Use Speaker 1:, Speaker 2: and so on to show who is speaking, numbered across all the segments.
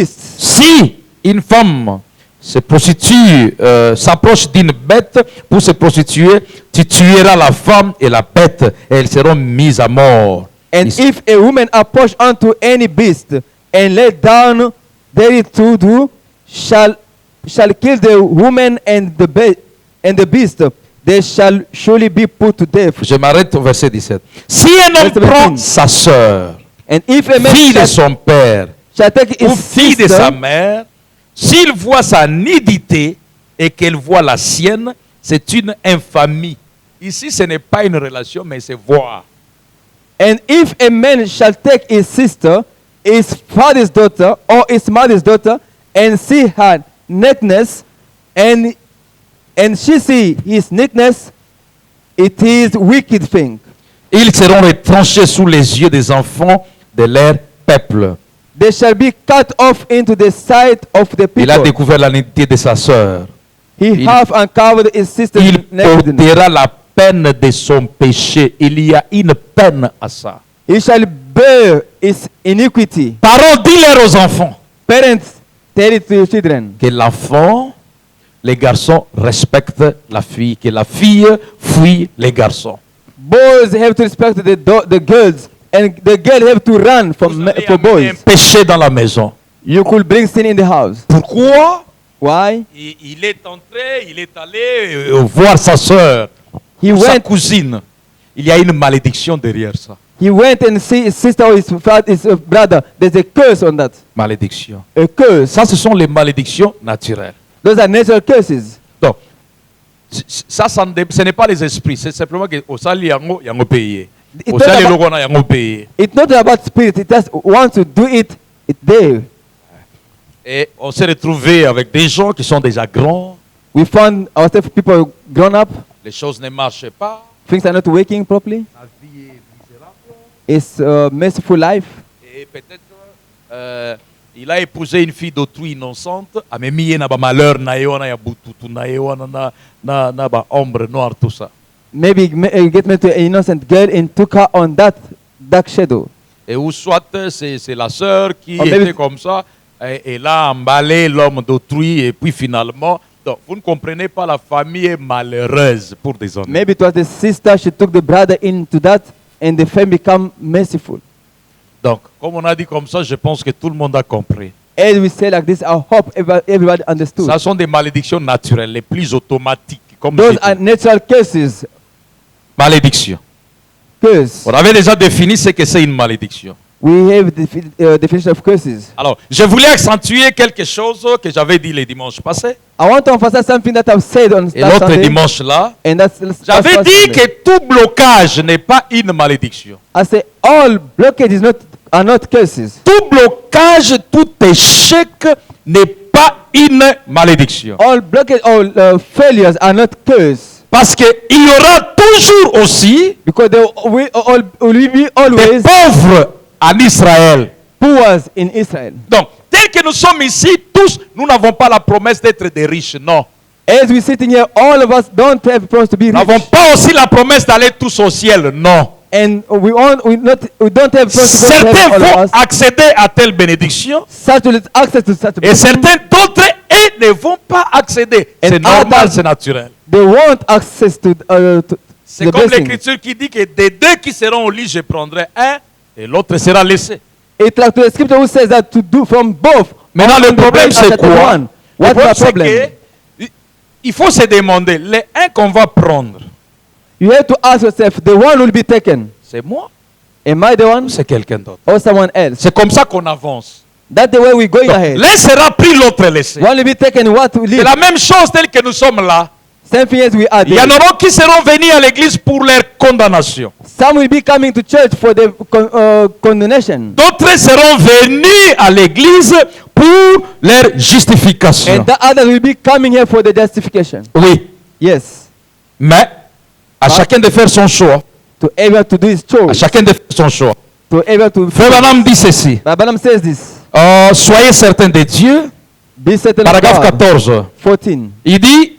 Speaker 1: beasts.
Speaker 2: Si une femme se prostitue, s'approche d'une bête pour se prostituer, tu tueras la femme et la bête, et elles seront mises à mort.
Speaker 1: And if a woman approach unto any beast and lay down there to do, shall kill the woman and the beast. They shall surely be put to death.
Speaker 2: Je m'arrête au verset 17. Si un homme
Speaker 1: Verset
Speaker 2: prend
Speaker 1: 17.
Speaker 2: sa sœur,
Speaker 1: And if a man
Speaker 2: fille de son père,
Speaker 1: shall take
Speaker 2: ou
Speaker 1: his
Speaker 2: fille de sa
Speaker 1: sister,
Speaker 2: mère, s'il voit sa nudité et qu'elle voit la sienne, c'est une infamie. Ici, ce n'est pas une relation, mais c'est voir.
Speaker 1: and if a man shall take his sister, his father's daughter, or his mother's daughter, and see her nakedness, and she see his nakedness, it is wicked thing.
Speaker 2: Ils seront retranchés sous les yeux des enfants de leur peuple.
Speaker 1: They shall be cut off into the sight of the
Speaker 2: Il a
Speaker 1: people.
Speaker 2: découvert la nudité de sa sœur.
Speaker 1: He hath uncovered his sister's
Speaker 2: Il
Speaker 1: nakedness.
Speaker 2: portera la peine de son péché. Il y a une peine à ça.
Speaker 1: He shall bear his iniquity.
Speaker 2: Parents, dis-leur aux enfants
Speaker 1: Parents, tell it to your children.
Speaker 2: que l'enfant, les garçons respectent la fille, que la fille fuit les garçons.
Speaker 1: Boys have to respect the girls, and the girl have to run
Speaker 2: Vous allez
Speaker 1: for
Speaker 2: amener
Speaker 1: boys.
Speaker 2: un péché dans la maison.
Speaker 1: You could bring sin in the house.
Speaker 2: Pourquoi?
Speaker 1: Why?
Speaker 2: Il est entré, il est allé voir sa sœur,
Speaker 1: He
Speaker 2: sa
Speaker 1: went.
Speaker 2: cousine. Il y a une malédiction derrière ça.
Speaker 1: He went and see his sister or his father, his brother. There's a curse on that.
Speaker 2: Malédiction.
Speaker 1: A curse.
Speaker 2: Ça, ce sont les malédictions naturelles.
Speaker 1: Those are natural curses.
Speaker 2: Donc, ça, ce n'est pas les esprits. C'est simplement que au sali yango yango payé.
Speaker 1: It's
Speaker 2: Au
Speaker 1: not
Speaker 2: sali
Speaker 1: about-
Speaker 2: logo na yango payé.
Speaker 1: It's not about spirit. It just wants to do it. It's there.
Speaker 2: Et on s'est retrouvé avec des gens qui sont déjà grands.
Speaker 1: We found ourselves people grown up.
Speaker 2: Les choses ne marchaient pas.
Speaker 1: Things are not working properly.
Speaker 2: La vie est misérable.
Speaker 1: It's a merciful life.
Speaker 2: Et peut-être il a épousé une fille d'autrui innocente. Amemi na ba malheur na yo na ya bututu na yo na ba ombre noire tout ça.
Speaker 1: Maybe get married to an innocent girl and took her on that dark shadow.
Speaker 2: Et ou soit c'est la sœur qui
Speaker 1: Oh, maybe-
Speaker 2: était comme ça. Et elle a emballé l'homme d'autrui et puis finalement, donc, vous ne comprenez pas, la famille est malheureuse pour des hommes.
Speaker 1: Maybe it was the sister, she took the brother into that, and the family become merciful.
Speaker 2: Donc, comme on a dit comme ça, je pense que tout le monde a compris.
Speaker 1: As we say like this, I hope everybody understood.
Speaker 2: Ça sont des malédictions naturelles, les plus automatiques. Comme
Speaker 1: Those
Speaker 2: j'ai
Speaker 1: are
Speaker 2: dit.
Speaker 1: natural curses.
Speaker 2: Malédiction.
Speaker 1: Curse.
Speaker 2: On avait déjà défini ce que c'est une malédiction.
Speaker 1: We have the definition of curses.
Speaker 2: Alors, je voulais accentuer quelque chose que j'avais dit le dimanche passé.
Speaker 1: I want to emphasize something that I've said on
Speaker 2: Et
Speaker 1: last
Speaker 2: l'autre
Speaker 1: Sunday,
Speaker 2: dimanche là,
Speaker 1: and that's
Speaker 2: j'avais
Speaker 1: last
Speaker 2: dit
Speaker 1: Sunday.
Speaker 2: que tout blocage n'est pas une malédiction.
Speaker 1: I say all blockages are not curses.
Speaker 2: Tout blocage, tout échec n'est pas une malédiction.
Speaker 1: All blockages, all failures are not curses.
Speaker 2: Parce qu'il y aura toujours aussi
Speaker 1: Because there will be
Speaker 2: des
Speaker 1: always
Speaker 2: pauvres en Israël.
Speaker 1: poor in Israel.
Speaker 2: Donc, tel que nous sommes ici, tous, nous n'avons pas la promesse d'être des riches, non.
Speaker 1: As we sitting here, all of us don't have promise to be
Speaker 2: Nous n'avons
Speaker 1: rich.
Speaker 2: pas aussi la promesse d'aller tous au ciel, non.
Speaker 1: And we don't have promise to go to
Speaker 2: Certains
Speaker 1: heaven, all
Speaker 2: vont
Speaker 1: of us.
Speaker 2: accéder à telle bénédiction
Speaker 1: Such will access to such a
Speaker 2: et
Speaker 1: blessing.
Speaker 2: certains d'autres ne vont pas accéder.
Speaker 1: And
Speaker 2: C'est normal,
Speaker 1: others-
Speaker 2: c'est naturel.
Speaker 1: They want access to
Speaker 2: C'est
Speaker 1: the
Speaker 2: comme
Speaker 1: blessing.
Speaker 2: l'écriture qui dit que des deux qui seront au lit, je prendrai un et l'autre sera laissé.
Speaker 1: It's like the scripture who says that to do from both.
Speaker 2: Maintenant, le
Speaker 1: All the
Speaker 2: problème,
Speaker 1: blessings
Speaker 2: c'est
Speaker 1: are taken
Speaker 2: quoi?
Speaker 1: one.
Speaker 2: Le
Speaker 1: What's
Speaker 2: problème,
Speaker 1: the
Speaker 2: c'est
Speaker 1: problem?
Speaker 2: que il faut se demander, les un qu'on va prendre,
Speaker 1: You have to ask yourself, the one will be taken.
Speaker 2: c'est moi
Speaker 1: Am I the one
Speaker 2: ou c'est quelqu'un d'autre?
Speaker 1: or someone else?
Speaker 2: C'est comme ça qu'on avance.
Speaker 1: That's the way we're going
Speaker 2: Donc,
Speaker 1: ahead.
Speaker 2: l'un sera pris, l'autre laissé.
Speaker 1: One will be taken, what will
Speaker 2: C'est
Speaker 1: leave?
Speaker 2: la même chose telle que nous sommes là.
Speaker 1: Same thing as we are
Speaker 2: Il y en
Speaker 1: there.
Speaker 2: aura qui seront venus à l'église pour leur condamnation.
Speaker 1: Some will be coming to church for the condemnation.
Speaker 2: D'autres seront venus à l'église pour leur justification.
Speaker 1: And the others will be coming here for the justification.
Speaker 2: Oui,
Speaker 1: Yes.
Speaker 2: mais à chacun de faire son choix.
Speaker 1: To able to do his
Speaker 2: À
Speaker 1: chore.
Speaker 2: chacun de faire son choix.
Speaker 1: To able to.
Speaker 2: Frère Branham dit ceci.
Speaker 1: Balaam says this.
Speaker 2: Soyez certains de Dieu.
Speaker 1: Be certain of
Speaker 2: Paragraphe
Speaker 1: God.
Speaker 2: 14.
Speaker 1: 14.
Speaker 2: Il dit,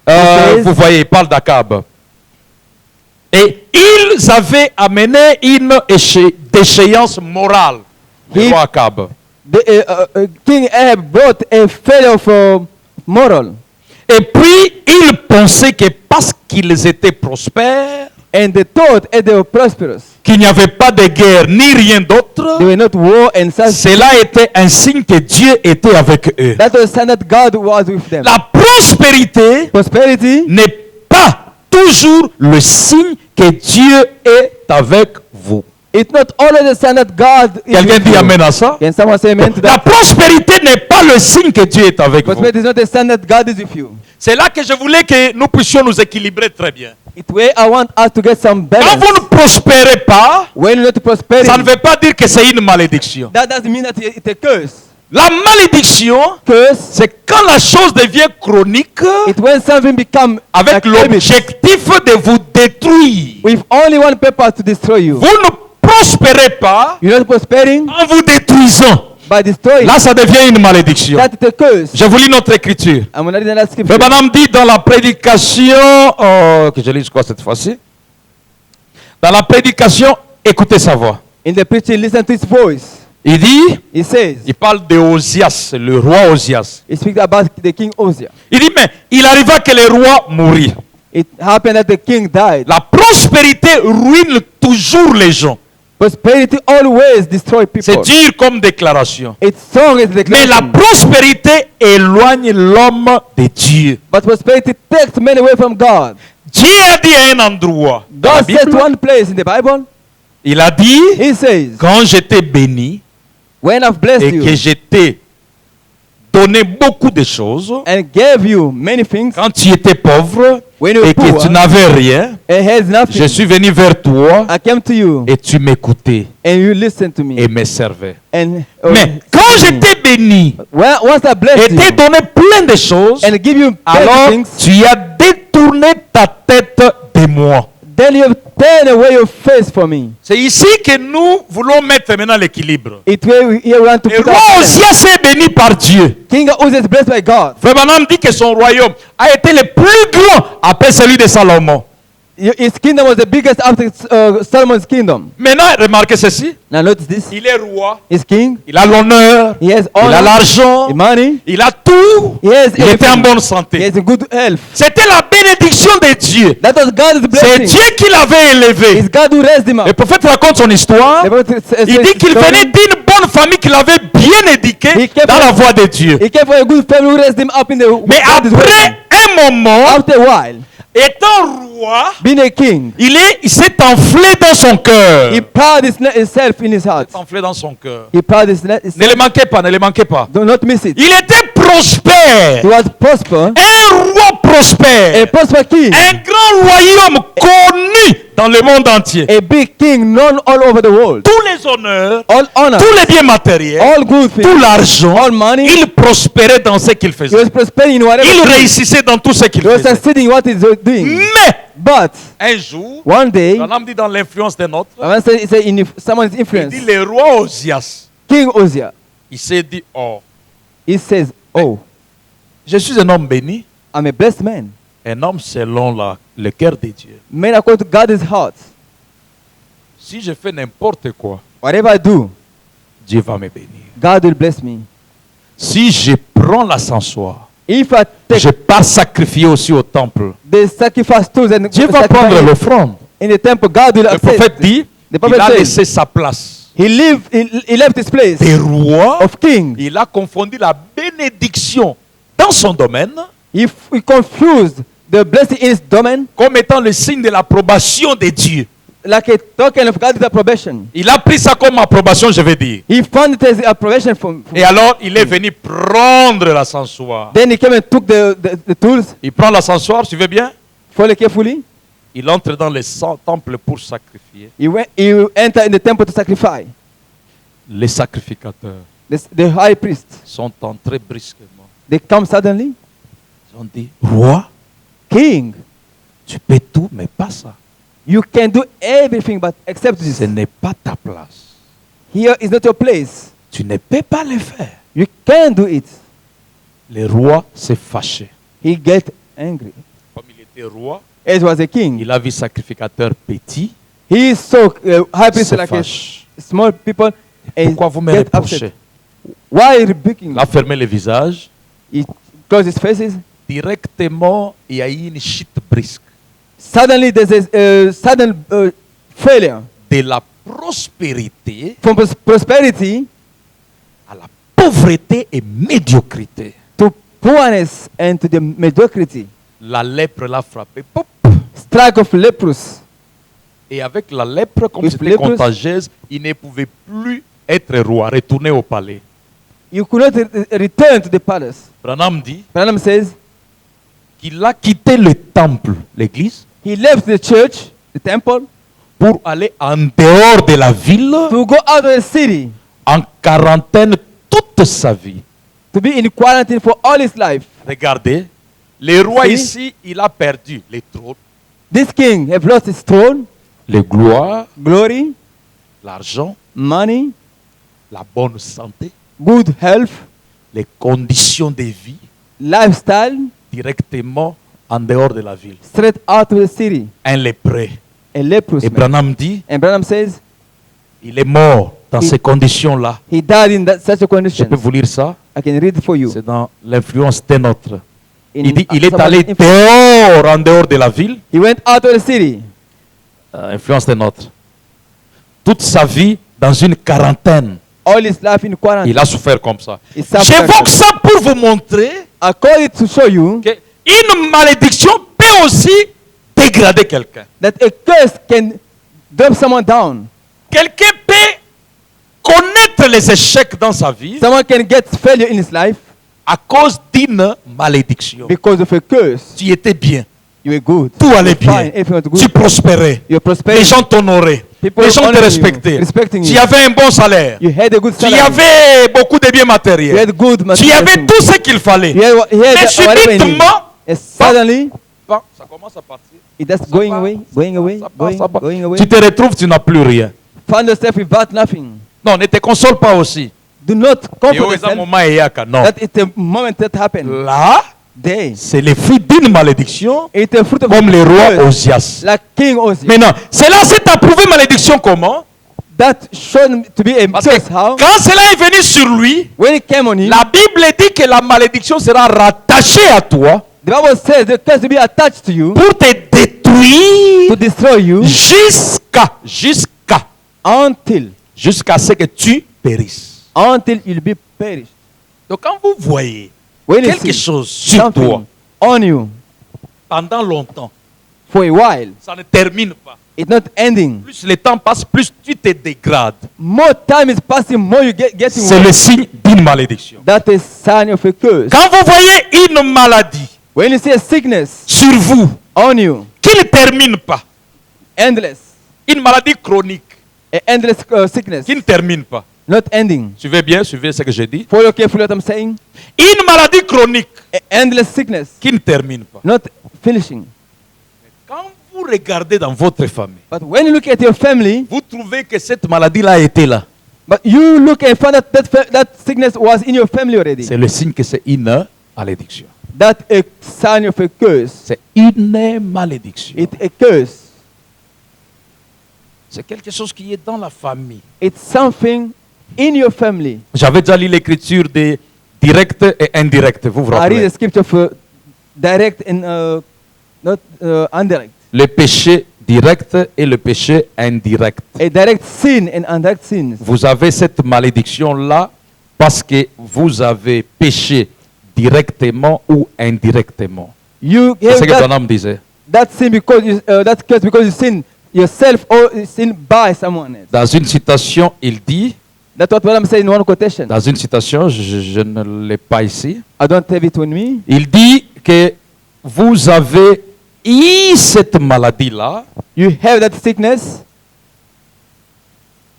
Speaker 1: says-
Speaker 2: vous voyez, il parle d'Akab. Et ils avaient amené une déchéance morale. Le
Speaker 1: He-
Speaker 2: roi Akab.
Speaker 1: King Ahab brought a failure of moral.
Speaker 2: Et puis, ils pensaient que parce qu'ils étaient prospères,
Speaker 1: And they thought as they were prosperous,
Speaker 2: qu'il n'y avait pas de guerre ni rien d'autre,
Speaker 1: there were not war and such.
Speaker 2: cela était un signe que Dieu était avec eux.
Speaker 1: That was a sign that God was with them.
Speaker 2: La prospérité
Speaker 1: Prosperity
Speaker 2: n'est pas toujours le signe que Dieu est avec vous.
Speaker 1: it's not always a sign that God is
Speaker 2: Quelqu'un
Speaker 1: with
Speaker 2: dit
Speaker 1: you.
Speaker 2: amen à ça?
Speaker 1: Can someone say amen to
Speaker 2: La
Speaker 1: that?
Speaker 2: prospérité n'est pas le signe que Dieu est avec vous.
Speaker 1: Prosperity is not a sign that God is with you.
Speaker 2: C'est là que je voulais que nous puissions nous équilibrer très bien.
Speaker 1: It's where I want us to get some
Speaker 2: Quand
Speaker 1: balance.
Speaker 2: vous ne prospérez pas,
Speaker 1: When you're not prospering,
Speaker 2: ça ne veut pas dire que c'est une malédiction.
Speaker 1: that doesn't mean that it's a curse.
Speaker 2: La malédiction,
Speaker 1: Curse,
Speaker 2: c'est quand la chose devient chronique
Speaker 1: it's when something becomes
Speaker 2: avec
Speaker 1: like habit,
Speaker 2: l'objectif de vous détruire.
Speaker 1: with only one purpose to destroy you.
Speaker 2: Vous ne prospérez pas
Speaker 1: You're not prospering
Speaker 2: en vous détruisant.
Speaker 1: by destroying.
Speaker 2: Là, ça devient une malédiction.
Speaker 1: That is a curse.
Speaker 2: Je vous lis notre écriture.
Speaker 1: I'm going to read that scripture.
Speaker 2: Le Banam dit dans la prédication, que je lis quoi cette fois-ci? Dans la prédication, écoutez sa voix.
Speaker 1: In the preaching, listen to his voice.
Speaker 2: Il dit,
Speaker 1: He says,
Speaker 2: il parle de Osias, le roi Osias.
Speaker 1: he speaks about the king Uzziah.
Speaker 2: Il dit, mais il arriva que le roi mourit.
Speaker 1: It happened that the king died.
Speaker 2: La prospérité ruine toujours les gens.
Speaker 1: Prosperity always destroys
Speaker 2: C'est
Speaker 1: people.
Speaker 2: dur comme déclaration.
Speaker 1: It's strong as
Speaker 2: Mais la
Speaker 1: declaration.
Speaker 2: prospérité éloigne l'homme de Dieu.
Speaker 1: But prosperity takes men away from God.
Speaker 2: Dieu a dit à un endroit dans la
Speaker 1: God said
Speaker 2: Bible,
Speaker 1: one place in the Bible,
Speaker 2: il a dit,
Speaker 1: he says,
Speaker 2: quand j'étais béni
Speaker 1: when I've blessed
Speaker 2: et que
Speaker 1: you
Speaker 2: j'étais donné beaucoup de choses,
Speaker 1: and gave you many things,
Speaker 2: quand tu étais pauvre
Speaker 1: when you
Speaker 2: et
Speaker 1: were
Speaker 2: que
Speaker 1: poor
Speaker 2: tu n'avais rien,
Speaker 1: and had
Speaker 2: je
Speaker 1: nothing,
Speaker 2: suis venu vers toi
Speaker 1: I came to you
Speaker 2: et tu m'écoutais
Speaker 1: and you listened to me.
Speaker 2: et me servais.
Speaker 1: And
Speaker 2: Mais quand j'étais béni
Speaker 1: once I blessed
Speaker 2: et t'ai
Speaker 1: you
Speaker 2: donné plein de choses,
Speaker 1: and give you
Speaker 2: alors
Speaker 1: better things,
Speaker 2: tu as détourné ta tête de moi.
Speaker 1: then you have turned away your face from me.
Speaker 2: C'est ici que nous voulons mettre maintenant l'équilibre.
Speaker 1: It where here we want to
Speaker 2: Le
Speaker 1: put
Speaker 2: roi
Speaker 1: our balance.
Speaker 2: Osias est béni par Dieu.
Speaker 1: King Uzziah is blessed by God.
Speaker 2: Frère Branham dit que son royaume a été le plus grand après celui de Salomon.
Speaker 1: His kingdom was the biggest after Solomon's kingdom.
Speaker 2: Maintenant, remarquez ceci.
Speaker 1: Now notice this.
Speaker 2: Il est roi,
Speaker 1: He's king.
Speaker 2: il a l'honneur,
Speaker 1: He has
Speaker 2: il a
Speaker 1: honor,
Speaker 2: l'argent,
Speaker 1: money.
Speaker 2: il a tout.
Speaker 1: He has
Speaker 2: Il était en
Speaker 1: everything.
Speaker 2: bonne
Speaker 1: He
Speaker 2: santé.
Speaker 1: has a good health.
Speaker 2: C'était la bénédiction de Dieu.
Speaker 1: That was God's
Speaker 2: C'est
Speaker 1: blessing.
Speaker 2: Dieu qui l'avait élevé.
Speaker 1: It's God who raised him up.
Speaker 2: Le prophète raconte son histoire.
Speaker 1: The prophet says
Speaker 2: Il dit qu'il
Speaker 1: his
Speaker 2: venait
Speaker 1: story.
Speaker 2: d'une bonne famille qu'il avait bien éduquée
Speaker 1: He came
Speaker 2: dans
Speaker 1: from-
Speaker 2: la voie de Dieu.
Speaker 1: He came from a good family who raised him up in the
Speaker 2: Mais
Speaker 1: God's way.
Speaker 2: après un moment,
Speaker 1: After a while,
Speaker 2: étant roi,
Speaker 1: being a king,
Speaker 2: il s'est enflé dans son cœur.
Speaker 1: he proud himself in his heart.
Speaker 2: Enflé dans son cœur.
Speaker 1: He proud
Speaker 2: Ne
Speaker 1: himself.
Speaker 2: le manquez pas, ne le manquez pas.
Speaker 1: Do not miss it.
Speaker 2: Il était prospère.
Speaker 1: He was prosper.
Speaker 2: Un roi prospère.
Speaker 1: A prosper king.
Speaker 2: Un grand royaume connu dans le monde entier.
Speaker 1: A big king known all over the world.
Speaker 2: Tous les honneurs,
Speaker 1: All honor.
Speaker 2: tous les biens matériels,
Speaker 1: All good
Speaker 2: tout
Speaker 1: things.
Speaker 2: l'argent,
Speaker 1: All money.
Speaker 2: il prospérait dans ce qu'il
Speaker 1: He
Speaker 2: faisait.
Speaker 1: was prospering in whatever.
Speaker 2: Il
Speaker 1: he did.
Speaker 2: réussissait dans tout ce qu'il
Speaker 1: He was
Speaker 2: faisait.
Speaker 1: succeeding in what he's doing.
Speaker 2: Mais
Speaker 1: But
Speaker 2: un jour,
Speaker 1: one day,
Speaker 2: l'homme dit dans l'influence d'un autre,
Speaker 1: I want to say in someone's
Speaker 2: il
Speaker 1: influence,
Speaker 2: dit le roi Osias.
Speaker 1: King Uzziah,
Speaker 2: Il s'est dit, oh,
Speaker 1: he says, "Oh,
Speaker 2: je suis un homme béni,
Speaker 1: I'm a blessed man,
Speaker 2: un homme selon le cœur de Dieu.
Speaker 1: man according to God's heart.
Speaker 2: Si je fais n'importe quoi,
Speaker 1: Whatever I do,
Speaker 2: Dieu va me bénir.
Speaker 1: God will bless me.
Speaker 2: Si je prends l'ascensoir,
Speaker 1: If I take
Speaker 2: je pars sacrifier aussi au temple,
Speaker 1: the sacrifice tools and
Speaker 2: Dieu va prendre
Speaker 1: sacrifice
Speaker 2: l'offrande.
Speaker 1: in the temple, God will
Speaker 2: Le prophète
Speaker 1: accept.
Speaker 2: dit,
Speaker 1: The prophet
Speaker 2: il a
Speaker 1: says,
Speaker 2: laissé sa place.
Speaker 1: he left his place
Speaker 2: Des rois,
Speaker 1: of king.
Speaker 2: il a confondu la bénédiction dans son domaine
Speaker 1: He confused the blessing in his domain
Speaker 2: comme étant le signe de l'approbation de Dieu.
Speaker 1: like a token of God's approbation.
Speaker 2: Il a pris ça comme approbation, je vais dire.
Speaker 1: He found it as approbation from
Speaker 2: Et alors, il est venu prendre l'ascensoir.
Speaker 1: then he came and took the tools,
Speaker 2: Il prend l'ascensoir, tu veux bien?
Speaker 1: follow carefully.
Speaker 2: Il entre dans le temple pour sacrifier.
Speaker 1: He entered in the temple to sacrifice.
Speaker 2: Les sacrificateurs
Speaker 1: The high priest,
Speaker 2: sont entrés brusquement.
Speaker 1: they come suddenly.
Speaker 2: Ils ont dit, roi,
Speaker 1: King,
Speaker 2: tu peux tout, mais pas ça.
Speaker 1: you can do everything but except this.
Speaker 2: Ce n'est pas ta place.
Speaker 1: Here is not your place.
Speaker 2: Tu ne peux pas le faire.
Speaker 1: You can do it.
Speaker 2: Le roi s'est fâché.
Speaker 1: He get angry.
Speaker 2: Comme il était roi,
Speaker 1: As was a king.
Speaker 2: il a vu sacrificateur petit,
Speaker 1: He saw high priest
Speaker 2: se
Speaker 1: like a
Speaker 2: fâche.
Speaker 1: small people and
Speaker 2: Pourquoi vous me
Speaker 1: get
Speaker 2: reprochez?
Speaker 1: upset. Why rebuking?
Speaker 2: Il a fermé le visage.
Speaker 1: He closed his faces.
Speaker 2: Directement, il y a eu une chute brusque.
Speaker 1: Suddenly there's a sudden failure.
Speaker 2: De la prospérité
Speaker 1: From prosperity
Speaker 2: à la pauvreté et médiocrité.
Speaker 1: to poorness and to the mediocrity.
Speaker 2: La lèpre l'a frappé. Pop.
Speaker 1: Strike of leprosy.
Speaker 2: Et avec la lèpre, comme
Speaker 1: With
Speaker 2: c'était
Speaker 1: leprosy.
Speaker 2: contagieuse, il ne pouvait plus être roi, retourner au palais.
Speaker 1: You could not return to the palace.
Speaker 2: Branham dit
Speaker 1: Branham says
Speaker 2: qu'il a quitté le temple, l'église,
Speaker 1: he left the church, the temple,
Speaker 2: pour aller en dehors de la ville,
Speaker 1: to go out of the city,
Speaker 2: en quarantaine toute sa vie.
Speaker 1: to be in quarantine for all his life.
Speaker 2: Regardez, le roi
Speaker 1: Si.
Speaker 2: ici, il a perdu les trônes,
Speaker 1: This king have lost his throne,
Speaker 2: les gloires,
Speaker 1: glory,
Speaker 2: l'argent,
Speaker 1: money,
Speaker 2: la bonne santé,
Speaker 1: good health,
Speaker 2: les conditions de vie,
Speaker 1: lifestyle,
Speaker 2: directement en dehors de la ville.
Speaker 1: straight out of the city.
Speaker 2: Un lépreux.
Speaker 1: A leprous
Speaker 2: Et
Speaker 1: man.
Speaker 2: Branham dit,
Speaker 1: And Branham says
Speaker 2: il est mort dans
Speaker 1: Il-
Speaker 2: ces conditions-là.
Speaker 1: he died in such a
Speaker 2: Je
Speaker 1: condition.
Speaker 2: peux vous lire ça.
Speaker 1: I can read it for you.
Speaker 2: C'est dans l'influence des nôtres.
Speaker 1: In-
Speaker 2: Il dit, il est
Speaker 1: someone
Speaker 2: allé dehors, en dehors de la ville.
Speaker 1: He went out of the city.
Speaker 2: Influence des nôtres. Toute sa vie dans une quarantaine.
Speaker 1: All his life in quarantine.
Speaker 2: Il a souffert comme ça.
Speaker 1: He suffered.
Speaker 2: J'évoque ça pour vous montrer
Speaker 1: I call it to show you
Speaker 2: qu'une malédiction peut aussi dégrader quelqu'un.
Speaker 1: that a curse can drop someone down.
Speaker 2: Quelqu'un peut connaître les échecs dans sa vie
Speaker 1: Someone can get failure in his life
Speaker 2: à cause d'une malédiction.
Speaker 1: because of a curse.
Speaker 2: Tu étais bien,
Speaker 1: You were good.
Speaker 2: tout allait
Speaker 1: Fine,
Speaker 2: bien,
Speaker 1: everything was
Speaker 2: tu
Speaker 1: good.
Speaker 2: prospérais,
Speaker 1: You're
Speaker 2: les
Speaker 1: prospering.
Speaker 2: gens t'honoraient,
Speaker 1: People
Speaker 2: les gens te
Speaker 1: honoring you,
Speaker 2: respectaient,
Speaker 1: respecting
Speaker 2: tu
Speaker 1: you.
Speaker 2: avais un bon salaire,
Speaker 1: You had a good
Speaker 2: tu
Speaker 1: salary.
Speaker 2: avais beaucoup de biens
Speaker 1: You
Speaker 2: matériels,
Speaker 1: had good
Speaker 2: tu
Speaker 1: material
Speaker 2: avais
Speaker 1: things.
Speaker 2: tout ce qu'il fallait.
Speaker 1: You had,
Speaker 2: Mais
Speaker 1: whatever you need.
Speaker 2: subitement,
Speaker 1: And suddenly,
Speaker 2: ça commence à partir.
Speaker 1: it just
Speaker 2: Ça
Speaker 1: going
Speaker 2: part,
Speaker 1: away, going away,
Speaker 2: ça part,
Speaker 1: going,
Speaker 2: ça part.
Speaker 1: going away.
Speaker 2: Tu te retrouves, tu n'as plus rien.
Speaker 1: Find yourself without nothing.
Speaker 2: Non, ne te console pas aussi.
Speaker 1: Do not
Speaker 2: Et
Speaker 1: comfort
Speaker 2: au
Speaker 1: yourself
Speaker 2: moment yaka, non.
Speaker 1: that it's a moment that happened.
Speaker 2: Là,
Speaker 1: There.
Speaker 2: c'est le fruit d'une malédiction,
Speaker 1: It's a fruit of
Speaker 2: comme le roi
Speaker 1: curse,
Speaker 2: Osias.
Speaker 1: like King Osias.
Speaker 2: Maintenant, cela s'est approuvé malédiction comment?
Speaker 1: That shown to be a
Speaker 2: Parce
Speaker 1: curse.
Speaker 2: que
Speaker 1: How?
Speaker 2: quand cela est venu sur lui,
Speaker 1: When it came on him,
Speaker 2: la Bible dit que la malédiction sera rattachée à toi
Speaker 1: the Bible says the curse will be attached to you
Speaker 2: pour te détruire
Speaker 1: to destroy you
Speaker 2: jusqu'à
Speaker 1: until
Speaker 2: ce que tu périsses.
Speaker 1: you'll be perished.
Speaker 2: Donc quand vous voyez
Speaker 1: When you
Speaker 2: quelque
Speaker 1: see
Speaker 2: chose sur toi
Speaker 1: something on you
Speaker 2: pendant longtemps,
Speaker 1: for a while,
Speaker 2: ça ne termine pas.
Speaker 1: it's not ending.
Speaker 2: Plus le temps passe, plus tu te dégrades.
Speaker 1: More time is passing, more you getting
Speaker 2: C'est le
Speaker 1: worse.
Speaker 2: signe d'une malédiction.
Speaker 1: That is sign of a curse.
Speaker 2: Quand vous voyez une maladie
Speaker 1: When you see a sickness
Speaker 2: sur vous
Speaker 1: on you,
Speaker 2: qui ne termine pas,
Speaker 1: endless,
Speaker 2: une maladie chronique
Speaker 1: a endless sickness,
Speaker 2: qui ne termine pas.
Speaker 1: not ending.
Speaker 2: Suivez bien, suivez ce que je dis.
Speaker 1: Follow carefully what I'm saying.
Speaker 2: Une maladie chronique
Speaker 1: A endless sickness,
Speaker 2: qui ne termine pas.
Speaker 1: not finishing.
Speaker 2: Quand vous regardez dans votre famille,
Speaker 1: But when you look at your family,
Speaker 2: vous trouvez que cette maladie-là était là.
Speaker 1: but you look and find that sickness was in your family already.
Speaker 2: C'est le signe que c'est une malédiction.
Speaker 1: That a sign of a curse.
Speaker 2: C'est une malédiction.
Speaker 1: It's a curse.
Speaker 2: C'est quelque chose qui est dans la famille.
Speaker 1: It's something in your family.
Speaker 2: J'avais déjà lu l'écriture des directs et indirects. Vous vous
Speaker 1: I read
Speaker 2: rappelez?
Speaker 1: the scripture for direct and not indirect.
Speaker 2: Le péché direct et le péché indirect.
Speaker 1: A direct sin and indirect sins.
Speaker 2: Vous avez cette malédiction-là parce que vous avez péché directement ou indirectement.
Speaker 1: You
Speaker 2: C'est ce
Speaker 1: have
Speaker 2: que Branham disait.
Speaker 1: that sin because that curse because you sin yourself or you sin by someone else.
Speaker 2: Dans une citation, il dit,
Speaker 1: That's what I'm saying in one quotation.
Speaker 2: dans une citation, je ne l'ai pas ici,
Speaker 1: I don't have it with me.
Speaker 2: il dit que vous avez eu cette maladie-là
Speaker 1: You have that sickness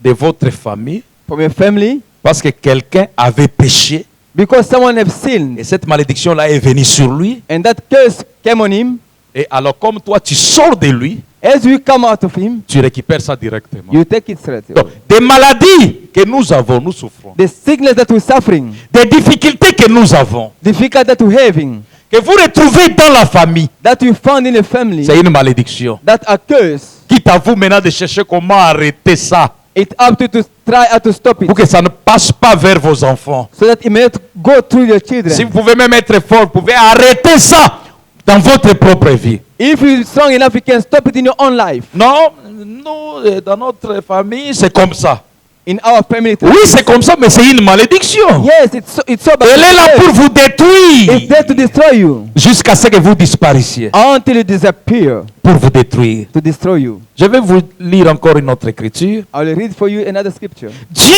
Speaker 2: de votre famille
Speaker 1: from your family
Speaker 2: parce que quelqu'un avait péché
Speaker 1: because someone have
Speaker 2: et
Speaker 1: sinned
Speaker 2: cette malédiction-là est venue sur lui.
Speaker 1: and that curse came on him.
Speaker 2: Et alors comme toi, tu sors de lui,
Speaker 1: As you come out of him,
Speaker 2: tu récupères ça directement.
Speaker 1: you take it straight away.
Speaker 2: Donc, des maladies que nous avons, nous souffrons.
Speaker 1: The sickness that we're suffering,
Speaker 2: Des difficultés que nous avons,
Speaker 1: difficult that we're having,
Speaker 2: que vous retrouvez dans la famille,
Speaker 1: that you found in a family,
Speaker 2: c'est une malédiction.
Speaker 1: that a curse.
Speaker 2: Quitte à vous maintenant de chercher comment arrêter ça.
Speaker 1: It's up to you to try how to stop it,
Speaker 2: pour que ça ne passe pas vers vos enfants.
Speaker 1: so that it may not go through your
Speaker 2: Si
Speaker 1: children.
Speaker 2: vous pouvez même être fort, vous pouvez arrêter ça dans votre propre vie.
Speaker 1: If you're strong enough, you can stop it in your own life.
Speaker 2: Non, nous, dans notre famille, c'est comme ça.
Speaker 1: In our family,
Speaker 2: Oui, c'est comme ça, mais c'est une malédiction.
Speaker 1: yes, it's so bad.
Speaker 2: Elle est là pour vous
Speaker 1: It's
Speaker 2: détruire
Speaker 1: there to destroy you
Speaker 2: jusqu'à ce que vous disparaissiez.
Speaker 1: until you disappear,
Speaker 2: Pour vous détruire.
Speaker 1: to destroy you.
Speaker 2: Je vais vous lire encore une autre écriture.
Speaker 1: I will read for you another scripture.
Speaker 2: Dieu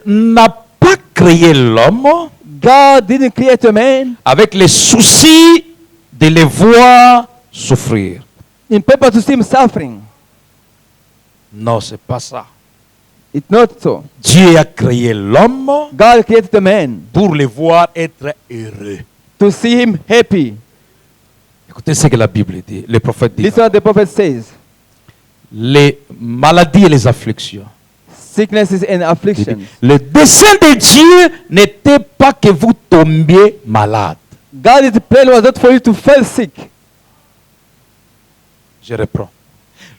Speaker 2: n'a pas créé l'homme
Speaker 1: God didn't create a man
Speaker 2: avec les soucis de les voir souffrir.
Speaker 1: in purpose to see him suffering.
Speaker 2: Non, c'est pas ça.
Speaker 1: It's not so.
Speaker 2: Dieu a créé l'homme
Speaker 1: God created a man
Speaker 2: pour les voir être heureux.
Speaker 1: to see him happy.
Speaker 2: Écoutez ce que la Bible dit, le prophète dit.
Speaker 1: Listen what the prophet says.
Speaker 2: Les maladies et les afflictions.
Speaker 1: Sicknesses and afflictions.
Speaker 2: Le dessein de Dieu n'était pas que vous tombiez malade.
Speaker 1: God's plan was not for you to fall sick.
Speaker 2: Je reprends.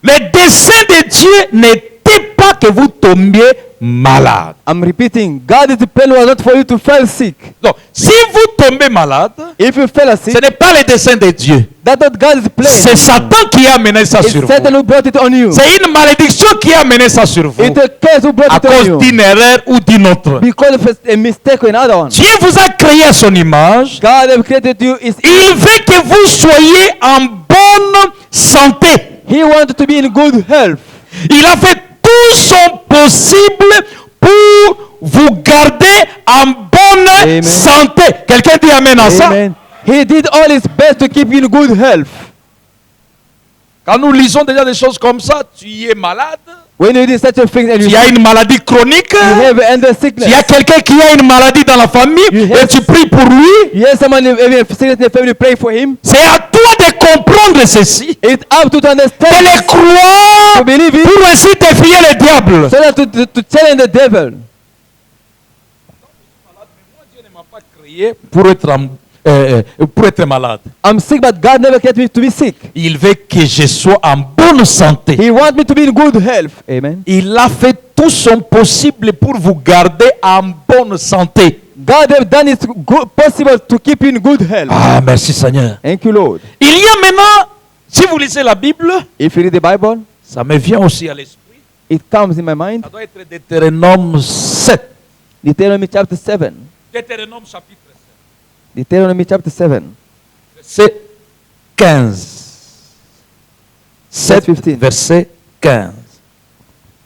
Speaker 2: Le dessein de Dieu n'était pas que vous tombiez malade.
Speaker 1: I'm repeating. God's plan was not for you to fall sick.
Speaker 2: Donc, si vous tombez malade,
Speaker 1: If you fell sick,
Speaker 2: ce n'est pas le dessein de Dieu.
Speaker 1: that's not God's plan.
Speaker 2: C'est Satan qui a amené ça
Speaker 1: It's
Speaker 2: sur
Speaker 1: Satan
Speaker 2: vous.
Speaker 1: who brought it on you.
Speaker 2: C'est une malédiction qui a amené ça sur vous.
Speaker 1: It's a curse who brought
Speaker 2: À
Speaker 1: it on
Speaker 2: cause
Speaker 1: you.
Speaker 2: d'une erreur ou d'une autre.
Speaker 1: Because of a mistake or another one.
Speaker 2: Dieu vous a créé à son image.
Speaker 1: God has created you.
Speaker 2: Il veut que vous soyez en bonne santé.
Speaker 1: He wanted to be in good health.
Speaker 2: Il a fait tout son possible pour vous garder en bonne
Speaker 1: Amen.
Speaker 2: santé. Quelqu'un dit amen à ça?
Speaker 1: Amen. He did all his best to keep you in good health.
Speaker 2: Quand nous lisons déjà des choses comme ça, tu es malade,
Speaker 1: When you do such a thing and
Speaker 2: tu as une maladie chronique,
Speaker 1: you have under
Speaker 2: il
Speaker 1: sickness,
Speaker 2: y a quelqu'un qui a une maladie dans la famille
Speaker 1: You
Speaker 2: et
Speaker 1: have-
Speaker 2: tu pries pour lui,
Speaker 1: you have someone having a sickness in the family, pray for him.
Speaker 2: c'est à toi de comprendre ceci,
Speaker 1: It's up to
Speaker 2: de
Speaker 1: understand,
Speaker 2: le
Speaker 1: to
Speaker 2: croire
Speaker 1: believe it,
Speaker 2: pour ainsi défier le diable.
Speaker 1: so that to challenge the devil.
Speaker 2: Dieu ne m'a pas créé pour être malade.
Speaker 1: I'm sick, but God never created me to be sick.
Speaker 2: Il veut que je sois en bonne santé.
Speaker 1: He wants me to be in good health. Amen.
Speaker 2: Il a fait tout son possible pour vous garder en bonne santé.
Speaker 1: God has done it possible to keep you in good health.
Speaker 2: Ah, merci Seigneur.
Speaker 1: Thank you, Lord.
Speaker 2: Il y a maintenant, si vous lisez la Bible,
Speaker 1: If you read the Bible,
Speaker 2: ça me vient aussi à l'esprit.
Speaker 1: it comes in my mind.
Speaker 2: Ça doit être Deutéronome 7.
Speaker 1: Deuteronomy chapter 7.
Speaker 2: Deutéronome chapitre
Speaker 1: Deuteronomy chapter 7.
Speaker 2: 7. Verset 15. 7,
Speaker 1: 15.
Speaker 2: verset 15.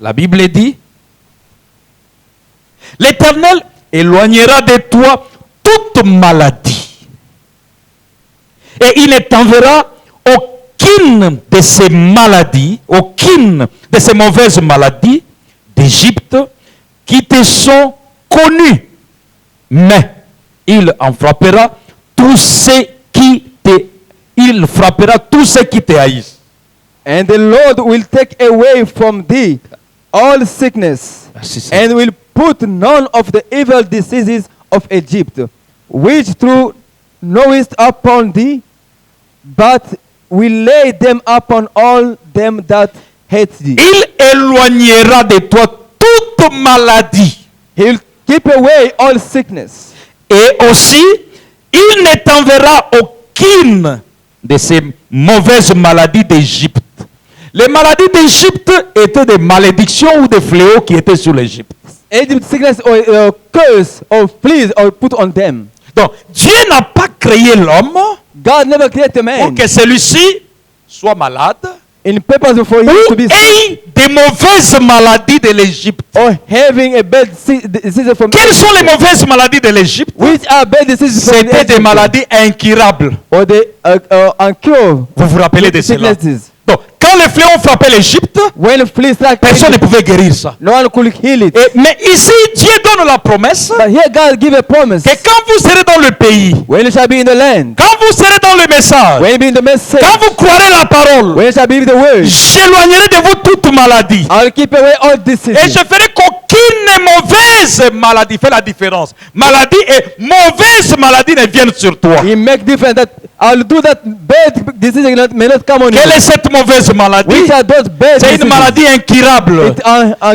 Speaker 2: La Bible dit, l'Éternel éloignera de toi toute maladie. Et il ne t'enverra aucune de ces maladies, aucune de ces mauvaises maladies d'Égypte qui te sont connues. Mais il en frappera tous ceux qui te haïssent.
Speaker 1: And the Lord will take away from thee all sickness,
Speaker 2: Merci, Seigneur.
Speaker 1: and will put none of the evil diseases of Egypt, which thou knowest upon thee, but will lay them upon all them that hate thee.
Speaker 2: Il éloignera de toi toute maladie.
Speaker 1: He will keep away all sickness.
Speaker 2: Et aussi, il ne t'enverra aucune de ces mauvaises maladies d'Égypte. Les maladies d'Égypte étaient des malédictions ou des fléaux qui étaient sur l'Égypte.
Speaker 1: Egypt sickness or curse or fleas or put on them.
Speaker 2: Donc, Dieu n'a pas créé l'homme
Speaker 1: God never created a
Speaker 2: pour
Speaker 1: man
Speaker 2: que celui-ci soit malade
Speaker 1: in purpose for him
Speaker 2: ou
Speaker 1: to be sick
Speaker 2: ait des mauvaises maladies de l'Égypte.
Speaker 1: or having a bad disease from
Speaker 2: Quelles sont les
Speaker 1: Egypt.
Speaker 2: mauvaises maladies de l'Égypte?
Speaker 1: Which are bad diseases from
Speaker 2: C'était des
Speaker 1: Egypt?
Speaker 2: maladies incurables.
Speaker 1: Or the uncurable
Speaker 2: Vous vous rappelez de cela?
Speaker 1: sicknesses.
Speaker 2: Donc, quand les fléaux ont frappé l'Égypte,
Speaker 1: When fleas like
Speaker 2: personne ne pouvait guérir ça.
Speaker 1: no one could heal it.
Speaker 2: Mais ici, Dieu donne la promesse
Speaker 1: But here God give a promise.
Speaker 2: que quand vous serez dans le pays,
Speaker 1: When you shall be in the land,
Speaker 2: quand vous serez dans le message,
Speaker 1: when you be in the message,
Speaker 2: quand vous croirez la parole,
Speaker 1: when you shall believe the word,
Speaker 2: j'éloignerai de vous toute maladie.
Speaker 1: I'll keep away all
Speaker 2: Et
Speaker 1: diseases.
Speaker 2: je ferai qu'aucune aucune mauvaise maladie. Fais la différence. Maladie et mauvaise maladie ne viennent sur toi.
Speaker 1: He make difference that I'll do that bad disease may not come on
Speaker 2: Quelle
Speaker 1: you.
Speaker 2: est cette mauvaise maladie?
Speaker 1: Which are those bad
Speaker 2: C'est une
Speaker 1: diseases?
Speaker 2: maladie incurable.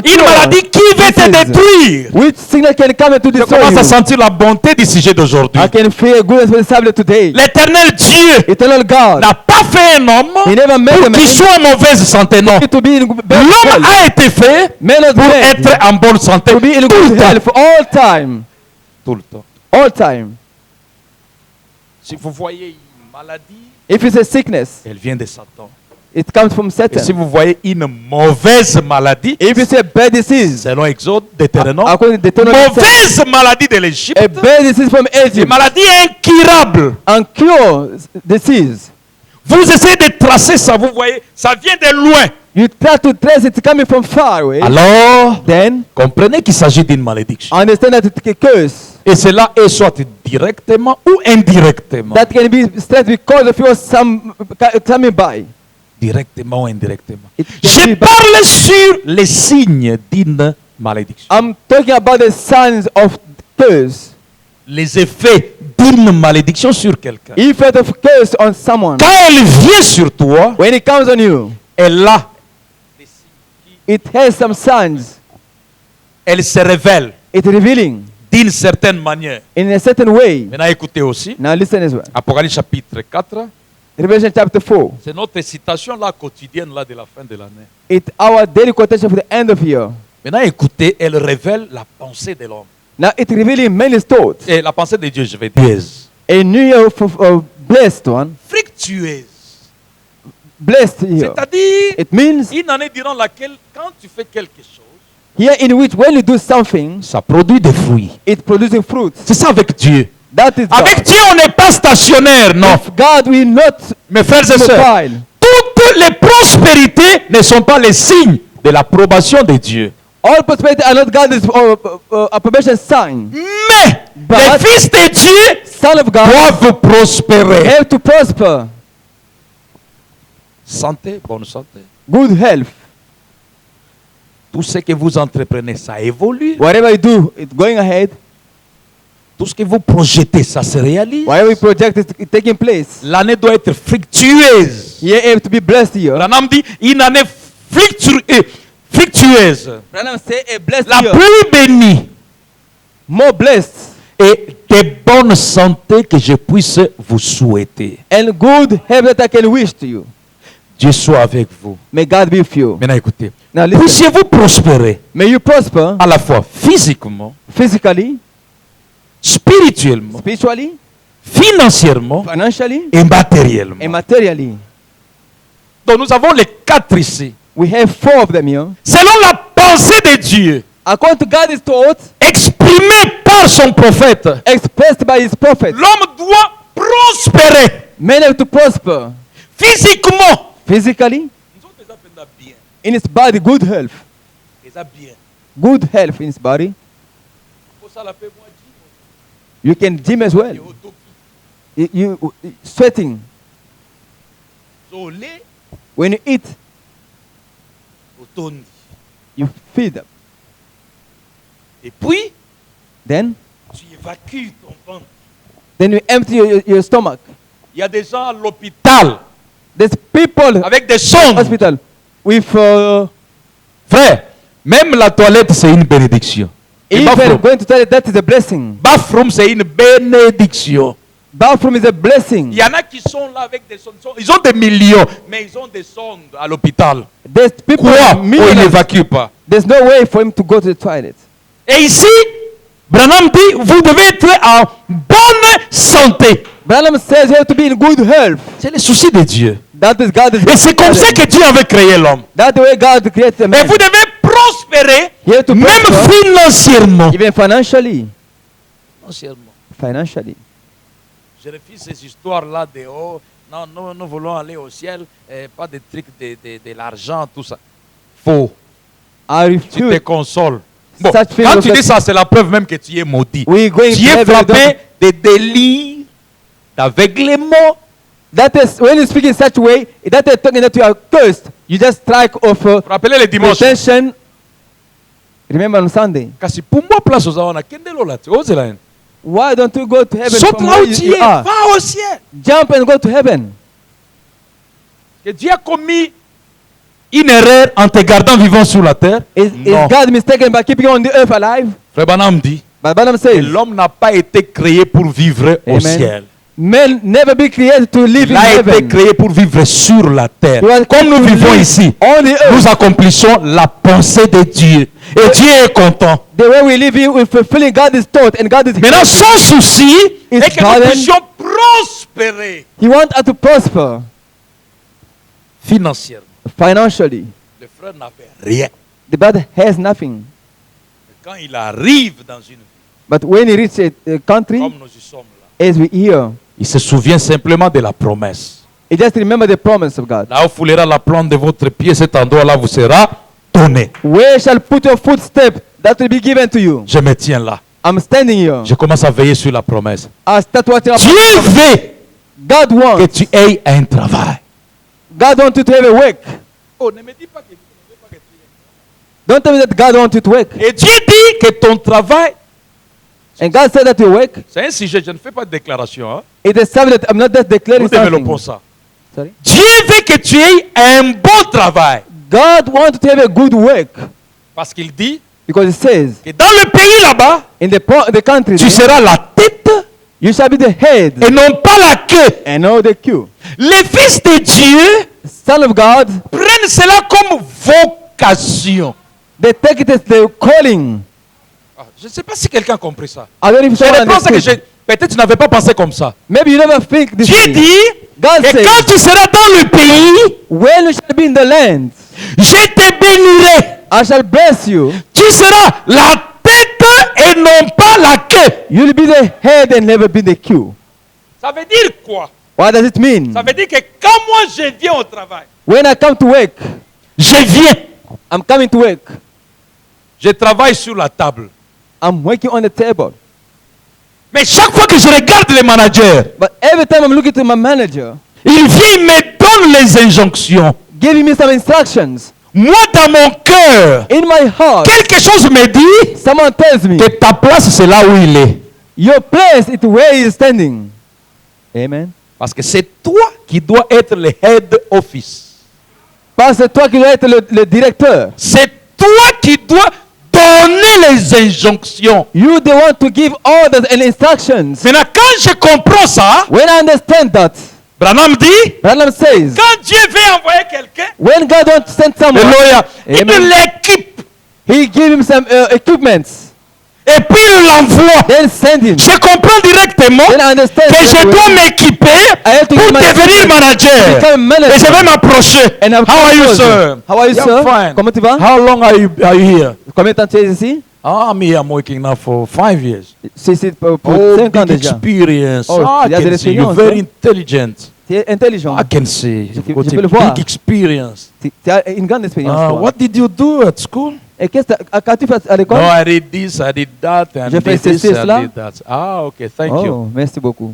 Speaker 2: Une maladie qui veut te détruire.
Speaker 1: Which sickness can come to
Speaker 2: Je
Speaker 1: destroy
Speaker 2: commence à
Speaker 1: you?
Speaker 2: sentir la bonté du sujet d'aujourd'hui.
Speaker 1: I can feel good responsibility today.
Speaker 2: L'éternel Dieu
Speaker 1: Eternal God,
Speaker 2: n'a pas fait un homme
Speaker 1: He never made a
Speaker 2: pour
Speaker 1: man
Speaker 2: qu'il soit en mauvaise santé, non.
Speaker 1: to be in bad
Speaker 2: L'homme
Speaker 1: health.
Speaker 2: a été fait
Speaker 1: Man not
Speaker 2: pour
Speaker 1: made
Speaker 2: être en bonne santé
Speaker 1: to be in
Speaker 2: tout le
Speaker 1: good
Speaker 2: temps.
Speaker 1: health all time.
Speaker 2: Tout le temps.
Speaker 1: All time.
Speaker 2: Si vous voyez une maladie,
Speaker 1: If it's a sickness,
Speaker 2: elle vient de Satan.
Speaker 1: it comes from
Speaker 2: Et si
Speaker 1: Satan.
Speaker 2: vous voyez une mauvaise maladie,
Speaker 1: If it's a bad disease,
Speaker 2: selon Exode, Deutéronome,
Speaker 1: according to Deuteronomy,
Speaker 2: mauvaise maladie de l'Égypte,
Speaker 1: a bad disease from
Speaker 2: une
Speaker 1: Egypt,
Speaker 2: maladie incurable.
Speaker 1: uncure disease.
Speaker 2: Vous essayez de tracer ça, vous voyez, ça vient de loin.
Speaker 1: You try to trace it coming from far away.
Speaker 2: Alors,
Speaker 1: Then
Speaker 2: comprenez qu'il s'agit d'une malédiction.
Speaker 1: understand that it's a curse.
Speaker 2: Et cela est soit directement ou indirectement.
Speaker 1: That can be stressed because of your some coming by.
Speaker 2: Directement ou indirectement.
Speaker 1: It can
Speaker 2: Je
Speaker 1: be by.
Speaker 2: parle sur les signes d'une malédiction.
Speaker 1: I'm talking about the signs of curse.
Speaker 2: Les effets d'une malédiction sur quelqu'un.
Speaker 1: Effect of curse on someone.
Speaker 2: Quand elle vient sur toi,
Speaker 1: When it comes on you,
Speaker 2: elle a,
Speaker 1: it has some signs.
Speaker 2: elle se révèle
Speaker 1: It's revealing
Speaker 2: d'une certaine manière.
Speaker 1: in a certain way.
Speaker 2: Maintenant, écoutez aussi,
Speaker 1: Now listen as well.
Speaker 2: Apocalypse chapitre 4,
Speaker 1: Revelation chapter 4.
Speaker 2: c'est notre citation là quotidienne là de la fin de l'année.
Speaker 1: It's our daily quotation for the end of year.
Speaker 2: Maintenant, écoutez, elle révèle la pensée de l'homme.
Speaker 1: Now it's revealing many thoughts.
Speaker 2: Et la pensée de Dieu, je vais dire.
Speaker 1: A new year of blessed one.
Speaker 2: Fructueuse.
Speaker 1: Blessed year.
Speaker 2: C'est-à-dire,
Speaker 1: It means
Speaker 2: une année durant laquelle, quand tu fais quelque chose,
Speaker 1: here in which when you do something,
Speaker 2: ça produit des fruits.
Speaker 1: it produces fruits.
Speaker 2: C'est ça avec Dieu.
Speaker 1: That is
Speaker 2: Avec
Speaker 1: God.
Speaker 2: Dieu, on n'est pas stationnaire, non.
Speaker 1: If God will not
Speaker 2: Mes frères et sœurs,
Speaker 1: mobile.
Speaker 2: toutes les prospérités ne sont pas les signes de l'approbation de Dieu.
Speaker 1: All prosperity are not God's approbation sign.
Speaker 2: Mais
Speaker 1: But-
Speaker 2: les fils de Dieu
Speaker 1: Son of God
Speaker 2: doivent prospérer.
Speaker 1: have to prosper.
Speaker 2: Santé, bonne santé.
Speaker 1: Good health.
Speaker 2: Tout ce que vous entreprenez, ça évolue.
Speaker 1: Whatever you do, it's going ahead.
Speaker 2: Tout ce que vous projetez, ça se réalise.
Speaker 1: Whatever you project is taking place.
Speaker 2: L'année doit être fructueuse.
Speaker 1: You have to be blessed here.
Speaker 2: Branham dit une année fructueuse.
Speaker 1: Branham say a blessed
Speaker 2: La
Speaker 1: year.
Speaker 2: plus bénie
Speaker 1: More blessed
Speaker 2: et de bonne santé que je puisse vous souhaiter.
Speaker 1: and good health that I can wish to you.
Speaker 2: Dieu soit avec vous.
Speaker 1: May God be with you.
Speaker 2: Maintenant écoutez.
Speaker 1: Now listen.
Speaker 2: Puissiez-vous prospérer
Speaker 1: May you prosper
Speaker 2: à la fois physiquement,
Speaker 1: physically,
Speaker 2: spirituellement,
Speaker 1: spiritually,
Speaker 2: financièrement
Speaker 1: financially,
Speaker 2: et matériellement.
Speaker 1: and materially.
Speaker 2: Donc nous avons les quatre ici.
Speaker 1: We have 4 of them here.
Speaker 2: Selon la pensée de Dieu,
Speaker 1: According to God's thoughts,
Speaker 2: exprimée par son prophète,
Speaker 1: expressed by his prophet,
Speaker 2: l'homme doit prospérer
Speaker 1: men have to prosper
Speaker 2: physiquement.
Speaker 1: physically, in his body, good health. Good health in his body. You can gym as well. You sweating. When you eat, you feed them.
Speaker 2: Et puis,
Speaker 1: Then
Speaker 2: tu évacues ton ventre.
Speaker 1: you empty your stomach.
Speaker 2: Il y a des gens à l'hôpital
Speaker 1: There's people
Speaker 2: avec des sondes.
Speaker 1: hospital with
Speaker 2: Frère, même la toilette, c'est une bénédiction. Et
Speaker 1: even
Speaker 2: bathroom,
Speaker 1: going to toilet. That is a blessing.
Speaker 2: bathroom, c'est une bénédiction.
Speaker 1: Bathroom is a blessing.
Speaker 2: Il y en a qui sont là avec des sondes. Ils ont des millions, mais ils ont des sondes à l'hôpital.
Speaker 1: There's people.
Speaker 2: Quoi? Oh, ils
Speaker 1: millions.
Speaker 2: n'évacuent pas.
Speaker 1: There's no way for him to go to the toilet.
Speaker 2: Et ici, Branham dit, vous devez être en bonne santé.
Speaker 1: Branham says you have to be in good health.
Speaker 2: C'est le souci de Dieu.
Speaker 1: That is God's.
Speaker 2: Et c'est comme ça que Dieu avait créé l'homme.
Speaker 1: That's the way God created
Speaker 2: Et
Speaker 1: man.
Speaker 2: vous devez prospérer,
Speaker 1: You have to
Speaker 2: même
Speaker 1: prosper,
Speaker 2: financièrement.
Speaker 1: even financially.
Speaker 2: Financièrement.
Speaker 1: Financially.
Speaker 2: Je refuse ces histoires-là de oh, non, nous voulons aller au ciel, pas de trucs de l'argent, tout ça. Faux.
Speaker 1: I
Speaker 2: Tu te
Speaker 1: refuse.
Speaker 2: consoles. Bon,
Speaker 1: Such things
Speaker 2: quand
Speaker 1: of
Speaker 2: tu
Speaker 1: that-
Speaker 2: dis ça, c'est la preuve même que tu es maudit.
Speaker 1: We going
Speaker 2: Tu
Speaker 1: to
Speaker 2: es
Speaker 1: heaven.
Speaker 2: frappé de délire, d'aveuglement.
Speaker 1: That is when you speak in such a way. That is talking that you are cursed. You just strike off
Speaker 2: Rappelez les dimanches.
Speaker 1: retention. Remember on Sunday.
Speaker 2: Kasi pour moi place aux awana kendelo là, ozela hen.
Speaker 1: Why don't you go to heaven
Speaker 2: Saute
Speaker 1: from
Speaker 2: là
Speaker 1: where
Speaker 2: où tu
Speaker 1: you
Speaker 2: es,
Speaker 1: are?
Speaker 2: va au ciel.
Speaker 1: Jump and go to heaven.
Speaker 2: Que Dieu a commis une erreur en te gardant vivant sur la terre.
Speaker 1: Is
Speaker 2: Non.
Speaker 1: God mistaken by keeping you on the earth alive?
Speaker 2: Frère Branham dit
Speaker 1: But Balaam
Speaker 2: que
Speaker 1: says,
Speaker 2: l'homme n'a pas été créé pour vivre au
Speaker 1: Amen.
Speaker 2: ciel.
Speaker 1: men never be created to live
Speaker 2: Il
Speaker 1: in
Speaker 2: a été
Speaker 1: heaven.
Speaker 2: créé pour vivre sur la terre.
Speaker 1: He was
Speaker 2: Comme nous
Speaker 1: created to
Speaker 2: vivons
Speaker 1: live
Speaker 2: ici,
Speaker 1: on the earth.
Speaker 2: nous accomplissons la pensée de Dieu. Et Dieu est content.
Speaker 1: The way we live here, we're fulfilling God's thought, and God is
Speaker 2: Maintenant, son souci
Speaker 1: His
Speaker 2: est que nous
Speaker 1: burden-
Speaker 2: puissions prospérer
Speaker 1: He wants us to prosper
Speaker 2: financièrement.
Speaker 1: financially.
Speaker 2: Le frère n'avait rien.
Speaker 1: The brother has nothing.
Speaker 2: Quand il arrive dans une ville,
Speaker 1: But when he reaches a country,
Speaker 2: comme nous y sommes là,
Speaker 1: as we hear,
Speaker 2: il se souvient simplement de la promesse.
Speaker 1: he just remember the promise of God.
Speaker 2: Là où foulera la plante de votre pied, cet endroit-là vous sera donné.
Speaker 1: Where shall put your footstep, that will be given to you.
Speaker 2: Je me tiens là.
Speaker 1: I'm standing here.
Speaker 2: Je commence à veiller sur la promesse.
Speaker 1: I start watching.
Speaker 2: Dieu veut
Speaker 1: God
Speaker 2: que
Speaker 1: wants.
Speaker 2: tu aies un travail.
Speaker 1: God wants you to have a work.
Speaker 2: Oh, ne me dis pas que tu ne veux pas que tu aies.
Speaker 1: Don't tell me that God wants you to work.
Speaker 2: Et Dieu dit que ton travail,
Speaker 1: And God said that your work.
Speaker 2: c'est un sujet, je ne fais pas de déclaration. Hein?
Speaker 1: It is something that I'm not just declaring
Speaker 2: Nous développons
Speaker 1: something.
Speaker 2: ça.
Speaker 1: Sorry.
Speaker 2: Dieu veut que tu aies un bon travail.
Speaker 1: God wants you to have a good work
Speaker 2: Parce qu'il dit
Speaker 1: because it says
Speaker 2: que dans le pays là-bas,
Speaker 1: in the country
Speaker 2: tu
Speaker 1: there,
Speaker 2: seras la tête
Speaker 1: you shall be the head
Speaker 2: et non pas la queue.
Speaker 1: and not the queue.
Speaker 2: Les fils de Dieu
Speaker 1: Son of God,
Speaker 2: prennent cela comme vocation.
Speaker 1: they take it as the calling.
Speaker 2: Ah, je ne sais pas si quelqu'un a compris ça.
Speaker 1: I don't know if
Speaker 2: Je
Speaker 1: someone
Speaker 2: reprends ça que
Speaker 1: understood.
Speaker 2: peut-être tu n'avais pas pensé comme ça.
Speaker 1: Maybe you never think this
Speaker 2: Dieu
Speaker 1: way.
Speaker 2: dit
Speaker 1: God
Speaker 2: que
Speaker 1: says,
Speaker 2: quand tu seras dans le pays,
Speaker 1: when you shall be in the land,
Speaker 2: je te bénirai.
Speaker 1: I shall bless you.
Speaker 2: Tu seras la tête et non pas la queue.
Speaker 1: You'll be the head and never be the queue.
Speaker 2: Ça veut dire quoi?
Speaker 1: What does it mean?
Speaker 2: Ça veut dire que quand moi je viens au travail,
Speaker 1: When I come to work,
Speaker 2: je viens,
Speaker 1: I'm coming to work.
Speaker 2: je travaille sur la table.
Speaker 1: I'm working on the table.
Speaker 2: Mais chaque fois que je regarde les managers,
Speaker 1: But every time I'm looking to my manager,
Speaker 2: il vient, il me donne les injonctions.
Speaker 1: giving me some instructions,
Speaker 2: Moi, dans mon cœur,
Speaker 1: in my heart,
Speaker 2: quelque chose me dit
Speaker 1: someone tells me,
Speaker 2: que ta place, c'est là où il est.
Speaker 1: your place is where he is standing. Amen.
Speaker 2: Parce que c'est toi qui dois être le head office.
Speaker 1: Parce que c'est toi qui dois être le directeur.
Speaker 2: C'est toi qui dois donner les injonctions.
Speaker 1: You the one to give orders and instructions.
Speaker 2: Maintenant, quand je comprends ça,
Speaker 1: When I understand that,
Speaker 2: Branham dit,
Speaker 1: Branham says,
Speaker 2: quand Dieu veut envoyer quelqu'un,
Speaker 1: when God wants to send someone,
Speaker 2: il
Speaker 1: Amen.
Speaker 2: l'équipe
Speaker 1: he give him some equipments,
Speaker 2: et puis il l'envoie.
Speaker 1: then send him.
Speaker 2: Je comprends directement
Speaker 1: Then I understand
Speaker 2: que je
Speaker 1: that
Speaker 2: dois
Speaker 1: way.
Speaker 2: m'équiper
Speaker 1: I have to
Speaker 2: pour
Speaker 1: give my
Speaker 2: devenir manager.
Speaker 1: become
Speaker 2: Et
Speaker 1: manager.
Speaker 2: je vais m'approcher.
Speaker 1: And I'm
Speaker 2: How are you,
Speaker 1: close.
Speaker 2: sir?
Speaker 1: How are you,
Speaker 2: Yeah,
Speaker 1: sir?
Speaker 2: I'm fine.
Speaker 1: Comment tu vas?
Speaker 2: How long are you here?
Speaker 1: Combien de temps tu es ici?
Speaker 2: I'm here. I'm working now for 5 years.
Speaker 1: C'est pour
Speaker 2: Oh,
Speaker 1: 5 ans
Speaker 2: big
Speaker 1: déjà.
Speaker 2: experience.
Speaker 1: Oh,
Speaker 2: I
Speaker 1: il y a de
Speaker 2: can see you're
Speaker 1: l'expérience,
Speaker 2: very
Speaker 1: hein?
Speaker 2: intelligent.
Speaker 1: Tu es intelligent.
Speaker 2: I can see.
Speaker 1: Je
Speaker 2: You've got
Speaker 1: peux
Speaker 2: a
Speaker 1: le voir.
Speaker 2: big experience.
Speaker 1: Tu as une grande expérience. toi.
Speaker 2: What did you do at school?
Speaker 1: Et qu'as-tu fait à l'école?
Speaker 2: No, I did this, I did that, and
Speaker 1: J'ai fait
Speaker 2: did this,
Speaker 1: ceci,
Speaker 2: and
Speaker 1: cela.
Speaker 2: did that. Ah, okay. Thank
Speaker 1: Oh,
Speaker 2: you.
Speaker 1: merci beaucoup.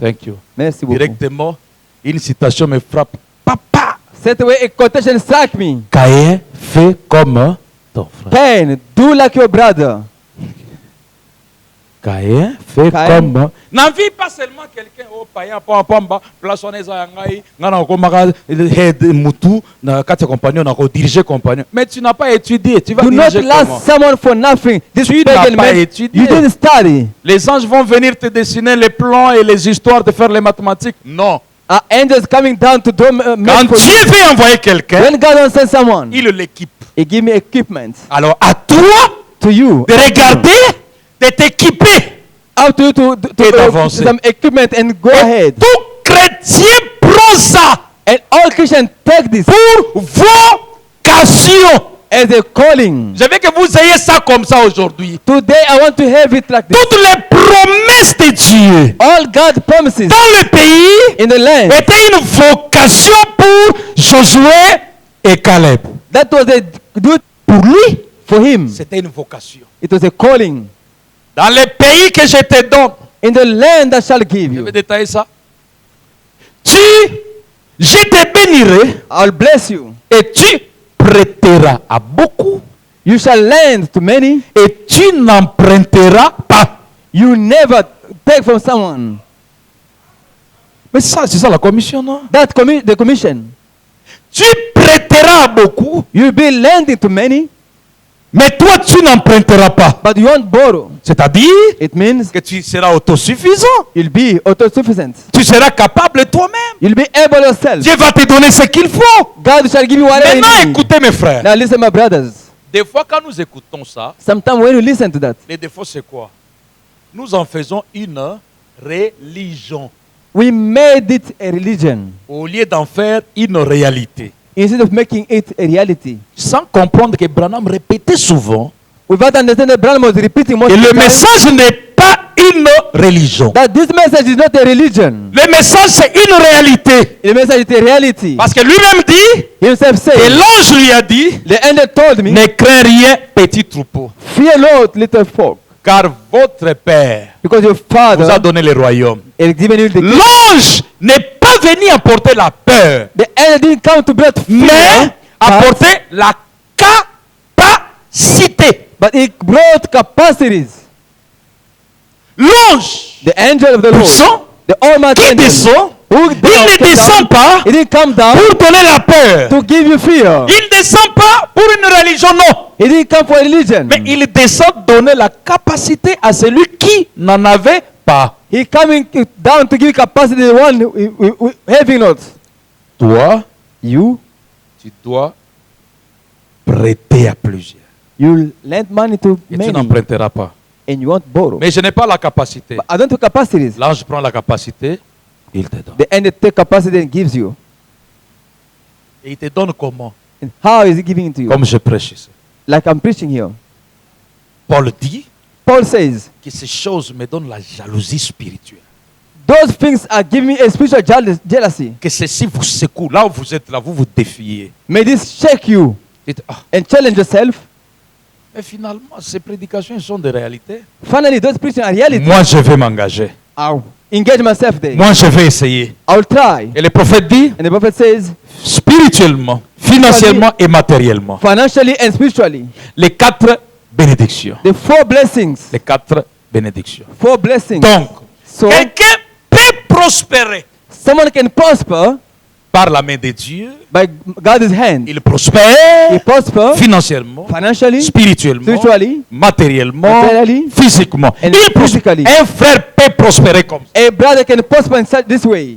Speaker 2: Thank you.
Speaker 1: Merci beaucoup.
Speaker 2: Directement, une citation me frappe. Papa,
Speaker 1: Cette way a quotation struck me.
Speaker 2: Caïn fait comme ton frère.
Speaker 1: Cain, do like your brother.
Speaker 2: Caïn fait
Speaker 1: Caïn.
Speaker 2: comme. N'envie pas seulement quelqu'un au païen, pamba, place on est à yangai, ngana ko maka head mutu, na kati compagnon, na ko diriger compagnon. Mais tu n'as pas étudié, tu vas
Speaker 1: Do not
Speaker 2: diriger
Speaker 1: last
Speaker 2: comment?
Speaker 1: someone for nothing. This
Speaker 2: Tu n'as
Speaker 1: pagan
Speaker 2: pas
Speaker 1: man,
Speaker 2: étudié.
Speaker 1: you didn't study.
Speaker 2: Les anges vont venir te dessiner les plans et les histoires de faire les mathématiques. Non.
Speaker 1: Are angels coming down to do
Speaker 2: Quand
Speaker 1: make for
Speaker 2: Dieu
Speaker 1: you?
Speaker 2: veut envoyer quelqu'un,
Speaker 1: When God wants to send someone,
Speaker 2: il l'équipe.
Speaker 1: He give me equipment
Speaker 2: Alors à toi
Speaker 1: to you.
Speaker 2: de regarder, de t'équiper.
Speaker 1: Up to you
Speaker 2: Et d'avancer.
Speaker 1: some equipment and go
Speaker 2: Et
Speaker 1: ahead.
Speaker 2: tout chrétien prend ça
Speaker 1: And all Christians take this
Speaker 2: pour vocation.
Speaker 1: as a calling.
Speaker 2: Je veux que vous ayez ça comme ça aujourd'hui.
Speaker 1: Today I want to have it like this.
Speaker 2: Toutes les promesses de Dieu
Speaker 1: All God promises
Speaker 2: dans le pays
Speaker 1: in the land.
Speaker 2: étaient une vocation pour Josué et Caleb.
Speaker 1: That was a good
Speaker 2: Pour lui,
Speaker 1: for him.
Speaker 2: c'était une vocation.
Speaker 1: It was a calling.
Speaker 2: Dans le pays que je te donne,
Speaker 1: In the land that shall give
Speaker 2: je
Speaker 1: you,
Speaker 2: vais détailler ça. Je te bénirai
Speaker 1: I'll bless you.
Speaker 2: et tu prêteras à beaucoup
Speaker 1: You shall lend to many.
Speaker 2: et tu n'emprunteras pas.
Speaker 1: You never take from someone.
Speaker 2: Mais ça, c'est ça la commission, non?
Speaker 1: The commission.
Speaker 2: Tu prêteras à beaucoup,
Speaker 1: You'll be lending to many,
Speaker 2: mais toi, tu n'emprunteras pas.
Speaker 1: but you won't borrow.
Speaker 2: C'est-à-dire
Speaker 1: It means
Speaker 2: que tu seras autosuffisant.
Speaker 1: you'll be autosufficient.
Speaker 2: Tu seras capable toi-même.
Speaker 1: You'll be able yourself.
Speaker 2: Dieu va te donner ce qu'il faut.
Speaker 1: God shall give you whatever
Speaker 2: Maintenant,
Speaker 1: you need.
Speaker 2: écoutez mes frères.
Speaker 1: Now listen, my brothers.
Speaker 2: Des fois, quand nous écoutons ça,
Speaker 1: Sometimes when you listen to that,
Speaker 2: les défauts, c'est quoi? Nous en faisons une religion
Speaker 1: we made it a religion
Speaker 2: au lieu d'en faire une réalité.
Speaker 1: instead of making it a reality.
Speaker 2: Sans comprendre que Branham répétait souvent
Speaker 1: Without understanding that Branham was repeating most
Speaker 2: que
Speaker 1: of
Speaker 2: le
Speaker 1: the time
Speaker 2: message n'est pas une religion.
Speaker 1: that this message is not a religion.
Speaker 2: Le message, c'est une réalité.
Speaker 1: The message is a reality.
Speaker 2: Parce que lui-même dit,
Speaker 1: He himself
Speaker 2: et
Speaker 1: said,
Speaker 2: l'ange lui a dit,
Speaker 1: the angel told me,
Speaker 2: ne crains rien, petit troupeau,
Speaker 1: fear Lord, little folk,
Speaker 2: car votre Père
Speaker 1: because your
Speaker 2: vous a
Speaker 1: Father
Speaker 2: donné le royaume.
Speaker 1: has given you the kingdom.
Speaker 2: L'ange n'est pas venu apporter la peur,
Speaker 1: The angel didn't come to bring
Speaker 2: mais
Speaker 1: fear,
Speaker 2: apporter la capacité.
Speaker 1: but he brought capacities.
Speaker 2: L'ange
Speaker 1: The angel of the Lord,
Speaker 2: puissant
Speaker 1: the Almighty
Speaker 2: qui
Speaker 1: angel,
Speaker 2: descend,
Speaker 1: who
Speaker 2: il ne descend pas
Speaker 1: he didn't come down
Speaker 2: pour donner la peur.
Speaker 1: to give you fear.
Speaker 2: Il ne descend pas pour une religion, non.
Speaker 1: He didn't come for a religion.
Speaker 2: Mais il descend donner la capacité à celui qui n'en avait pas.
Speaker 1: He coming down to give capacity to the one having not.
Speaker 2: Toi,
Speaker 1: You
Speaker 2: tu dois prêter à plusieurs.
Speaker 1: lend money to
Speaker 2: Et tu
Speaker 1: many
Speaker 2: n'emprunteras pas.
Speaker 1: and you won't borrow.
Speaker 2: Mais je n'ai pas la capacité.
Speaker 1: But I don't have capacities.
Speaker 2: L'ange prend la capacité, il te donne.
Speaker 1: The angel take capacity and gives you.
Speaker 2: Et il te donne comment?
Speaker 1: And how is he giving it to you?
Speaker 2: Comme je prêche ici.
Speaker 1: Like I'm preaching here.
Speaker 2: Paul dit
Speaker 1: Paul says,
Speaker 2: que ces choses me donnent la jalousie spirituelle.
Speaker 1: those things are giving me a spiritual jealousy.
Speaker 2: Que ceci vous secoue. Là où vous êtes, là, vous vous défiez.
Speaker 1: May this shake you
Speaker 2: Dites, ah,
Speaker 1: and challenge yourself.
Speaker 2: mais finalement, ces prédications sont des réalités.
Speaker 1: Finally, those preaching are reality.
Speaker 2: Moi, je vais m'engager.
Speaker 1: I'll engage myself there.
Speaker 2: Moi, je vais essayer.
Speaker 1: I'll try.
Speaker 2: Et le prophète dit,
Speaker 1: And the prophet says,
Speaker 2: spirituellement, financièrement et matériellement,
Speaker 1: financially and spiritually,
Speaker 2: les 4 bénédictions.
Speaker 1: the 4 blessings.
Speaker 2: Les 4 bénédictions.
Speaker 1: 4 blessings.
Speaker 2: Donc,
Speaker 1: So,
Speaker 2: quelqu'un peut prospérer
Speaker 1: someone can prosper
Speaker 2: par la main de Dieu.
Speaker 1: by God's hand.
Speaker 2: Il prospère
Speaker 1: He prosper
Speaker 2: financièrement,
Speaker 1: financially,
Speaker 2: spirituellement,
Speaker 1: spiritually,
Speaker 2: matériellement,
Speaker 1: materially,
Speaker 2: physiquement.
Speaker 1: and
Speaker 2: Il prospère.
Speaker 1: physically.
Speaker 2: Un frère peut prospérer comme ça.
Speaker 1: a brother can prosper in such this way.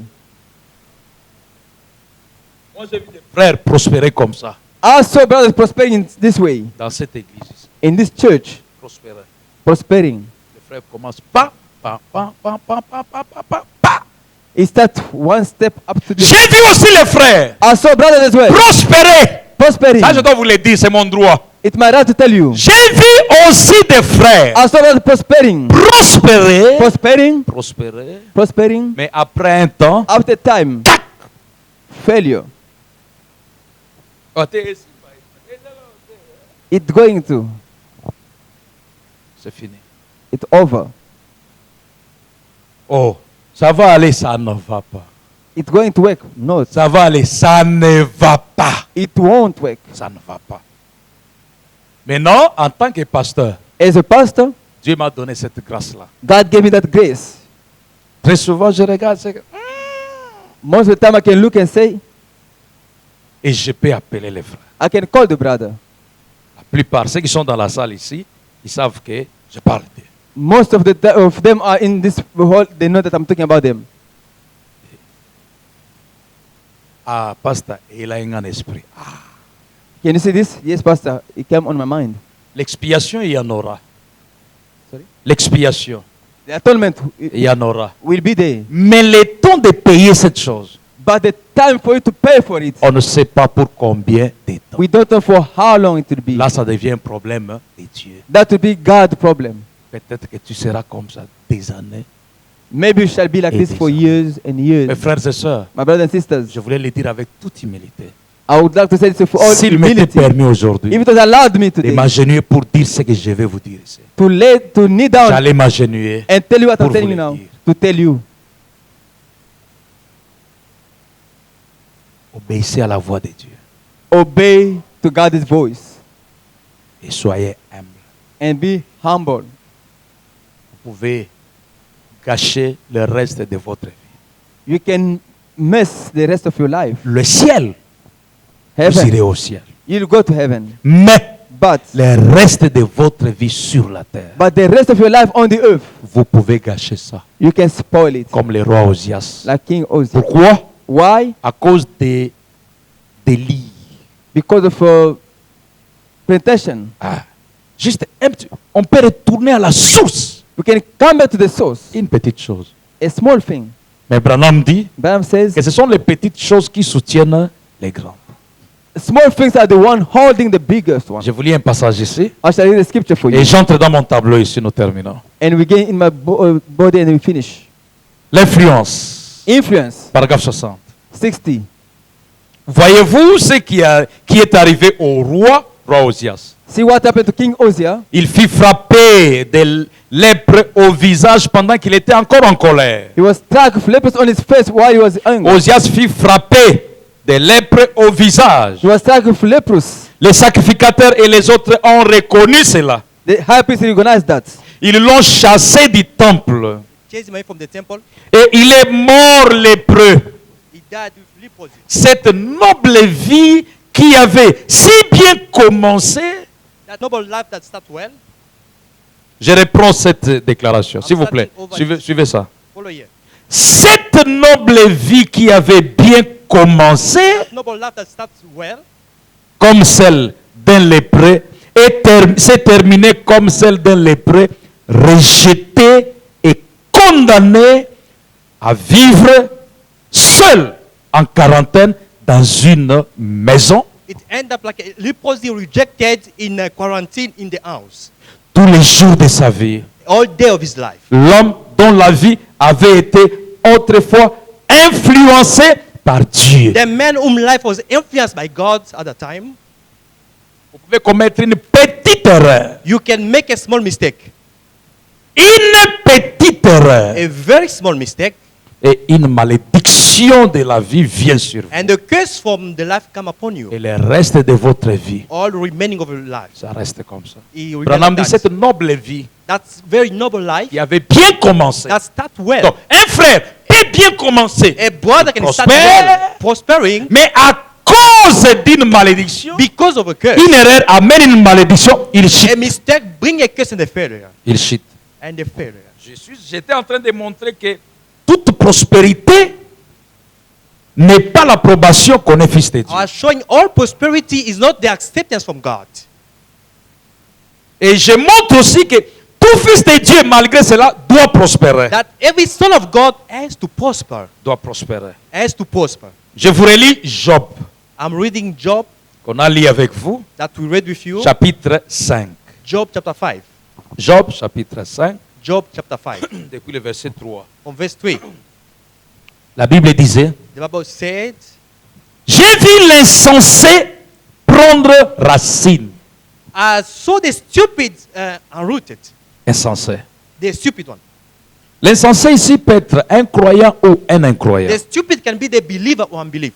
Speaker 2: Moi, j'ai vu des frères prospérer comme ça
Speaker 1: I saw brothers prospering in this way.
Speaker 2: dans cette église ici.
Speaker 1: In this church,
Speaker 2: Prospérer.
Speaker 1: prospering.
Speaker 2: Les frères commencent pas.
Speaker 1: He start one step up to this.
Speaker 2: J'ai vu aussi les frères
Speaker 1: I saw brothers as well.
Speaker 2: prospérer.
Speaker 1: Prospering.
Speaker 2: Ça, je dois vous le dire, c'est mon droit.
Speaker 1: It's my right to tell you.
Speaker 2: J'ai vu aussi des frères
Speaker 1: I saw brothers prospering.
Speaker 2: prospérer.
Speaker 1: Prospering.
Speaker 2: Prospérer.
Speaker 1: Prospering.
Speaker 2: Mais après un temps,
Speaker 1: After time, failure. It's going to.
Speaker 2: c'est fini.
Speaker 1: It's over.
Speaker 2: Oh, ça va aller, ça ne va pas.
Speaker 1: It's going to work. No,
Speaker 2: Ça va aller, ça ne va pas.
Speaker 1: it won't work.
Speaker 2: Ça ne va pas. Maintenant, en tant que pasteur,
Speaker 1: As a pastor,
Speaker 2: Dieu m'a donné cette grâce-là.
Speaker 1: God gave me that grace.
Speaker 2: Très souvent, je regarde
Speaker 1: Most of the time I can look and say,
Speaker 2: et je peux appeler les frères.
Speaker 1: I can call the brother.
Speaker 2: La plupart, ceux qui sont dans la salle ici, ils savent que je parle d'eux.
Speaker 1: Most of them are in this hall. They know that I'm talking about them.
Speaker 2: Ah, pasteur, il a un esprit. Ah,
Speaker 1: Can you see this? Yes, pastor. It came on my mind.
Speaker 2: l'expiation, il y en aura.
Speaker 1: Sorry?
Speaker 2: L'expiation,
Speaker 1: The atonement
Speaker 2: il y en aura.
Speaker 1: will be there.
Speaker 2: Mais le temps de payer cette chose,
Speaker 1: But the time for you to pay for it,
Speaker 2: on ne sait pas pour combien de temps.
Speaker 1: we don't know for how long it will be.
Speaker 2: Là, ça devient un problème de Dieu.
Speaker 1: That will be God's problem.
Speaker 2: Peut-être que tu seras comme ça des années.
Speaker 1: Maybe you shall be like this for years and years.
Speaker 2: Mes frères et sœurs,
Speaker 1: My brothers and sisters,
Speaker 2: je voulais le dire avec toute humilité.
Speaker 1: I would like to say this for all
Speaker 2: S'il m'était
Speaker 1: humility.
Speaker 2: permis aujourd'hui
Speaker 1: If it was allowed me
Speaker 2: de
Speaker 1: today
Speaker 2: m'agenouiller pour dire ce que je vais vous dire ici,
Speaker 1: to kneel down
Speaker 2: j'allais m'agenouiller.
Speaker 1: and tell you what
Speaker 2: pour
Speaker 1: I'm telling you
Speaker 2: vous le
Speaker 1: now,
Speaker 2: dire.
Speaker 1: to tell you,
Speaker 2: Obéissez à la voix de Dieu
Speaker 1: obey to God's voice
Speaker 2: et soyez humble.
Speaker 1: and be humble.
Speaker 2: Vous pouvez gâcher le reste de votre vie.
Speaker 1: You can miss the rest of your life.
Speaker 2: Le ciel, vous
Speaker 1: Heaven,
Speaker 2: irez au ciel.
Speaker 1: you'll go to heaven.
Speaker 2: Mais
Speaker 1: But
Speaker 2: le reste de votre vie sur la terre,
Speaker 1: the rest of your life on the earth,
Speaker 2: vous pouvez gâcher ça.
Speaker 1: you can spoil it.
Speaker 2: Comme le roi Osias.
Speaker 1: Like King Uzziah.
Speaker 2: Pourquoi?
Speaker 1: Why?
Speaker 2: À cause des lits.
Speaker 1: Because of plantation.
Speaker 2: Juste un petit. On peut retourner à la source.
Speaker 1: We can come back to the source.
Speaker 2: Une petite chose.
Speaker 1: A small thing.
Speaker 2: Mais Branham dit
Speaker 1: Balaam says,
Speaker 2: que ce sont les petites choses qui soutiennent les grandes.
Speaker 1: small things are the one holding the biggest one.
Speaker 2: Je vous lis un passage ici.
Speaker 1: I shall read the scripture for you.
Speaker 2: Et j'entre dans mon tableau ici, nous terminons.
Speaker 1: And we get in my body and we finish.
Speaker 2: L'influence.
Speaker 1: Influence,
Speaker 2: Paragraphe 60.
Speaker 1: 60.
Speaker 2: Voyez-vous ce qui est arrivé au roi Osias?
Speaker 1: See what happened to King Uzziah?
Speaker 2: Il fit frapper des lèpres au visage pendant qu'il était encore en colère.
Speaker 1: He was struck with lepers on his face while he was angry.
Speaker 2: Osias fit frapper des lèpres au visage.
Speaker 1: He was struck with leprosy.
Speaker 2: Les sacrificateurs et les autres ont reconnu cela.
Speaker 1: The high priest recognized that.
Speaker 2: Ils l'ont chassé du temple.
Speaker 3: chased him away from the temple.
Speaker 2: Et il est mort lépreux.
Speaker 3: He died with leprosy.
Speaker 2: Cette noble vie qui avait si bien commencé.
Speaker 3: That noble life that started well.
Speaker 2: Je reprends cette déclaration, s'il vous plaît. Suivez ça.
Speaker 3: Follow here.
Speaker 2: Cette noble vie qui avait bien commencé,
Speaker 3: That noble life that starts well,
Speaker 2: comme celle d'un lépreux, s'est terminée comme celle d'un lépreux, rejeté et condamné à vivre seul en quarantaine dans une maison
Speaker 3: it ended up like a leprosy rejected in a quarantine in the house.
Speaker 2: tous les jours de sa vie.
Speaker 3: All day of his life.
Speaker 2: L'homme dont la vie avait été autrefois influencée par Dieu.
Speaker 3: The man whom life was influenced by God at the time,
Speaker 2: Vous pouvez commettre une petite erreur.
Speaker 3: you can make a small mistake.
Speaker 2: Une petite erreur.
Speaker 3: A very small mistake,
Speaker 2: Et une malédiction de la vie vient sur vous.
Speaker 3: and the curse from the life come upon you.
Speaker 2: Et le reste de votre vie,
Speaker 3: All remaining of your life.
Speaker 2: ça reste comme ça.
Speaker 3: He will
Speaker 2: Branham
Speaker 3: never
Speaker 2: dit
Speaker 3: die.
Speaker 2: cette noble vie
Speaker 3: That's very noble life.
Speaker 2: qui avait bien commencé.
Speaker 3: That start well.
Speaker 2: Donc, un frère peut bien commencer,
Speaker 3: A brother can start
Speaker 2: Prospère.
Speaker 3: well, prospering,
Speaker 2: mais à cause d'une malédiction,
Speaker 3: because of a curse.
Speaker 2: une erreur amène une malédiction, il
Speaker 3: A
Speaker 2: chute.
Speaker 3: mistake bring a curse and a failure.
Speaker 2: Il chute.
Speaker 3: And a failure.
Speaker 2: J'étais en train de montrer que toute prospérité n'est pas l'approbation qu'on est fils de Dieu.
Speaker 3: I was showing all prosperity is not the acceptance from God.
Speaker 2: Et je montre aussi que tout fils de Dieu, malgré cela, doit prospérer.
Speaker 3: That every son of God has to prosper.
Speaker 2: Doit prospérer.
Speaker 3: Has to prosper.
Speaker 2: Je vous relis Job,
Speaker 3: I'm reading Job
Speaker 2: qu'on a lu avec vous,
Speaker 3: that we read with you.
Speaker 2: chapitre 5.
Speaker 3: Job chapter 5.
Speaker 2: Job, chapitre 5,
Speaker 3: Job chapter 5.
Speaker 2: depuis le verset 3.
Speaker 3: From verse 3.
Speaker 2: La Bible disait,
Speaker 3: The Bible said,
Speaker 2: j'ai vu l'insensé prendre racine.
Speaker 3: I saw the stupid unrooted.
Speaker 2: Insensé.
Speaker 3: The stupid one.
Speaker 2: L'insensé ici peut être un croyant ou un incroyant.
Speaker 3: The stupid can be the believer or unbeliever.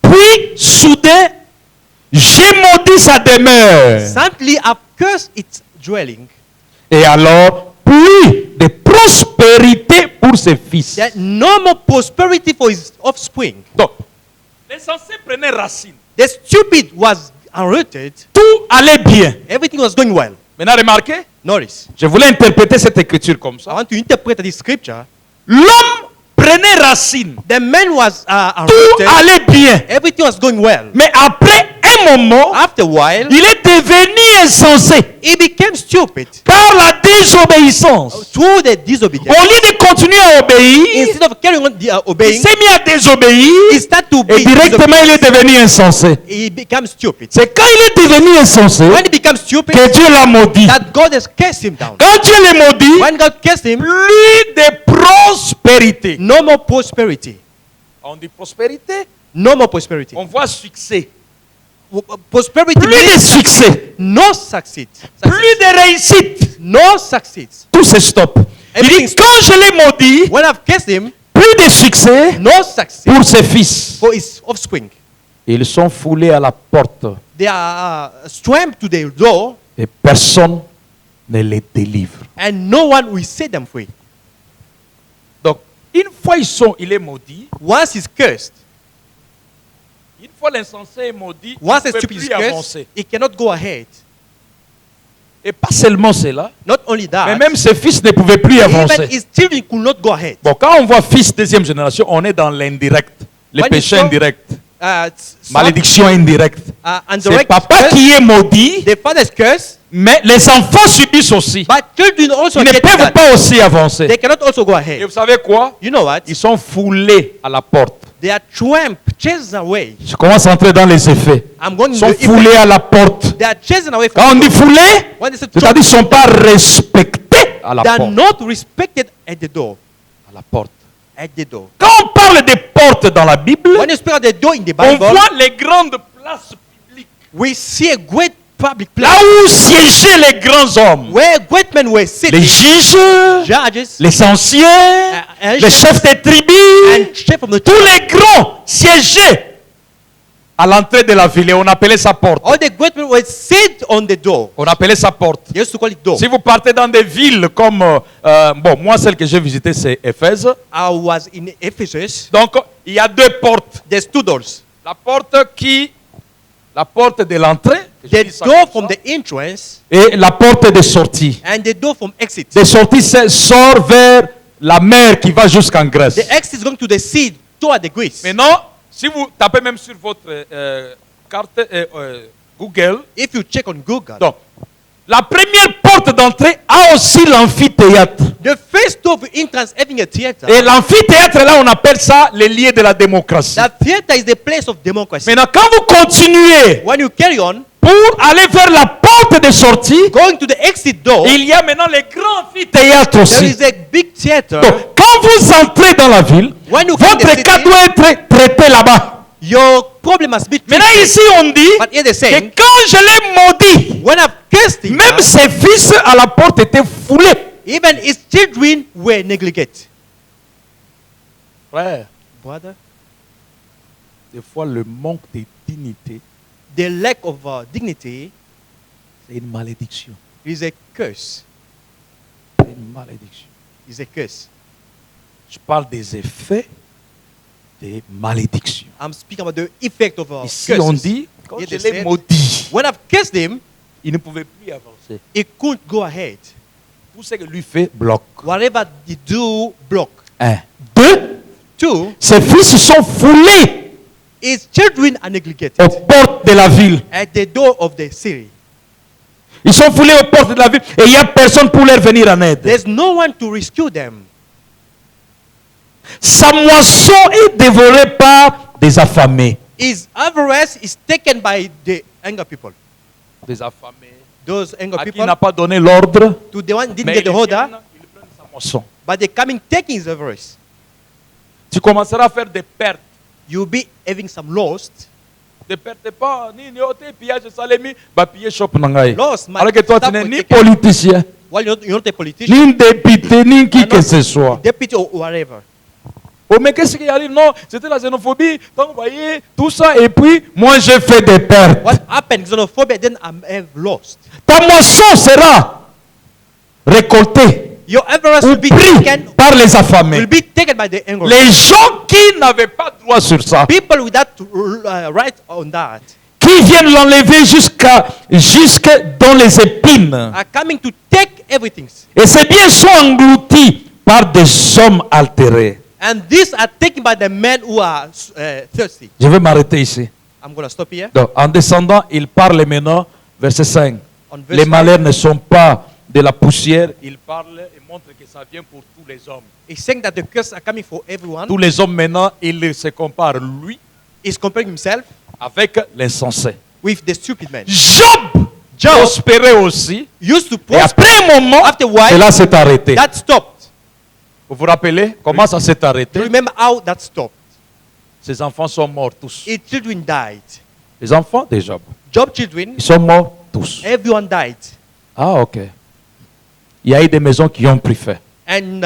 Speaker 2: Puis, soudain, j'ai maudit sa demeure.
Speaker 3: Suddenly I've cursed its dwelling.
Speaker 2: Et alors, plus de prospérité pour ses fils.
Speaker 3: That no more prosperity for his offspring.
Speaker 2: Donc, l'insensé prenait racine.
Speaker 3: The stupid was unrooted.
Speaker 2: Tout allait bien.
Speaker 3: Everything was going well.
Speaker 2: Maintenant, remarquez,
Speaker 3: Notice.
Speaker 2: je voulais interpréter cette écriture comme
Speaker 3: I
Speaker 2: ça.
Speaker 3: want to interpret this scripture.
Speaker 2: L'homme prenait racine.
Speaker 3: The man was
Speaker 2: Tout
Speaker 3: unrooted.
Speaker 2: allait bien.
Speaker 3: Everything was going well.
Speaker 2: Mais après un moment,
Speaker 3: After a while,
Speaker 2: il est devenu insensé
Speaker 3: he became stupid
Speaker 2: par la désobéissance.
Speaker 3: through the
Speaker 2: Au
Speaker 3: disobedience.
Speaker 2: lieu de continuer à obéir,
Speaker 3: Instead of carrying on
Speaker 2: il
Speaker 3: obeying,
Speaker 2: s'est mis à désobéir
Speaker 3: he started to
Speaker 2: et
Speaker 3: be
Speaker 2: directement il est devenu insensé.
Speaker 3: he becomes stupid.
Speaker 2: C'est quand il est devenu insensé
Speaker 3: When he becomes stupid,
Speaker 2: que Dieu l'a maudit.
Speaker 3: that God has cast him down.
Speaker 2: Quand Dieu l'a maudit,
Speaker 3: When God cast him,
Speaker 2: plus de prospérité.
Speaker 3: no more prosperity.
Speaker 2: On dit prospérité,
Speaker 3: No more prosperity.
Speaker 2: on voit succès.
Speaker 3: Prosperity
Speaker 2: Plus de
Speaker 3: means
Speaker 2: succès,
Speaker 3: no succeed.
Speaker 2: plus de réussite.
Speaker 3: No succeed.
Speaker 2: Tout se stoppe. Il dit,
Speaker 3: Everything
Speaker 2: quand je l'ai maudit,
Speaker 3: When I've cast him,
Speaker 2: plus de succès
Speaker 3: no success
Speaker 2: pour ses fils.
Speaker 3: for his offspring.
Speaker 2: Ils sont foulés à la porte
Speaker 3: They are strapped to the door,
Speaker 2: et personne ne les délivre.
Speaker 3: and no one will set them free.
Speaker 2: Donc, une fois il est maudit,
Speaker 3: Once he's cursed,
Speaker 2: une fois l'insensé est maudit,
Speaker 3: once
Speaker 2: il
Speaker 3: a
Speaker 2: ne peut
Speaker 3: stupid is
Speaker 2: plus
Speaker 3: cursed,
Speaker 2: avancer.
Speaker 3: he cannot go ahead.
Speaker 2: Et pas seulement cela,
Speaker 3: Not only that,
Speaker 2: mais même ses fils ne pouvaient plus
Speaker 3: even
Speaker 2: avancer.
Speaker 3: his children could not go ahead.
Speaker 2: Bon, quand on voit fils deuxième génération, on est dans l'indirect, le
Speaker 3: When
Speaker 2: péché
Speaker 3: you saw-
Speaker 2: indirect,
Speaker 3: Son,
Speaker 2: malédiction indirecte.
Speaker 3: and
Speaker 2: C'est
Speaker 3: direct
Speaker 2: papa
Speaker 3: curse,
Speaker 2: qui est maudit,
Speaker 3: the father's curse,
Speaker 2: mais les enfants subissent aussi.
Speaker 3: but children also
Speaker 2: Ils ne
Speaker 3: get
Speaker 2: peuvent
Speaker 3: that.
Speaker 2: pas aussi avancer.
Speaker 3: They cannot also go
Speaker 2: Et
Speaker 3: ahead.
Speaker 2: vous savez quoi?
Speaker 3: You know what?
Speaker 2: Ils sont foulés à la porte.
Speaker 3: They are tramped, chased away.
Speaker 2: Je commence à entrer dans les effets.
Speaker 3: I'm going
Speaker 2: Ils
Speaker 3: to
Speaker 2: sont
Speaker 3: the
Speaker 2: foulés
Speaker 3: effect.
Speaker 2: à la porte.
Speaker 3: They are chasing away from
Speaker 2: Quand on dit foulés,
Speaker 3: when they say
Speaker 2: c'est-à-dire qu'ils ne sont pas respectés à la
Speaker 3: they are
Speaker 2: porte.
Speaker 3: not respected at the door.
Speaker 2: À la porte.
Speaker 3: At the door.
Speaker 2: Quand on parle des portes dans la Bible,
Speaker 3: When you speak of the door in the
Speaker 2: on
Speaker 3: Bible,
Speaker 2: voit les grandes places publiques.
Speaker 3: we see a great public
Speaker 2: Là
Speaker 3: place
Speaker 2: où siégeaient les grands hommes.
Speaker 3: where great men were
Speaker 2: Les
Speaker 3: sitting,
Speaker 2: juges,
Speaker 3: judges,
Speaker 2: les anciens,
Speaker 3: and
Speaker 2: les chefs des tribus,
Speaker 3: chefs of the
Speaker 2: tous
Speaker 3: church.
Speaker 2: les grands siégeaient à l'entrée de la ville et on appelait ça porte.
Speaker 3: All the great men were sit on the door.
Speaker 2: On appelait ça porte.
Speaker 3: They used to call it door.
Speaker 2: Si vous partez dans des villes comme, bon, moi celle que j'ai visitée c'est Éphèse.
Speaker 3: I was in Ephesus.
Speaker 2: Donc il y a deux portes.
Speaker 3: There's two doors.
Speaker 2: La porte de l'entrée, que je
Speaker 3: The
Speaker 2: dis ça
Speaker 3: door
Speaker 2: comme
Speaker 3: from
Speaker 2: ça,
Speaker 3: the entrance
Speaker 2: et la porte de sortie.
Speaker 3: and the door from exit.
Speaker 2: De sortie sort vers la mer qui va jusqu'en Grèce.
Speaker 3: The exit is going to the sea toward the Greece.
Speaker 2: Maintenant, si vous tapez même sur votre carte Google,
Speaker 3: If you check on Google,
Speaker 2: donc la première porte d'entrée a aussi l'amphithéâtre.
Speaker 3: the first door of entrance having a theater.
Speaker 2: Et l'amphithéâtre, là, on appelle ça les lieux de la démocratie.
Speaker 3: That theater is the place of democracy.
Speaker 2: Maintenant, quand vous continuez
Speaker 3: When you carry on,
Speaker 2: pour aller vers la porte de sortie,
Speaker 3: going to the exit door,
Speaker 2: il y a maintenant les grands amphithéâtres
Speaker 3: there
Speaker 2: aussi.
Speaker 3: is a big theater.
Speaker 2: Donc, quand vous entrez dans la ville,
Speaker 3: When you come in the
Speaker 2: votre cas
Speaker 3: city,
Speaker 2: doit être traité là-bas.
Speaker 3: your problem must be
Speaker 2: Maintenant,
Speaker 3: treated.
Speaker 2: ici, on dit
Speaker 3: But here they're
Speaker 2: que
Speaker 3: saying,
Speaker 2: quand je l'ai maudit,
Speaker 3: when I've cursed him,
Speaker 2: même ses fils à la porte étaient foulés.
Speaker 3: even his children were neglected.
Speaker 2: Frère,
Speaker 3: Brother,
Speaker 2: des fois, le manque de dignité,
Speaker 3: the lack of dignity
Speaker 2: c'est une malédiction.
Speaker 3: is a curse.
Speaker 2: C'est une malédiction.
Speaker 3: Is a curse.
Speaker 2: Je parle des effets des malédictions.
Speaker 3: I'm speaking about the effect of
Speaker 2: Ici, on
Speaker 3: curses.
Speaker 2: dit, quand
Speaker 3: Here
Speaker 2: je
Speaker 3: they
Speaker 2: l'ai
Speaker 3: said,
Speaker 2: maudit,
Speaker 3: when I've cursed him,
Speaker 2: il ne pouvait plus avancer.
Speaker 3: he couldn't go ahead.
Speaker 2: Tout ce que lui fait bloque.
Speaker 3: Whatever he do, block.
Speaker 2: Un. Deux,
Speaker 3: Two,
Speaker 2: ses fils sont foulés
Speaker 3: his children are neglected
Speaker 2: aux portes de la ville.
Speaker 3: at the door of the city.
Speaker 2: Ils sont foulés aux portes de la ville et il n'y a personne pour leur venir en aide.
Speaker 3: There's no one to rescue them.
Speaker 2: Sa moisson est dévorée par des affamés.
Speaker 3: His avarice is taken by the anger people.
Speaker 2: Des affamés.
Speaker 3: Those anger
Speaker 2: À qui
Speaker 3: people,
Speaker 2: n'a pas donné l'ordre,
Speaker 3: to the one didn't
Speaker 2: mais
Speaker 3: get the
Speaker 2: ils
Speaker 3: order,
Speaker 2: viennent, ils prennent sa moisson.
Speaker 3: but they coming taking his avarice.
Speaker 2: Tu commenceras à faire des pertes.
Speaker 3: You'll be having some lost.
Speaker 2: Des pertes pas, ni ote pillage salemi, ba piller shop nangai.
Speaker 3: Lost, man.
Speaker 2: Alors que toi tu
Speaker 3: Stop
Speaker 2: n'es
Speaker 3: with
Speaker 2: ni
Speaker 3: taking-
Speaker 2: politicien,
Speaker 3: While you're not a politician,
Speaker 2: ni député, ni qui
Speaker 3: you're
Speaker 2: que
Speaker 3: not
Speaker 2: ce soit.
Speaker 3: deputy or whatever.
Speaker 2: Oh mais qu'est-ce qui arrive? Non, c'était la xénophobie, donc vous voyez, tout ça, et puis moi j'ai fait des pertes.
Speaker 3: What happened? Xenophobia, then I have lost.
Speaker 2: Ta moisson sera récoltée
Speaker 3: Your avarice
Speaker 2: ou
Speaker 3: will be
Speaker 2: pris
Speaker 3: taken,
Speaker 2: par les affamés.
Speaker 3: will be taken by the anger.
Speaker 2: Les gens qui n'avaient pas droit sur ça,
Speaker 3: People without right on that
Speaker 2: qui viennent l'enlever jusque dans les épines.
Speaker 3: are coming to take everything.
Speaker 2: Et ces biens sont engloutis par des hommes altérés.
Speaker 3: And these are taken by the men who are thirsty.
Speaker 2: Je vais m'arrêter ici.
Speaker 3: I'm going to stop here.
Speaker 2: Donc, en descendant, il parle maintenant, verset 5.
Speaker 3: On
Speaker 2: Les
Speaker 3: verse
Speaker 2: malheurs ne sont pas de la poussière. Il parle et montre que ça vient pour tous les hommes.
Speaker 3: He's saying that the curses are coming for everyone.
Speaker 2: Tous les hommes maintenant, il se compare, lui,
Speaker 3: He's comparing himself
Speaker 2: avec l'insensé.
Speaker 3: with the stupid man.
Speaker 2: Job prospérait aussi.
Speaker 3: Used to
Speaker 2: Et
Speaker 3: prosper.
Speaker 2: après un moment,
Speaker 3: After a while,
Speaker 2: cela s'est arrêté.
Speaker 3: that stopped.
Speaker 2: Vous vous rappelez comment ça s'est
Speaker 3: Do
Speaker 2: arrêté?
Speaker 3: you remember how that stopped?
Speaker 2: Ses enfants sont morts tous.
Speaker 3: His children died.
Speaker 2: Les enfants de Job,
Speaker 3: Job children,
Speaker 2: ils sont morts tous.
Speaker 3: everyone died.
Speaker 2: Ah, ok. Il y a eu des maisons qui ont pris feu.
Speaker 3: And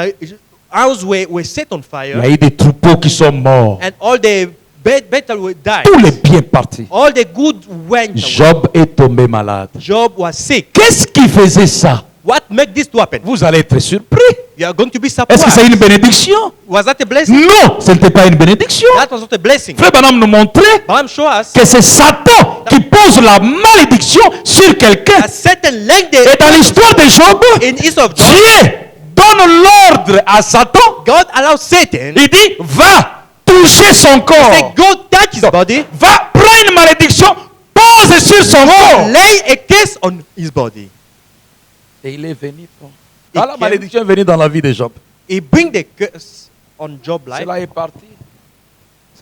Speaker 3: houses were set on
Speaker 2: Il y a
Speaker 3: fire.
Speaker 2: eu des troupeaux qui sont morts.
Speaker 3: And all the better will die.
Speaker 2: Tous les biens partis.
Speaker 3: All the good went away.
Speaker 2: Job est tombé malade.
Speaker 3: Job was sick.
Speaker 2: Qu'est-ce qui faisait ça?
Speaker 3: What made this to happen?
Speaker 2: Vous allez être surpris.
Speaker 3: You are going to be
Speaker 2: Est-ce que c'est
Speaker 3: surprised.
Speaker 2: une bénédiction?
Speaker 3: Was that a blessing?
Speaker 2: Non, ce n'était pas une bénédiction.
Speaker 3: That was not a blessing.
Speaker 2: Frère Branham nous montrait
Speaker 3: Balaam show us
Speaker 2: que c'est Satan qui pose la malédiction sur quelqu'un.
Speaker 3: that Satan laid
Speaker 2: Et dans l'histoire de Job,
Speaker 3: in east of Job.
Speaker 2: Dieu donne l'ordre à Satan.
Speaker 3: God allowed Satan
Speaker 2: Il dit, va toucher son
Speaker 3: to say,
Speaker 2: corps.
Speaker 3: go touch his body,
Speaker 2: Va prendre une malédiction, pose sur son corps.
Speaker 3: lay a curse on his body.
Speaker 2: Et il est venu.
Speaker 3: Il
Speaker 2: Quand la
Speaker 3: came-
Speaker 2: malédiction est venue dans la vie de Job,
Speaker 3: He bring the curse on Job life.
Speaker 2: cela est parti.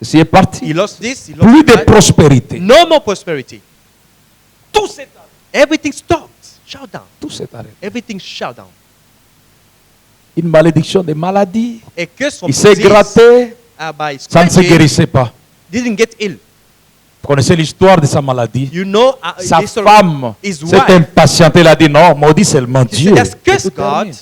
Speaker 2: Ceci est parti.
Speaker 3: He lost this. He lost
Speaker 2: Plus de
Speaker 3: that.
Speaker 2: prospérité.
Speaker 3: No more prosperity.
Speaker 2: Tout s'est arrêté.
Speaker 3: Everything stopped. Shut down.
Speaker 2: Tout s'est arrêté.
Speaker 3: Everything shut down.
Speaker 2: Une malédiction de maladie.
Speaker 3: A curse from
Speaker 2: Il s'est
Speaker 3: disease,
Speaker 2: gratté.
Speaker 3: by
Speaker 2: Ça ne se
Speaker 3: scratching,
Speaker 2: guérissait pas.
Speaker 3: didn't get ill.
Speaker 2: Vous connaissez l'histoire de sa maladie.
Speaker 3: You know,
Speaker 2: Sa
Speaker 3: this
Speaker 2: femme
Speaker 3: his
Speaker 2: s'est
Speaker 3: wife.
Speaker 2: impatientée. Elle a dit non, maudit seulement
Speaker 3: He
Speaker 2: Dieu.
Speaker 3: said, just
Speaker 2: Que
Speaker 3: curse
Speaker 2: tout
Speaker 3: God
Speaker 2: termine.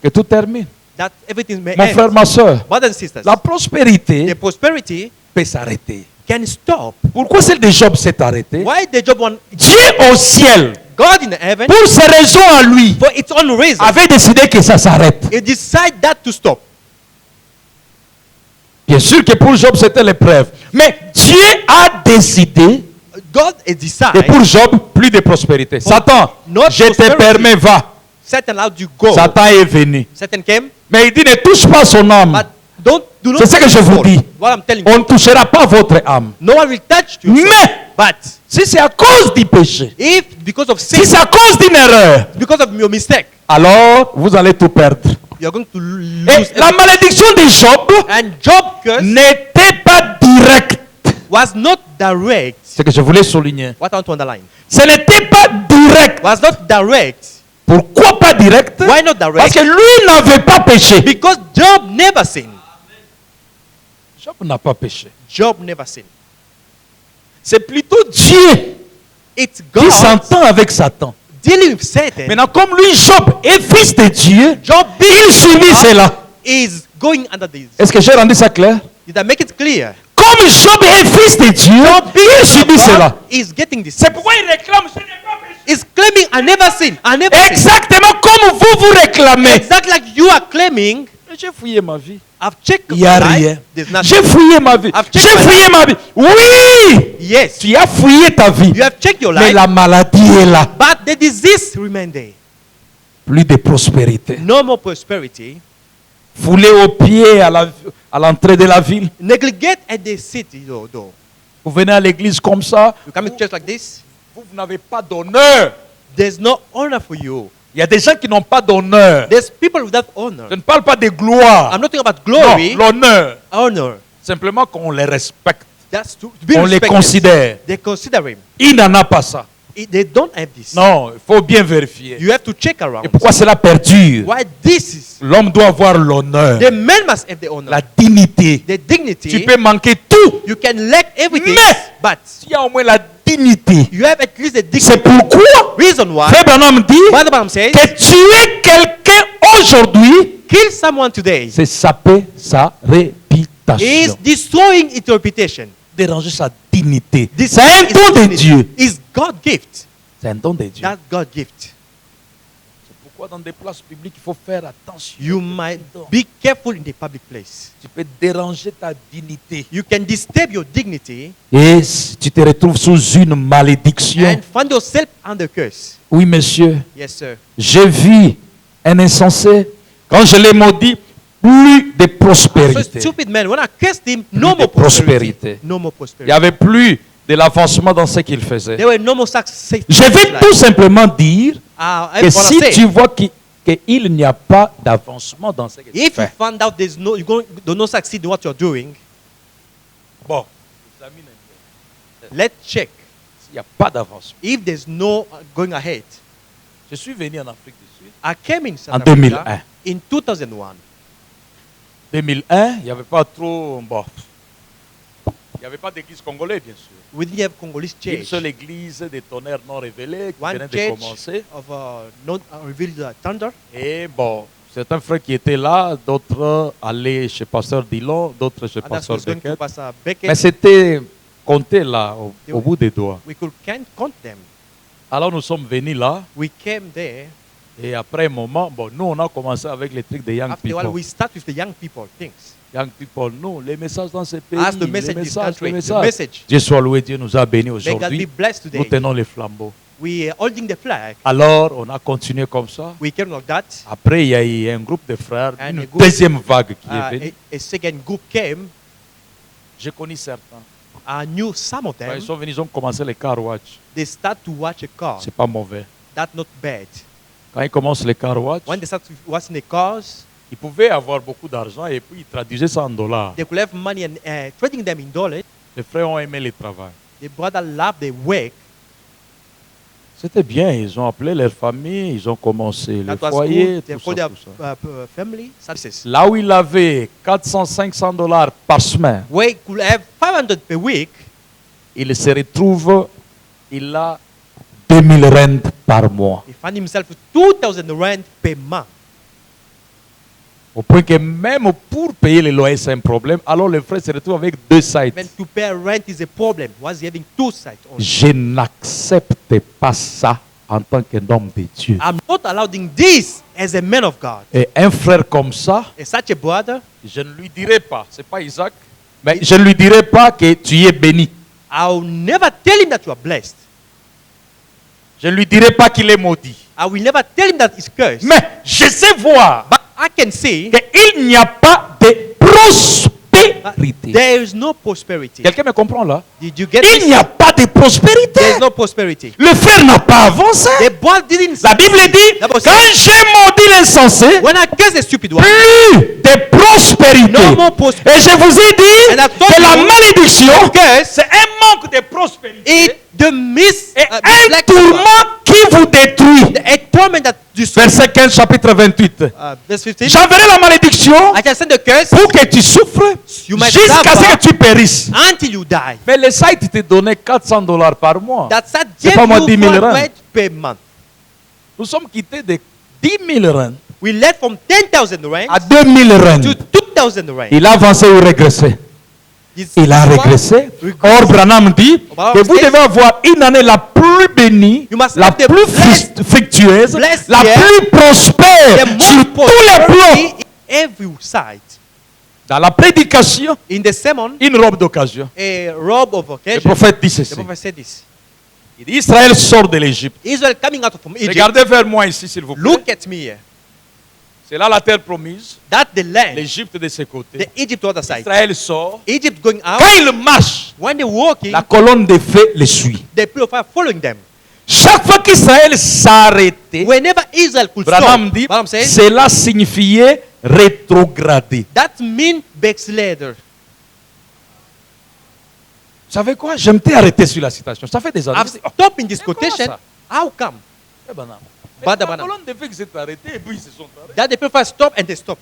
Speaker 2: Que tout termine.
Speaker 3: that everything may
Speaker 2: Mon
Speaker 3: end.
Speaker 2: frère, ma soeur,
Speaker 3: Brothers and sisters,
Speaker 2: la prospérité
Speaker 3: the prosperity
Speaker 2: peut s'arrêter.
Speaker 3: can stop.
Speaker 2: Pourquoi celle de Job s'est arrêtée?
Speaker 3: Why the job one?
Speaker 2: Dieu au ciel,
Speaker 3: God in heaven,
Speaker 2: pour ses raisons à lui,
Speaker 3: for its own reason,
Speaker 2: avait décidé que ça s'arrête.
Speaker 3: he decided that to stop.
Speaker 2: Bien sûr que pour Job, c'était l'épreuve. Mais Dieu a décidé,
Speaker 3: God has
Speaker 2: et
Speaker 3: decided.
Speaker 2: pour Job, plus de prospérité. Satan,
Speaker 3: not
Speaker 2: je te
Speaker 3: prosperity.
Speaker 2: permets, va.
Speaker 3: Satan allowed you go.
Speaker 2: Satan est venu.
Speaker 3: Satan came,
Speaker 2: Mais il dit, ne touche pas son âme.
Speaker 3: but do not.
Speaker 2: C'est ce que je vous
Speaker 3: touch
Speaker 2: dis.
Speaker 3: what I'm telling
Speaker 2: On
Speaker 3: you.
Speaker 2: ne touchera pas votre âme.
Speaker 3: No one will touch you.
Speaker 2: Mais,
Speaker 3: But
Speaker 2: si c'est à cause du péché,
Speaker 3: if because of
Speaker 2: si
Speaker 3: sin,
Speaker 2: c'est à cause d'une erreur,
Speaker 3: because of your mistake,
Speaker 2: alors vous allez tout perdre.
Speaker 3: you are going to
Speaker 2: Et
Speaker 3: lose.
Speaker 2: la
Speaker 3: everything.
Speaker 2: malédiction de Job
Speaker 3: And Job curse
Speaker 2: n'était pas directe.
Speaker 3: was not direct.
Speaker 2: C'est ce que je voulais souligner.
Speaker 3: What I want to underline
Speaker 2: Ce n'était pas direct.
Speaker 3: was not direct.
Speaker 2: Pourquoi pas direct?
Speaker 3: Why not
Speaker 2: Parce
Speaker 3: direct?
Speaker 2: que lui n'avait pas péché.
Speaker 3: Because Job never sinned.
Speaker 2: Job n'a pas péché.
Speaker 3: Job never sinned.
Speaker 2: C'est plutôt Dieu
Speaker 3: It's
Speaker 2: qui
Speaker 3: God
Speaker 2: s'entend avec Satan.
Speaker 3: dealing with Satan.
Speaker 2: Maintenant, comme lui, Job est fils de Dieu,
Speaker 3: Job
Speaker 2: il subit cela.
Speaker 3: is going under this.
Speaker 2: Est-ce que j'ai rendu ça clair?
Speaker 3: Did I make it clear?
Speaker 2: Comme Job est fils de Dieu, il subit cela.
Speaker 3: God is getting this.
Speaker 2: C'est pourquoi il réclame, je n'ai pas péché.
Speaker 3: He's claiming I never sinned. I never sinned.
Speaker 2: Exactement comme vous réclamez.
Speaker 3: Exactly like you are claiming.
Speaker 2: J'ai fouillé ma vie.
Speaker 3: I've checked
Speaker 2: Il n'y a
Speaker 3: my life.
Speaker 2: rien.
Speaker 3: There's nothing.
Speaker 2: J'ai fouillé ma vie.
Speaker 3: I've
Speaker 2: J'ai
Speaker 3: checked my
Speaker 2: fouillé ma vie. Oui!
Speaker 3: Yes.
Speaker 2: Tu as fouillé ta vie.
Speaker 3: You have checked your
Speaker 2: Mais
Speaker 3: life.
Speaker 2: la maladie est là.
Speaker 3: But the disease remained there.
Speaker 2: Plus de prospérité.
Speaker 3: No more prosperity.
Speaker 2: Foulé aux pieds à l'entrée de la ville.
Speaker 3: Negligent at the city door.
Speaker 2: Vous venez à l'église comme ça.
Speaker 3: You come to church like this.
Speaker 2: Vous n'avez pas d'honneur.
Speaker 3: There's no honor for you.
Speaker 2: Il y a des gens qui n'ont pas d'honneur.
Speaker 3: There's people without honor.
Speaker 2: Je ne parle pas de gloire.
Speaker 3: I'm not talking about
Speaker 2: Non,
Speaker 3: glory.
Speaker 2: l'honneur.
Speaker 3: Honor.
Speaker 2: Simplement qu'on les respecte.
Speaker 3: That's to be
Speaker 2: On les
Speaker 3: respected.
Speaker 2: considère.
Speaker 3: They consider him.
Speaker 2: Il n'en a pas ça.
Speaker 3: They don't have this.
Speaker 2: Non, il faut bien vérifier.
Speaker 3: You have to check around.
Speaker 2: Et pourquoi cela perdure?
Speaker 3: Why this is?
Speaker 2: L'homme doit avoir l'honneur,
Speaker 3: The man must have the honor.
Speaker 2: la dignité.
Speaker 3: The dignity.
Speaker 2: Tu peux manquer tout.
Speaker 3: You can lack everything.
Speaker 2: Mais-
Speaker 3: But
Speaker 2: S'il y a au moins la dignité.
Speaker 3: you have at least the dignity.
Speaker 2: C'est pourquoi
Speaker 3: Reason why.
Speaker 2: Frère Branham dit
Speaker 3: Brother Branham says,
Speaker 2: que tuer quelqu'un aujourd'hui,
Speaker 3: kill someone today
Speaker 2: c'est saper sa
Speaker 3: is
Speaker 2: réputation.
Speaker 3: destroying its reputation.
Speaker 2: Déranger sa dignité.
Speaker 3: This
Speaker 2: C'est un
Speaker 3: is
Speaker 2: don de
Speaker 3: dignity.
Speaker 2: Dieu.
Speaker 3: Is God gift.
Speaker 2: C'est un don de Dieu.
Speaker 3: That God gift.
Speaker 2: C'est pourquoi dans des places publiques, il faut faire attention.
Speaker 3: You might be careful in the public place.
Speaker 2: Tu peux déranger ta dignité.
Speaker 3: You can disturb your dignity
Speaker 2: Et si tu te retrouves sous une malédiction.
Speaker 3: and find yourself under curse.
Speaker 2: Oui, monsieur.
Speaker 3: Yes, sir.
Speaker 2: J'ai vu un insensé. Quand je l'ai maudit, plus de
Speaker 3: So
Speaker 2: prospérité.
Speaker 3: stupid man, when I cursed him,
Speaker 2: Plus
Speaker 3: no
Speaker 2: de
Speaker 3: more prosperity.
Speaker 2: prospérité.
Speaker 3: No more
Speaker 2: Il
Speaker 3: prosperity.
Speaker 2: n'y avait plus de l'avancement dans ce qu'il faisait.
Speaker 3: There were no more success.
Speaker 2: Je vais tout simplement dire
Speaker 3: I
Speaker 2: que
Speaker 3: wanna
Speaker 2: si
Speaker 3: say,
Speaker 2: tu vois qu'il n'y a pas d'avancement dans ce que tu
Speaker 3: if you
Speaker 2: fais,
Speaker 3: find out do not succeed in what you're doing,
Speaker 2: bon,
Speaker 3: let's check.
Speaker 2: s'il n'y a pas d'avancement.
Speaker 3: If there's no going ahead.
Speaker 2: Je suis venu en Afrique du Sud
Speaker 3: I came in South
Speaker 2: en
Speaker 3: Africa
Speaker 2: 2001.
Speaker 3: in 2001.
Speaker 2: 2001, il n'y avait pas trop. Bon, il n'y avait pas d'église congolaise, bien sûr.
Speaker 3: We didn't have Congolese
Speaker 2: Une
Speaker 3: church.
Speaker 2: seule église des tonnerres non révélés qui
Speaker 3: One
Speaker 2: venait de
Speaker 3: church
Speaker 2: commencer.
Speaker 3: of not revealed thunder.
Speaker 2: Et bon, Certains frères qui étaient là, d'autres allaient chez Pasteur Dillon, d'autres chez
Speaker 3: Others
Speaker 2: Pasteur
Speaker 3: was going to
Speaker 2: Beckett.
Speaker 3: Pastor
Speaker 2: Mais
Speaker 3: Beckett.
Speaker 2: c'était compté là, au bout des doigts.
Speaker 3: We can't count them.
Speaker 2: Alors nous sommes venus là,
Speaker 3: We came there.
Speaker 2: et après un moment, bon, nous on a commencé avec les trucs des young
Speaker 3: After a while,
Speaker 2: people.
Speaker 3: we start with the young people things.
Speaker 2: Young people, nous, les messages dans ces pays,
Speaker 3: As the
Speaker 2: les
Speaker 3: message in this
Speaker 2: messages,
Speaker 3: country,
Speaker 2: les
Speaker 3: the
Speaker 2: messages.
Speaker 3: message.
Speaker 2: Dieu soit loué, Dieu nous a bénis
Speaker 3: May God be
Speaker 2: aujourd'hui.
Speaker 3: blessed
Speaker 2: Nous
Speaker 3: today.
Speaker 2: tenons les flambeaux.
Speaker 3: We are holding the flag.
Speaker 2: Alors, on a continué comme ça.
Speaker 3: We came like that.
Speaker 2: Après, il y a eu un groupe de frères,
Speaker 3: And
Speaker 2: une
Speaker 3: a group-
Speaker 2: deuxième vague qui est venue.
Speaker 3: A second group came.
Speaker 2: J'ai connu certains.
Speaker 3: I knew some of
Speaker 2: Quand
Speaker 3: them.
Speaker 2: ils sont venus, ils ont commencé les car watch.
Speaker 3: They start to watch a car.
Speaker 2: C'est pas mauvais.
Speaker 3: That's not bad.
Speaker 2: Quand ils commencent les car watch,
Speaker 3: When they start watching the cars,
Speaker 2: ils pouvaient avoir beaucoup d'argent et puis ils traduisaient ça en dollars.
Speaker 3: they could have money and trading them in dollars.
Speaker 2: Les frères ont aimé le travail.
Speaker 3: The brother loved their work.
Speaker 2: C'était bien, ils ont appelé leur famille, ils ont commencé le
Speaker 3: That was
Speaker 2: foyer,
Speaker 3: good. They
Speaker 2: tout
Speaker 3: called
Speaker 2: ça,
Speaker 3: their
Speaker 2: tout ça.
Speaker 3: family services.
Speaker 2: Là où il avait 400-500 dollars par semaine,
Speaker 3: Where he could have 500 per week,
Speaker 2: il se retrouve, il a 2000 rand par mois.
Speaker 3: he found himself with 2,000 rand per month.
Speaker 2: Au point que même pour payer les loyers, c'est un problème. Alors le frère se retrouve avec deux sites.
Speaker 3: When to pay rent is a problem. Was he having two sites only?
Speaker 2: Je n'accepte pas ça en tant qu'homme de Dieu.
Speaker 3: I'm not allowing this as a man of God.
Speaker 2: Et un frère comme ça,
Speaker 3: As such a brother,
Speaker 2: je ne lui dirai pas, c'est pas Isaac, mais je ne lui dirai pas que tu es béni.
Speaker 3: I'll never tell him that you are blessed.
Speaker 2: Je ne lui dirai pas qu'il est maudit.
Speaker 3: I will never tell him that he's cursed.
Speaker 2: Mais je sais voir
Speaker 3: But I can see
Speaker 2: qu'il n'y a pas de prospérité.
Speaker 3: there is no prosperity.
Speaker 2: Quelqu'un me comprend là?
Speaker 3: Did you get
Speaker 2: Il
Speaker 3: this?
Speaker 2: n'y a pas de prospérité.
Speaker 3: There is no prosperity.
Speaker 2: Le frère n'a pas avancé.
Speaker 3: The boy didn't.
Speaker 2: La Bible dit,
Speaker 3: La Bible
Speaker 2: quand
Speaker 3: says,
Speaker 2: j'ai maudit l'insensé,
Speaker 3: when I curse the stupid one,
Speaker 2: plus de prospérité.
Speaker 3: no more
Speaker 2: Et
Speaker 3: prosperity.
Speaker 2: je vous ai dit
Speaker 3: And I told
Speaker 2: que la
Speaker 3: you,
Speaker 2: malédiction,
Speaker 3: curse,
Speaker 2: c'est un manque de prospérité
Speaker 3: it the miss,
Speaker 2: et
Speaker 3: the
Speaker 2: un
Speaker 3: black
Speaker 2: tourment qui vous détruit.
Speaker 3: a torment that destroys.
Speaker 2: Verset 15, chapitre 28.
Speaker 3: Verse 15.
Speaker 2: J'enverrai la malédiction
Speaker 3: I can send the curse
Speaker 2: pour que tu souffres
Speaker 3: You might
Speaker 2: jusqu'à ce
Speaker 3: suffer.
Speaker 2: que tu périsses.
Speaker 3: until you die.
Speaker 2: Mais le site te donnait 400 dollars par mois.
Speaker 3: That's that
Speaker 2: C'est
Speaker 3: gave
Speaker 2: pas moi
Speaker 3: you
Speaker 2: 10 000
Speaker 3: 4
Speaker 2: rands.
Speaker 3: rand per month.
Speaker 2: Nous sommes quittés de 10 000 rands
Speaker 3: We left from 10,000 rand
Speaker 2: à 2 000 rands.
Speaker 3: to 2,000 rand.
Speaker 2: Il a avancé ou régressé?
Speaker 3: This
Speaker 2: Il a
Speaker 3: one
Speaker 2: régressé.
Speaker 3: regressed.
Speaker 2: Or, Branham dit
Speaker 3: Branham
Speaker 2: que vous
Speaker 3: says,
Speaker 2: devez avoir une année la plus bénie,
Speaker 3: You must
Speaker 2: la
Speaker 3: have the
Speaker 2: plus
Speaker 3: blessed-
Speaker 2: fructueuse,
Speaker 3: blessed
Speaker 2: la
Speaker 3: year,
Speaker 2: plus prospère
Speaker 3: The
Speaker 2: sur
Speaker 3: more
Speaker 2: tous les plans.
Speaker 3: prosperity in every side.
Speaker 2: Dans la prédication,
Speaker 3: In the sermon,
Speaker 2: une robe d'occasion.
Speaker 3: a robe of
Speaker 2: Le
Speaker 3: occasion,
Speaker 2: prophète dit
Speaker 3: the
Speaker 2: ceci.
Speaker 3: prophet said this.
Speaker 2: Il dit, Israël sort de l'Égypte.
Speaker 3: Israel coming out from Egypt.
Speaker 2: Regardez vers moi ici, s'il vous plaît.
Speaker 3: Look at me here.
Speaker 2: C'est là la terre promise.
Speaker 3: That the land,
Speaker 2: L'Égypte de ses côtés.
Speaker 3: the Egypt to other side.
Speaker 2: Israël sort.
Speaker 3: Egypt going out.
Speaker 2: Quand il marche,
Speaker 3: When they're walking,
Speaker 2: la colonne de feu les suit.
Speaker 3: the people of fire following them.
Speaker 2: Chaque fois qu'Israël s'arrêtait,
Speaker 3: Whenever Israel could
Speaker 2: Branham
Speaker 3: stop,
Speaker 2: dit,
Speaker 3: Branham says,
Speaker 2: cela signifiait rétrograder.
Speaker 3: that means backslider.
Speaker 2: Vous savez quoi? Je m'étais arrêté sur la citation. Ça fait des années.
Speaker 3: I've stopped in this
Speaker 2: Mais comment
Speaker 3: quotation.
Speaker 2: ça?
Speaker 3: How come?
Speaker 2: Eh, Branham. Mais
Speaker 3: Bada
Speaker 2: la
Speaker 3: Branham.
Speaker 2: colonne de feu qui s'est arrêtée et puis ils se sont arrêtés.
Speaker 3: That the people of fire stopped and they stopped.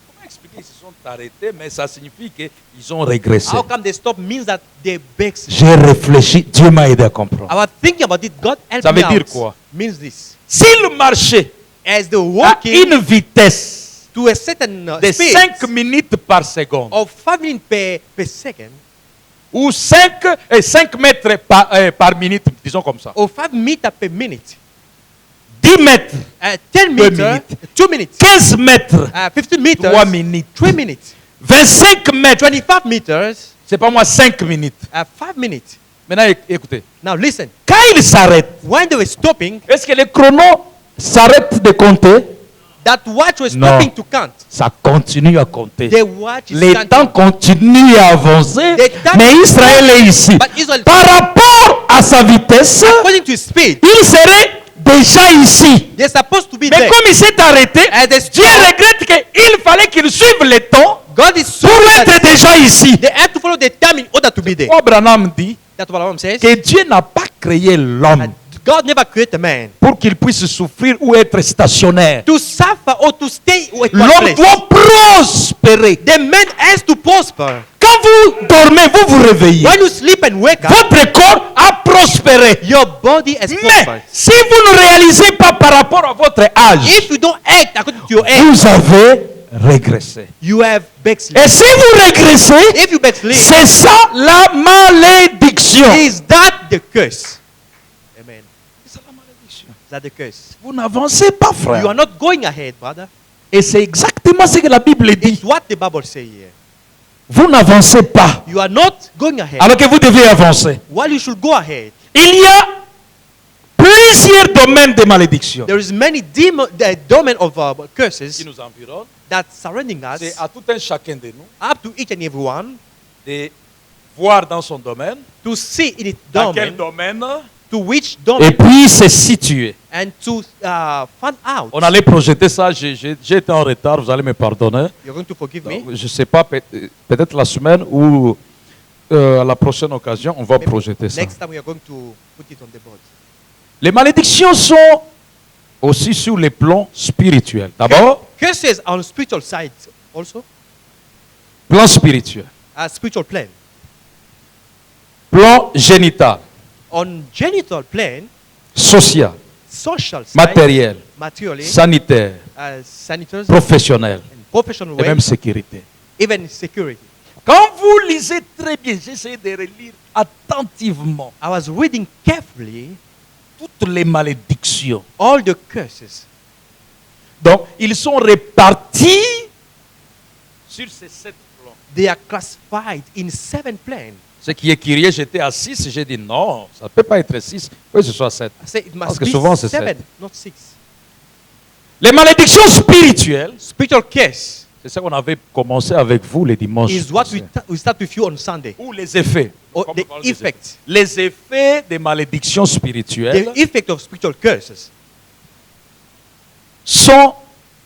Speaker 2: Comment expliquer qu'ils se sont arrêtés, mais ça signifie qu'ils ont régressé.
Speaker 3: How come they stopped means that they backslid.
Speaker 2: J'ai réfléchi, Dieu m'a aidé à comprendre.
Speaker 3: I was thinking about it. God helped
Speaker 2: Ça
Speaker 3: me
Speaker 2: veut dire
Speaker 3: out.
Speaker 2: quoi?
Speaker 3: Means this.
Speaker 2: S'il marchait
Speaker 3: As they
Speaker 2: à
Speaker 3: walking
Speaker 2: une vitesse
Speaker 3: to a certain
Speaker 2: de
Speaker 3: speed
Speaker 2: 5 minutes par seconde,
Speaker 3: of 5 minutes per second,
Speaker 2: ou 5 mètres par minute, disons comme ça.
Speaker 3: or 5 meters per minute,
Speaker 2: 10 mètres,
Speaker 3: 10
Speaker 2: 2
Speaker 3: meters,
Speaker 2: minutes.
Speaker 3: 2 minutes,
Speaker 2: 15 mètres,
Speaker 3: 15 meters,
Speaker 2: 3 minutes,
Speaker 3: 3 minutes,
Speaker 2: 25 mètres,
Speaker 3: 25 meters,
Speaker 2: c'est pas moi 5 minutes.
Speaker 3: 5 minutes.
Speaker 2: Maintenant, écoutez.
Speaker 3: Now listen,
Speaker 2: Quand il s'arrête,
Speaker 3: when they were stopping,
Speaker 2: est-ce que le chrono s'arrête de compter?
Speaker 3: that watch was
Speaker 2: No.
Speaker 3: stopping to count.
Speaker 2: Ça continue à compter.
Speaker 3: The watch is
Speaker 2: Les temps
Speaker 3: counting.
Speaker 2: continuent à avancer,
Speaker 3: The time
Speaker 2: mais
Speaker 3: is
Speaker 2: Israël est ici.
Speaker 3: But Israel,
Speaker 2: Par rapport à sa vitesse,
Speaker 3: according to his speed,
Speaker 2: il serait déjà ici.
Speaker 3: they're supposed to be
Speaker 2: Mais
Speaker 3: there.
Speaker 2: comme il s'est arrêté,
Speaker 3: And they
Speaker 2: Dieu
Speaker 3: stopped.
Speaker 2: regrette qu'il fallait qu'il suive le temps
Speaker 3: God is so
Speaker 2: pour être
Speaker 3: that
Speaker 2: déjà ici.
Speaker 3: they have to follow the time in order to be there.
Speaker 2: Pourquoi Branham dit
Speaker 3: That's what Abraham says.
Speaker 2: que Dieu n'a pas créé l'homme
Speaker 3: God never created man
Speaker 2: pour qu'il puisse souffrir ou être stationnaire.
Speaker 3: to suffer or to stay at one
Speaker 2: L'homme
Speaker 3: place.
Speaker 2: doit prospérer.
Speaker 3: The man has to prosper.
Speaker 2: Quand vous dormez, vous vous réveillez.
Speaker 3: When you sleep and wake up,
Speaker 2: Votre corps a prospéré.
Speaker 3: your body has prospered.
Speaker 2: Mais si vous ne réalisez pas par rapport à votre âge,
Speaker 3: If you don't act according to your age,
Speaker 2: vous avez régressé.
Speaker 3: you have backslid.
Speaker 2: Et si vous régressez,
Speaker 3: If you backslid,
Speaker 2: c'est ça la malédiction.
Speaker 3: is that the curse? Amen.
Speaker 2: C'est la malédiction.
Speaker 3: Is that the curse?
Speaker 2: Vous n'avancez pas,
Speaker 3: You are
Speaker 2: frère.
Speaker 3: not going ahead, brother.
Speaker 2: Et c'est exactement ce que la Bible dit.
Speaker 3: It's what the Bible says here.
Speaker 2: Vous n'avancez pas,
Speaker 3: You are not going ahead.
Speaker 2: alors que vous devez avancer.
Speaker 3: While you should go ahead.
Speaker 2: Il y a plusieurs domaines de malédiction
Speaker 3: There is many domain of curses
Speaker 2: nous environnent.
Speaker 3: that surrounding us,
Speaker 2: C'est à tout un chacun de nous
Speaker 3: up to each and every one,
Speaker 2: de voir dans son domaine,
Speaker 3: to see in its
Speaker 2: dans quel
Speaker 3: domain,
Speaker 2: domaine,
Speaker 3: to which
Speaker 2: et
Speaker 3: domain,
Speaker 2: puis se situer.
Speaker 3: and to find out.
Speaker 2: On allait projeter ça, j'ai été en retard, vous allez me pardonner.
Speaker 3: You're going to forgive me?
Speaker 2: Je ne sais pas, peut-être la semaine ou à la prochaine occasion, on va
Speaker 3: Maybe
Speaker 2: projeter ça.
Speaker 3: next time we are going to put it on the board.
Speaker 2: Les malédictions sont aussi sur les plans spirituels. D'abord,
Speaker 3: Curses on spiritual side also,
Speaker 2: plan spirituel,
Speaker 3: spiritual plan.
Speaker 2: plan génital,
Speaker 3: On genital plan,
Speaker 2: social,
Speaker 3: social side,
Speaker 2: matériel,
Speaker 3: materially,
Speaker 2: sanitaire,
Speaker 3: sanitary,
Speaker 2: professionnel
Speaker 3: and professional
Speaker 2: et
Speaker 3: way,
Speaker 2: même sécurité.
Speaker 3: even security.
Speaker 2: Quand vous lisez très bien, j'essaie de relire attentivement
Speaker 3: I was reading carefully
Speaker 2: toutes les malédictions.
Speaker 3: all the curses.
Speaker 2: Donc, ils sont répartis sur ces 7 plans.
Speaker 3: They are classified in 7 plans.
Speaker 2: Ce qui est curieux, j'étais à 6, j'ai dit non, ça ne peut pas être 6, il faut que ce soit 7.
Speaker 3: I say it
Speaker 2: Parce
Speaker 3: must
Speaker 2: que
Speaker 3: be
Speaker 2: souvent, c'est
Speaker 3: 7,
Speaker 2: sept.
Speaker 3: not 6.
Speaker 2: Les malédictions spirituelles,
Speaker 3: Spiritual curse
Speaker 2: c'est ça qu'on avait commencé avec vous les dimanches.
Speaker 3: is what
Speaker 2: passés.
Speaker 3: we start with you on Sunday.
Speaker 2: Ou les effets.
Speaker 3: Or
Speaker 2: Comme
Speaker 3: the
Speaker 2: on parle des
Speaker 3: effect.
Speaker 2: effets. Les effets des malédictions spirituelles
Speaker 3: The effect of spiritual curses
Speaker 2: sont,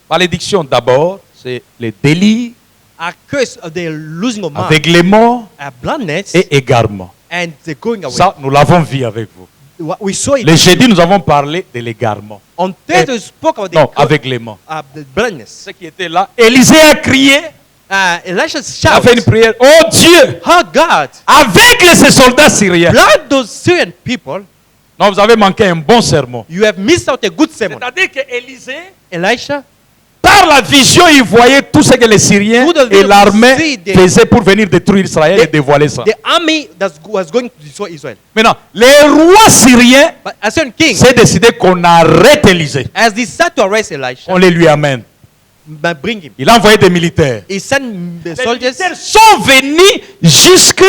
Speaker 2: malédictions d'abord, c'est les délits,
Speaker 3: are curse of the losing of mind,
Speaker 2: aveuglement
Speaker 3: blindness,
Speaker 2: et égarement.
Speaker 3: and the going away.
Speaker 2: Ça, nous l'avons vu avec vous.
Speaker 3: What we saw it
Speaker 2: Le jeudi, nous avons parlé de l'égarement.
Speaker 3: on Thursday. We spoke about
Speaker 2: Non, aveuglement.
Speaker 3: the blindness.
Speaker 2: Ce qui était là, Élisée a crié,
Speaker 3: Elisha
Speaker 2: il a fait une
Speaker 3: shouts,
Speaker 2: prière, oh Dieu,
Speaker 3: "Oh God,
Speaker 2: aveugle ces soldats syriens.
Speaker 3: blind those Syrian people."
Speaker 2: Non, vous avez manqué un bon sermon.
Speaker 3: You have missed out a good sermon.
Speaker 2: C'est-à-dire que Élisée,
Speaker 3: Elisha,
Speaker 2: par la vision, il voyait tout ce que les Syriens
Speaker 3: Through the
Speaker 2: et
Speaker 3: vision,
Speaker 2: l'armée
Speaker 3: see the-
Speaker 2: faisaient pour venir détruire Israël et
Speaker 3: the-
Speaker 2: dévoiler ça.
Speaker 3: the army that was going to destroy Israel.
Speaker 2: Maintenant, les rois syriens
Speaker 3: But Assyrian king
Speaker 2: s'est décidé qu'on arrête Élisée.
Speaker 3: has decided to arrest Elisha,
Speaker 2: On les lui amène.
Speaker 3: but bring him.
Speaker 2: Il a envoyé des militaires.
Speaker 3: He sent the
Speaker 2: Les
Speaker 3: soldiers.
Speaker 2: militaires sont venus jusque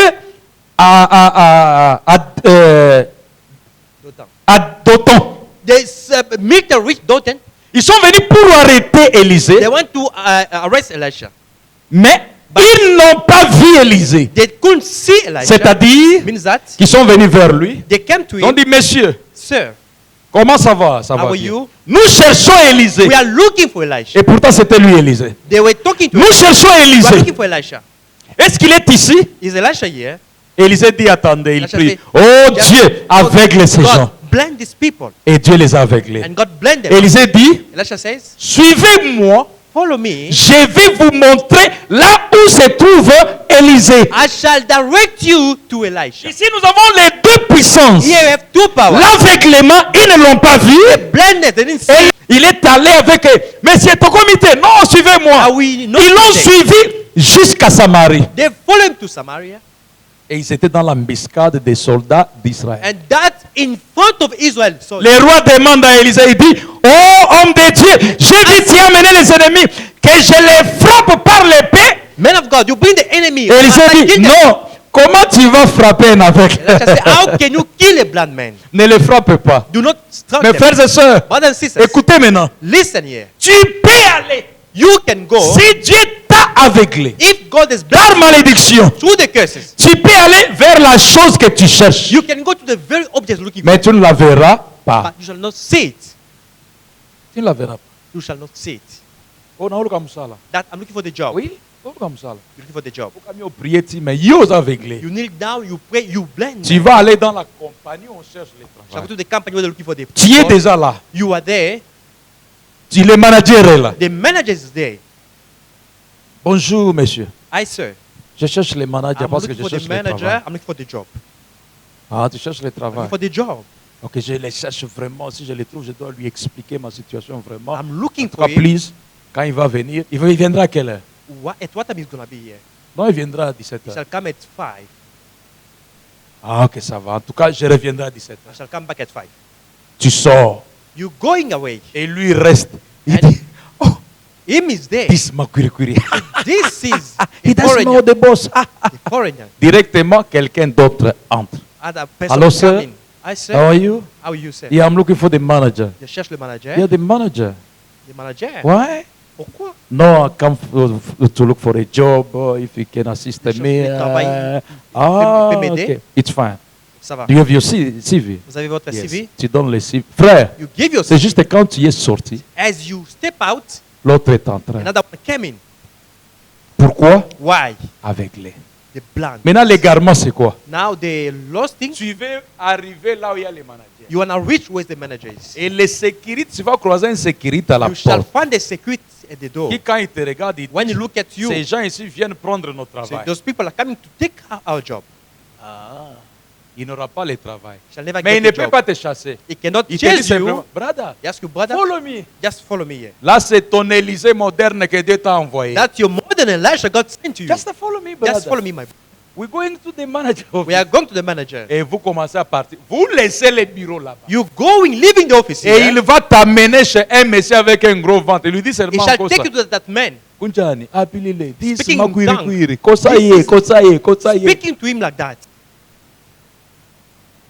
Speaker 2: à Dothan.
Speaker 3: The military reached Dothan.
Speaker 2: Ils sont venus pour arrêter Élisée,
Speaker 3: They went to arrest Elisha.
Speaker 2: mais ils n'ont pas vu Élisée.
Speaker 3: They couldn't see Elisha.
Speaker 2: C'est-à-dire
Speaker 3: Means that
Speaker 2: qu'ils sont venus vers lui.
Speaker 3: they came to
Speaker 2: Ils ont
Speaker 3: him,
Speaker 2: dit, monsieur,
Speaker 3: "Sir,
Speaker 2: comment ça va? Ça
Speaker 3: how
Speaker 2: va
Speaker 3: are
Speaker 2: bien.
Speaker 3: you?
Speaker 2: Nous cherchons Élisée.
Speaker 3: We are looking for Elisha."
Speaker 2: Et pourtant, c'était lui, Élisée.
Speaker 3: They were talking to
Speaker 2: Nous
Speaker 3: him.
Speaker 2: cherchons
Speaker 3: We are
Speaker 2: Élisée.
Speaker 3: looking for Elisha.
Speaker 2: Est-ce qu'il est ici?
Speaker 3: Is Elisha here?
Speaker 2: Élisée dit, attendez, il
Speaker 3: Elisha
Speaker 2: prie.
Speaker 3: said,
Speaker 2: Oh
Speaker 3: Just-
Speaker 2: Dieu, aveugle ces gens.
Speaker 3: God blend these people.
Speaker 2: Et Dieu les a aveuglés.
Speaker 3: And God blend them.
Speaker 2: Élisée dit,
Speaker 3: Elisha says,
Speaker 2: suivez-moi,
Speaker 3: "Follow me.
Speaker 2: je vais vous montrer là où se trouve Élisée.
Speaker 3: I shall direct you to Elisha."
Speaker 2: Ici, nous avons les deux puissances.
Speaker 3: Here we have two powers.
Speaker 2: L'aveuglement, ils ne l'ont pas vu.
Speaker 3: Blended, they didn't see.
Speaker 2: Et il est allé avec eux. Mais c'est au comité. Non, suivez-moi.
Speaker 3: Are we not
Speaker 2: Ils l'ont
Speaker 3: today?
Speaker 2: suivi jusqu'à Samarie.
Speaker 3: They followed him to Samaria.
Speaker 2: Et ils étaient dans l'embuscade des soldats d'Israël.
Speaker 3: And that in front of Israel. So
Speaker 2: Le roi demande à Élisée, il dit, oh homme de Dieu, j'ai vu tu as amené les ennemis, que je les frappe par l'épée.
Speaker 3: man of God, you bring the enemy.
Speaker 2: Et Élisée
Speaker 3: After
Speaker 2: dit,
Speaker 3: kill them.
Speaker 2: non, comment tu vas frapper un aveugle?
Speaker 3: Elisha said, "How can you kill a blind man?
Speaker 2: Ne le frappe pas.
Speaker 3: Do not strike
Speaker 2: Mes
Speaker 3: them."
Speaker 2: frères et sœurs,
Speaker 3: Brothers and sisters,
Speaker 2: écoutez maintenant.
Speaker 3: listen here.
Speaker 2: Tu peux aller.
Speaker 3: You can go
Speaker 2: Si Dieu t'a aveuglé
Speaker 3: if God is
Speaker 2: par
Speaker 3: blessed
Speaker 2: malédiction,
Speaker 3: through the curses.
Speaker 2: tu peux aller vers la chose que tu cherches.
Speaker 3: You can go to the very object you're looking
Speaker 2: Mais
Speaker 3: for,
Speaker 2: tu ne la verras pas.
Speaker 3: but you shall not see it.
Speaker 2: Tu ne la verras pas.
Speaker 3: You shall not see it.
Speaker 2: Oh, non, le comme ça, là.
Speaker 3: That I'm looking for the job.
Speaker 2: Oui. Comme ça. Là.
Speaker 3: You're looking for the job.
Speaker 2: Faut quand même prier, mais ils aveuglés.
Speaker 3: You kneel down, you pray, you blend.
Speaker 2: Tu vas aller dans la compagnie, on cherche les
Speaker 3: Shall
Speaker 2: travail.
Speaker 3: go to the company where they're looking for the
Speaker 2: Tu es
Speaker 3: people.
Speaker 2: déjà là.
Speaker 3: You are there.
Speaker 2: Tu es le manager est là.
Speaker 3: The manager is there.
Speaker 2: Bonjour, monsieur.
Speaker 3: Hi, sir.
Speaker 2: Je cherche les managers
Speaker 3: I'm
Speaker 2: parce que
Speaker 3: looking
Speaker 2: je
Speaker 3: for the
Speaker 2: cherche le
Speaker 3: manager.
Speaker 2: travail.
Speaker 3: I'm looking for the job.
Speaker 2: Ah, tu cherches le
Speaker 3: I'm
Speaker 2: travail.
Speaker 3: looking for the job.
Speaker 2: Ok, je les cherche vraiment. Si je les trouve, je dois lui expliquer ma situation vraiment.
Speaker 3: I'm looking
Speaker 2: En tout
Speaker 3: for
Speaker 2: cas,
Speaker 3: him.
Speaker 2: please, quand il va venir, il viendra à quelle heure?
Speaker 3: At what time he's going to be here?
Speaker 2: Non, il viendra à
Speaker 3: He
Speaker 2: 17h.
Speaker 3: shall come at 5.
Speaker 2: Ah, ok, ça va. En tout cas, je reviendrai à 17h.
Speaker 3: I shall come back at 5.
Speaker 2: Tu sors.
Speaker 3: You're going away.
Speaker 2: Et lui reste. Il
Speaker 3: And-
Speaker 2: dit, oh,
Speaker 3: Him is there.
Speaker 2: this makurikuri.
Speaker 3: This is
Speaker 2: He
Speaker 3: a
Speaker 2: doesn't know
Speaker 3: foreigner.
Speaker 2: the boss. Ah.
Speaker 3: A foreigner.
Speaker 2: Directement, quelqu'un d'autre entre.
Speaker 3: Other person
Speaker 2: Hello,
Speaker 3: will
Speaker 2: sir.
Speaker 3: come in. Hi,
Speaker 2: How
Speaker 3: sir.
Speaker 2: are you?
Speaker 3: How are you, sir?
Speaker 2: Yeah, I'm looking for the manager.
Speaker 3: Je cherche le manager.
Speaker 2: Yeah, the manager.
Speaker 3: Le manager.
Speaker 2: Why?
Speaker 3: Pourquoi?
Speaker 2: No, I come to look for a job. If you can assist
Speaker 3: Je cherche
Speaker 2: me.
Speaker 3: du travail.
Speaker 2: Ah,
Speaker 3: Peut m'aider?
Speaker 2: okay. It's fine.
Speaker 3: Ça va.
Speaker 2: Do you have your CV?
Speaker 3: Vous avez votre
Speaker 2: Yes.
Speaker 3: CV?
Speaker 2: Tu donnes le CV. Frère,
Speaker 3: You give your
Speaker 2: c'est
Speaker 3: CV.
Speaker 2: juste quand tu es sorti,
Speaker 3: As you step out,
Speaker 2: l'autre est en train.
Speaker 3: another one came in.
Speaker 2: Pourquoi?
Speaker 3: Why?
Speaker 2: Avec les.
Speaker 3: The blind.
Speaker 2: Maintenant, l'égarement, c'est quoi?
Speaker 3: Now the lost thing,
Speaker 2: Tu veux arriver là où il y a les managers.
Speaker 3: you wanna reach where the manager is.
Speaker 2: Et les sécurités, tu vas croiser un sécurité à la
Speaker 3: You shall
Speaker 2: porte.
Speaker 3: find the security at the door.
Speaker 2: Qui, quand il te regarde, il
Speaker 3: When
Speaker 2: dit,
Speaker 3: you look at you,
Speaker 2: ces gens ici viennent prendre notre
Speaker 3: say,
Speaker 2: travail.
Speaker 3: those people are coming to take our job.
Speaker 2: Ah, il n'aura pas le travail.
Speaker 3: Shall never
Speaker 2: Mais
Speaker 3: get
Speaker 2: il ne
Speaker 3: the
Speaker 2: peut
Speaker 3: job.
Speaker 2: pas te chasser.
Speaker 3: He cannot
Speaker 2: Il te dit
Speaker 3: chase
Speaker 2: simplement,
Speaker 3: you.
Speaker 2: brother,
Speaker 3: He asks you, brother,
Speaker 2: follow me.
Speaker 3: just follow me here.
Speaker 2: Là, c'est ton Élysée moderne que Dieu t'a envoyé.
Speaker 3: That's your modern Elisha God sent to you.
Speaker 2: Just follow me,
Speaker 3: Just
Speaker 2: brother.
Speaker 3: follow me, my.
Speaker 2: We're going to the manager office.
Speaker 3: We are going to the manager.
Speaker 2: Et vous commencez à partir. Vous laissez les bureaux là-bas.
Speaker 3: You going, leaving the office
Speaker 2: Et
Speaker 3: here.
Speaker 2: il va t'amener chez un monsieur avec un gros ventre. Il lui dit
Speaker 3: He
Speaker 2: seulement
Speaker 3: shall
Speaker 2: encore
Speaker 3: take
Speaker 2: ça.
Speaker 3: you to that man,
Speaker 2: Kunjani, apilile, dis
Speaker 3: Speaking
Speaker 2: makwiri
Speaker 3: tongue.
Speaker 2: kwiri, kosaye,
Speaker 3: This is-
Speaker 2: kosaye, kosaye.
Speaker 3: speaking to him like that.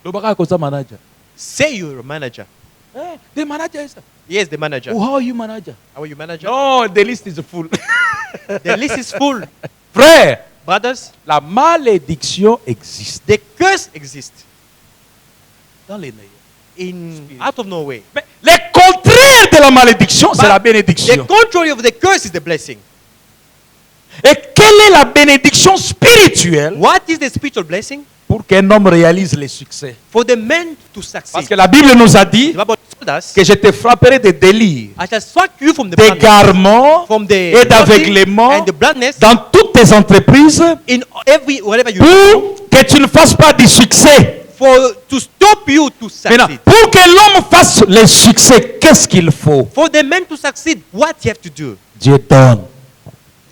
Speaker 2: Lobaka kosa manager.
Speaker 3: Say you're a manager.
Speaker 2: Eh, the manager is.
Speaker 3: Yes, the manager.
Speaker 2: Oh, how are you manager?
Speaker 3: How are you, manager?
Speaker 2: No, the list is full.
Speaker 3: The list is full.
Speaker 2: Frère,
Speaker 3: Brothers,
Speaker 2: la malédiction existe
Speaker 3: the curse exists
Speaker 2: dans les néants.
Speaker 3: out of nowhere.
Speaker 2: Mais le contraire de la malédiction, c'est
Speaker 3: But
Speaker 2: la
Speaker 3: The
Speaker 2: bénédiction.
Speaker 3: contrary of the curse is the blessing.
Speaker 2: Et quelle est la bénédiction spirituelle
Speaker 3: What is the spiritual blessing?
Speaker 2: pour qu'un homme réalise le succès?
Speaker 3: For the man to
Speaker 2: Parce
Speaker 3: succeed.
Speaker 2: que la Bible nous a
Speaker 3: The
Speaker 2: dit
Speaker 3: Bible told us,
Speaker 2: que je te frapperai de délire,
Speaker 3: I shall strike you from the blindness,
Speaker 2: d'égarement
Speaker 3: from the
Speaker 2: et
Speaker 3: nothing
Speaker 2: d'aveuglement
Speaker 3: and the blindness
Speaker 2: dans toutes tes entreprises
Speaker 3: in every whatever you do,
Speaker 2: pour que tu ne fasses pas du succès.
Speaker 3: to stop you to
Speaker 2: Maintenant,
Speaker 3: succeed.
Speaker 2: pour que l'homme fasse le succès, qu'est-ce qu'il faut?
Speaker 3: For the man to succeed, what you have to do?
Speaker 2: Dieu donne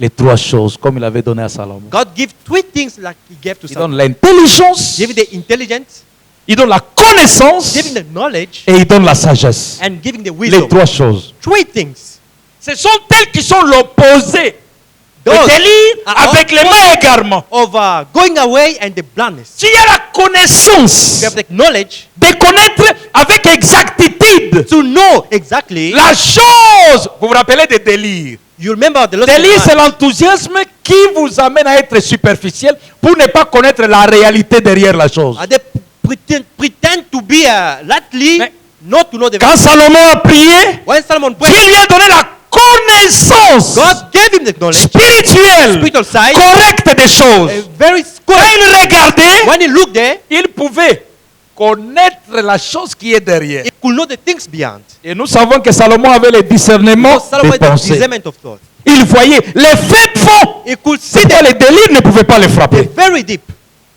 Speaker 2: les trois choses comme il avait donné à Salomon.
Speaker 3: God give three things like He gave to
Speaker 2: Il donne
Speaker 3: Solomon.
Speaker 2: l'intelligence,
Speaker 3: Giving the intelligence,
Speaker 2: il donne la connaissance
Speaker 3: giving the knowledge,
Speaker 2: et il donne la sagesse.
Speaker 3: and giving the
Speaker 2: Les
Speaker 3: wisdom.
Speaker 2: trois choses.
Speaker 3: Three things.
Speaker 2: Ce sont elles qui sont l'opposé. Le
Speaker 3: Those
Speaker 2: délire
Speaker 3: are
Speaker 2: avec les mains égarement.
Speaker 3: of going away and the blindness.
Speaker 2: Tu as la connaissance
Speaker 3: You have the knowledge
Speaker 2: de connaître avec exactitude
Speaker 3: to know exactly.
Speaker 2: la chose. Vous vous rappelez des délires?
Speaker 3: You remember the lost
Speaker 2: Délire, c'est
Speaker 3: man.
Speaker 2: l'enthousiasme qui vous amène à être superficiel pour ne pas connaître la réalité derrière la chose.
Speaker 3: And they pretend to be lightly,
Speaker 2: Mais-
Speaker 3: not to know the.
Speaker 2: Quand Salomon a prié,
Speaker 3: When Solomon
Speaker 2: Dieu
Speaker 3: prayed,
Speaker 2: lui a donné la connaissance
Speaker 3: God gave him the knowledge,
Speaker 2: spirituelle,
Speaker 3: spiritual side,
Speaker 2: correcte des choses.
Speaker 3: very
Speaker 2: Quand
Speaker 3: correct.
Speaker 2: il regardait,
Speaker 3: When he looked there,
Speaker 2: il pouvait connaître la chose qui est derrière.
Speaker 3: he could know the things beyond.
Speaker 2: Et nous savons que Salomon avait le discernement
Speaker 3: Because Solomon
Speaker 2: des
Speaker 3: had the
Speaker 2: pensées.
Speaker 3: discernment of thought.
Speaker 2: Il voyait les faits de fond.
Speaker 3: He could see
Speaker 2: C'était
Speaker 3: them
Speaker 2: les délires ne pouvaient pas les frapper.
Speaker 3: very deep.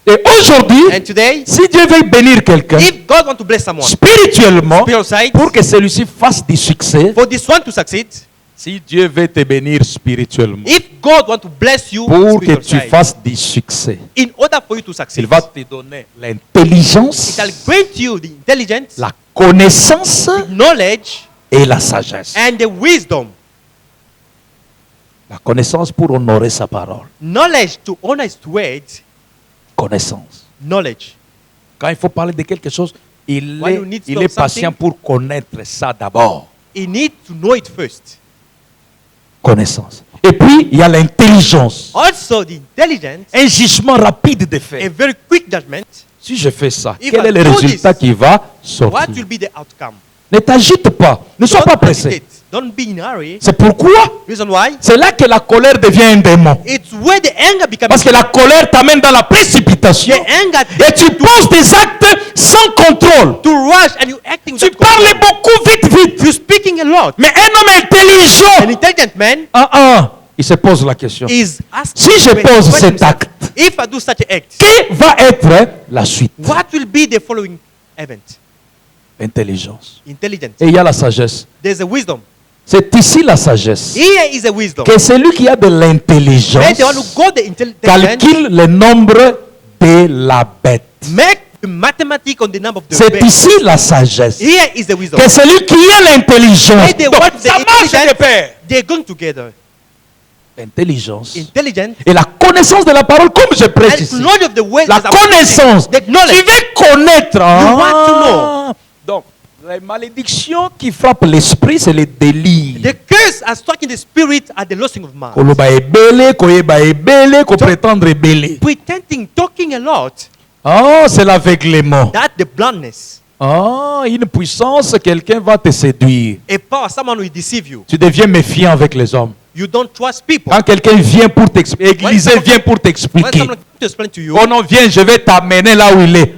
Speaker 2: Et aujourd'hui,
Speaker 3: And today,
Speaker 2: si Dieu veut bénir quelqu'un
Speaker 3: if God wants to bless someone,
Speaker 2: spirituellement,
Speaker 3: spiritual side,
Speaker 2: pour que celui-ci fasse du succès,
Speaker 3: for this one to succeed,
Speaker 2: si Dieu veut te bénir spirituellement,
Speaker 3: if God wants to bless you,
Speaker 2: pour que
Speaker 3: spiritual
Speaker 2: tu
Speaker 3: side,
Speaker 2: fasses du succès,
Speaker 3: in order for you to
Speaker 2: il
Speaker 3: succeed,
Speaker 2: va te donner l'intelligence,
Speaker 3: it shall grant you the intelligence,
Speaker 2: la connaissance
Speaker 3: knowledge,
Speaker 2: et la sagesse.
Speaker 3: and the wisdom.
Speaker 2: La connaissance pour honorer sa parole.
Speaker 3: Knowledge to honor His words,
Speaker 2: Connaissance.
Speaker 3: knowledge.
Speaker 2: Quand il faut parler de quelque chose, il
Speaker 3: When you need to know
Speaker 2: est patient
Speaker 3: something,
Speaker 2: pour connaître ça d'abord.
Speaker 3: You need to know it first.
Speaker 2: Connaissance. Et puis, il y a l'intelligence.
Speaker 3: Also, the intelligence,
Speaker 2: Un jugement rapide de
Speaker 3: a
Speaker 2: fait.
Speaker 3: very quick judgment.
Speaker 2: Si je fais ça,
Speaker 3: If
Speaker 2: quel
Speaker 3: I
Speaker 2: est le
Speaker 3: do
Speaker 2: résultat
Speaker 3: this,
Speaker 2: qui va
Speaker 3: What
Speaker 2: sortir?
Speaker 3: will be the outcome?
Speaker 2: Ne t'agite pas. Ne sois
Speaker 3: Don't
Speaker 2: pas pressé.
Speaker 3: agitate. Don't be in a hurry.
Speaker 2: C'est pourquoi
Speaker 3: Reason why?
Speaker 2: c'est là que la colère devient un démon.
Speaker 3: It's where the anger becomes.
Speaker 2: Parce que la colère t'amène dans la précipitation.
Speaker 3: The anger
Speaker 2: Et tu poses des actes sans contrôle.
Speaker 3: to rush and you acting
Speaker 2: Tu
Speaker 3: without
Speaker 2: parles
Speaker 3: control.
Speaker 2: beaucoup vite.
Speaker 3: You're speaking a lot.
Speaker 2: Mais un homme
Speaker 3: An
Speaker 2: intelligent,
Speaker 3: intelligent man
Speaker 2: il se pose la question.
Speaker 3: is asking.
Speaker 2: Si je pose cet
Speaker 3: himself,
Speaker 2: acte,
Speaker 3: if I do such an act,
Speaker 2: quelle va être la suite?
Speaker 3: what will be the following event?
Speaker 2: Intelligence.
Speaker 3: Intelligence.
Speaker 2: Et il y a la sagesse.
Speaker 3: There's a wisdom.
Speaker 2: C'est ici la sagesse.
Speaker 3: Here is a wisdom.
Speaker 2: Que celui qui a de
Speaker 3: Where
Speaker 2: l'intelligence
Speaker 3: the one who got the intelligence
Speaker 2: calcule le nombre de la bête.
Speaker 3: make the mathematics on the number of the
Speaker 2: C'est
Speaker 3: bears.
Speaker 2: ici la sagesse.
Speaker 3: Here is the wisdom.
Speaker 2: Que celui qui a l'intelligence.
Speaker 3: Where the
Speaker 2: Donc,
Speaker 3: one the
Speaker 2: ça marche de
Speaker 3: intelligence,
Speaker 2: pair.
Speaker 3: they're going together.
Speaker 2: L'intelligence
Speaker 3: Intelligence
Speaker 2: et la connaissance de la parole, comme je prêche
Speaker 3: and
Speaker 2: ici.
Speaker 3: knowledge of the way.
Speaker 2: La connaissance.
Speaker 3: The
Speaker 2: Tu
Speaker 3: knowledge.
Speaker 2: veux connaître.
Speaker 3: You want to know.
Speaker 2: Donc, les malédictions qui frappent l'esprit, c'est les délires.
Speaker 3: The curse are struck in the spirit at the losing of man.
Speaker 2: Koloba ebele, koyeba ebele, ko prétendre ebele.
Speaker 3: Pretending, talking a lot.
Speaker 2: Oh, c'est l'aveuglement.
Speaker 3: That the blindness.
Speaker 2: Oh, une puissance, quelqu'un va te séduire.
Speaker 3: A power, someone will deceive you.
Speaker 2: Tu deviens méfiant avec les hommes.
Speaker 3: You don't trust people.
Speaker 2: Quand quelqu'un vient pour t'expliquer, Église vient pour
Speaker 3: When
Speaker 2: t'expliquer.
Speaker 3: someone comes to explain to you,
Speaker 2: Oh non, viens, je vais t'amener là où il est.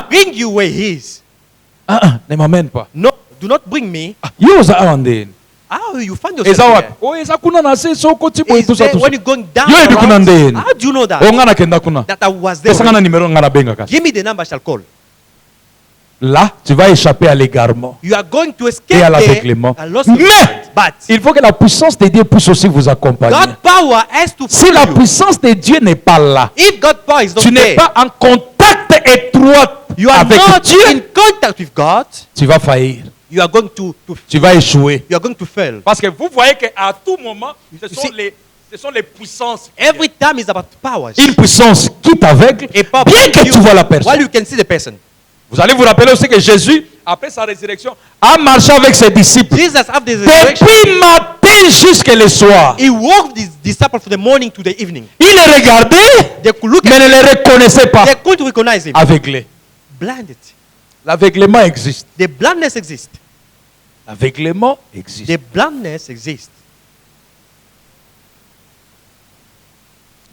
Speaker 3: bring you where he is.
Speaker 2: Ne m'amène pas.
Speaker 3: No, do not bring me.
Speaker 2: Yo za awandeni.
Speaker 3: How you find
Speaker 2: Eza
Speaker 3: yourself
Speaker 2: wapi?
Speaker 3: there?
Speaker 2: Oh, eza kuna na se soko tipo
Speaker 3: Is
Speaker 2: tout ça
Speaker 3: there
Speaker 2: tout ça.
Speaker 3: when you're going down
Speaker 2: Yo ebi kuna
Speaker 3: around,
Speaker 2: ndeni.
Speaker 3: how do you know that?
Speaker 2: Oh ngana kenda kuna.
Speaker 3: That I was there.
Speaker 2: Pesa ngana numéro ngana benga kasi.
Speaker 3: Give me the number I shall call.
Speaker 2: Là, tu vas échapper à l'égarement
Speaker 3: You are going to
Speaker 2: et
Speaker 3: escape
Speaker 2: à
Speaker 3: there
Speaker 2: l'aveuglement.
Speaker 3: and lost your
Speaker 2: Mais
Speaker 3: mind. But
Speaker 2: il faut que la puissance de Dieu puisse aussi vous accompagner.
Speaker 3: God power has to
Speaker 2: Si
Speaker 3: follow
Speaker 2: la
Speaker 3: you.
Speaker 2: puissance de Dieu n'est pas là,
Speaker 3: If God power is not
Speaker 2: tu n'es
Speaker 3: there,
Speaker 2: pas en contact étroit
Speaker 3: you are
Speaker 2: avec
Speaker 3: not
Speaker 2: Dieu,
Speaker 3: in contact with God,
Speaker 2: tu vas faillir.
Speaker 3: you are going to
Speaker 2: Tu vas échouer.
Speaker 3: you are going to fail.
Speaker 2: Parce que vous voyez qu'à tout moment, ce
Speaker 3: sont
Speaker 2: sont les puissances.
Speaker 3: Every time is about powers.
Speaker 2: Une puissance qui t'aveugle,
Speaker 3: A power
Speaker 2: bien que
Speaker 3: you,
Speaker 2: tu vois la
Speaker 3: while
Speaker 2: personne.
Speaker 3: you can see the person.
Speaker 2: Vous allez vous rappeler aussi que Jésus, après sa résurrection, a marché avec ses disciples.
Speaker 3: Jesus after the resurrection,
Speaker 2: Depuis matin jusqu'à le soir.
Speaker 3: he walked his disciples from the morning to the evening.
Speaker 2: Il les regardait,
Speaker 3: They could look
Speaker 2: mais
Speaker 3: at
Speaker 2: ne
Speaker 3: him.
Speaker 2: les reconnaissait pas.
Speaker 3: They couldn't recognize him.
Speaker 2: Aveuglé.
Speaker 3: Blinded.
Speaker 2: L'aveuglement existe.
Speaker 3: The blindness exists.
Speaker 2: L'aveuglement existe.
Speaker 3: The blindness exists.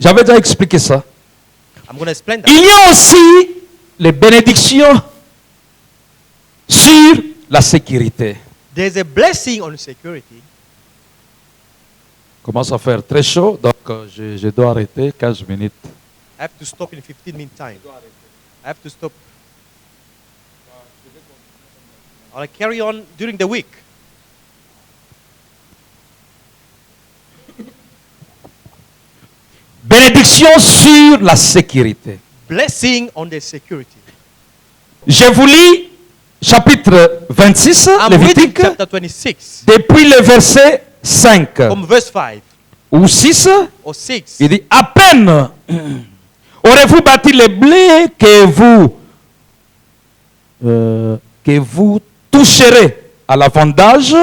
Speaker 2: J'avais déjà expliqué ça.
Speaker 3: I'm going to explain that.
Speaker 2: Il y a aussi les bénédictions sur la sécurité.
Speaker 3: There's a blessing on security.
Speaker 2: Commence à faire très chaud, donc je dois arrêter 15 minutes.
Speaker 3: I have to stop in 15 minutes time. I have to stop. I'll carry on during the week.
Speaker 2: Bénédiction sur la sécurité.
Speaker 3: Blessing on the security.
Speaker 2: Je vous lis chapitre 26,
Speaker 3: I'm reading
Speaker 2: Lévitique,
Speaker 3: chapter 26
Speaker 2: depuis le verset 5
Speaker 3: from verse 5
Speaker 2: ou 6.
Speaker 3: or 6.
Speaker 2: Il dit, à peine aurez-vous bâti les blés que vous toucherez à la vendage,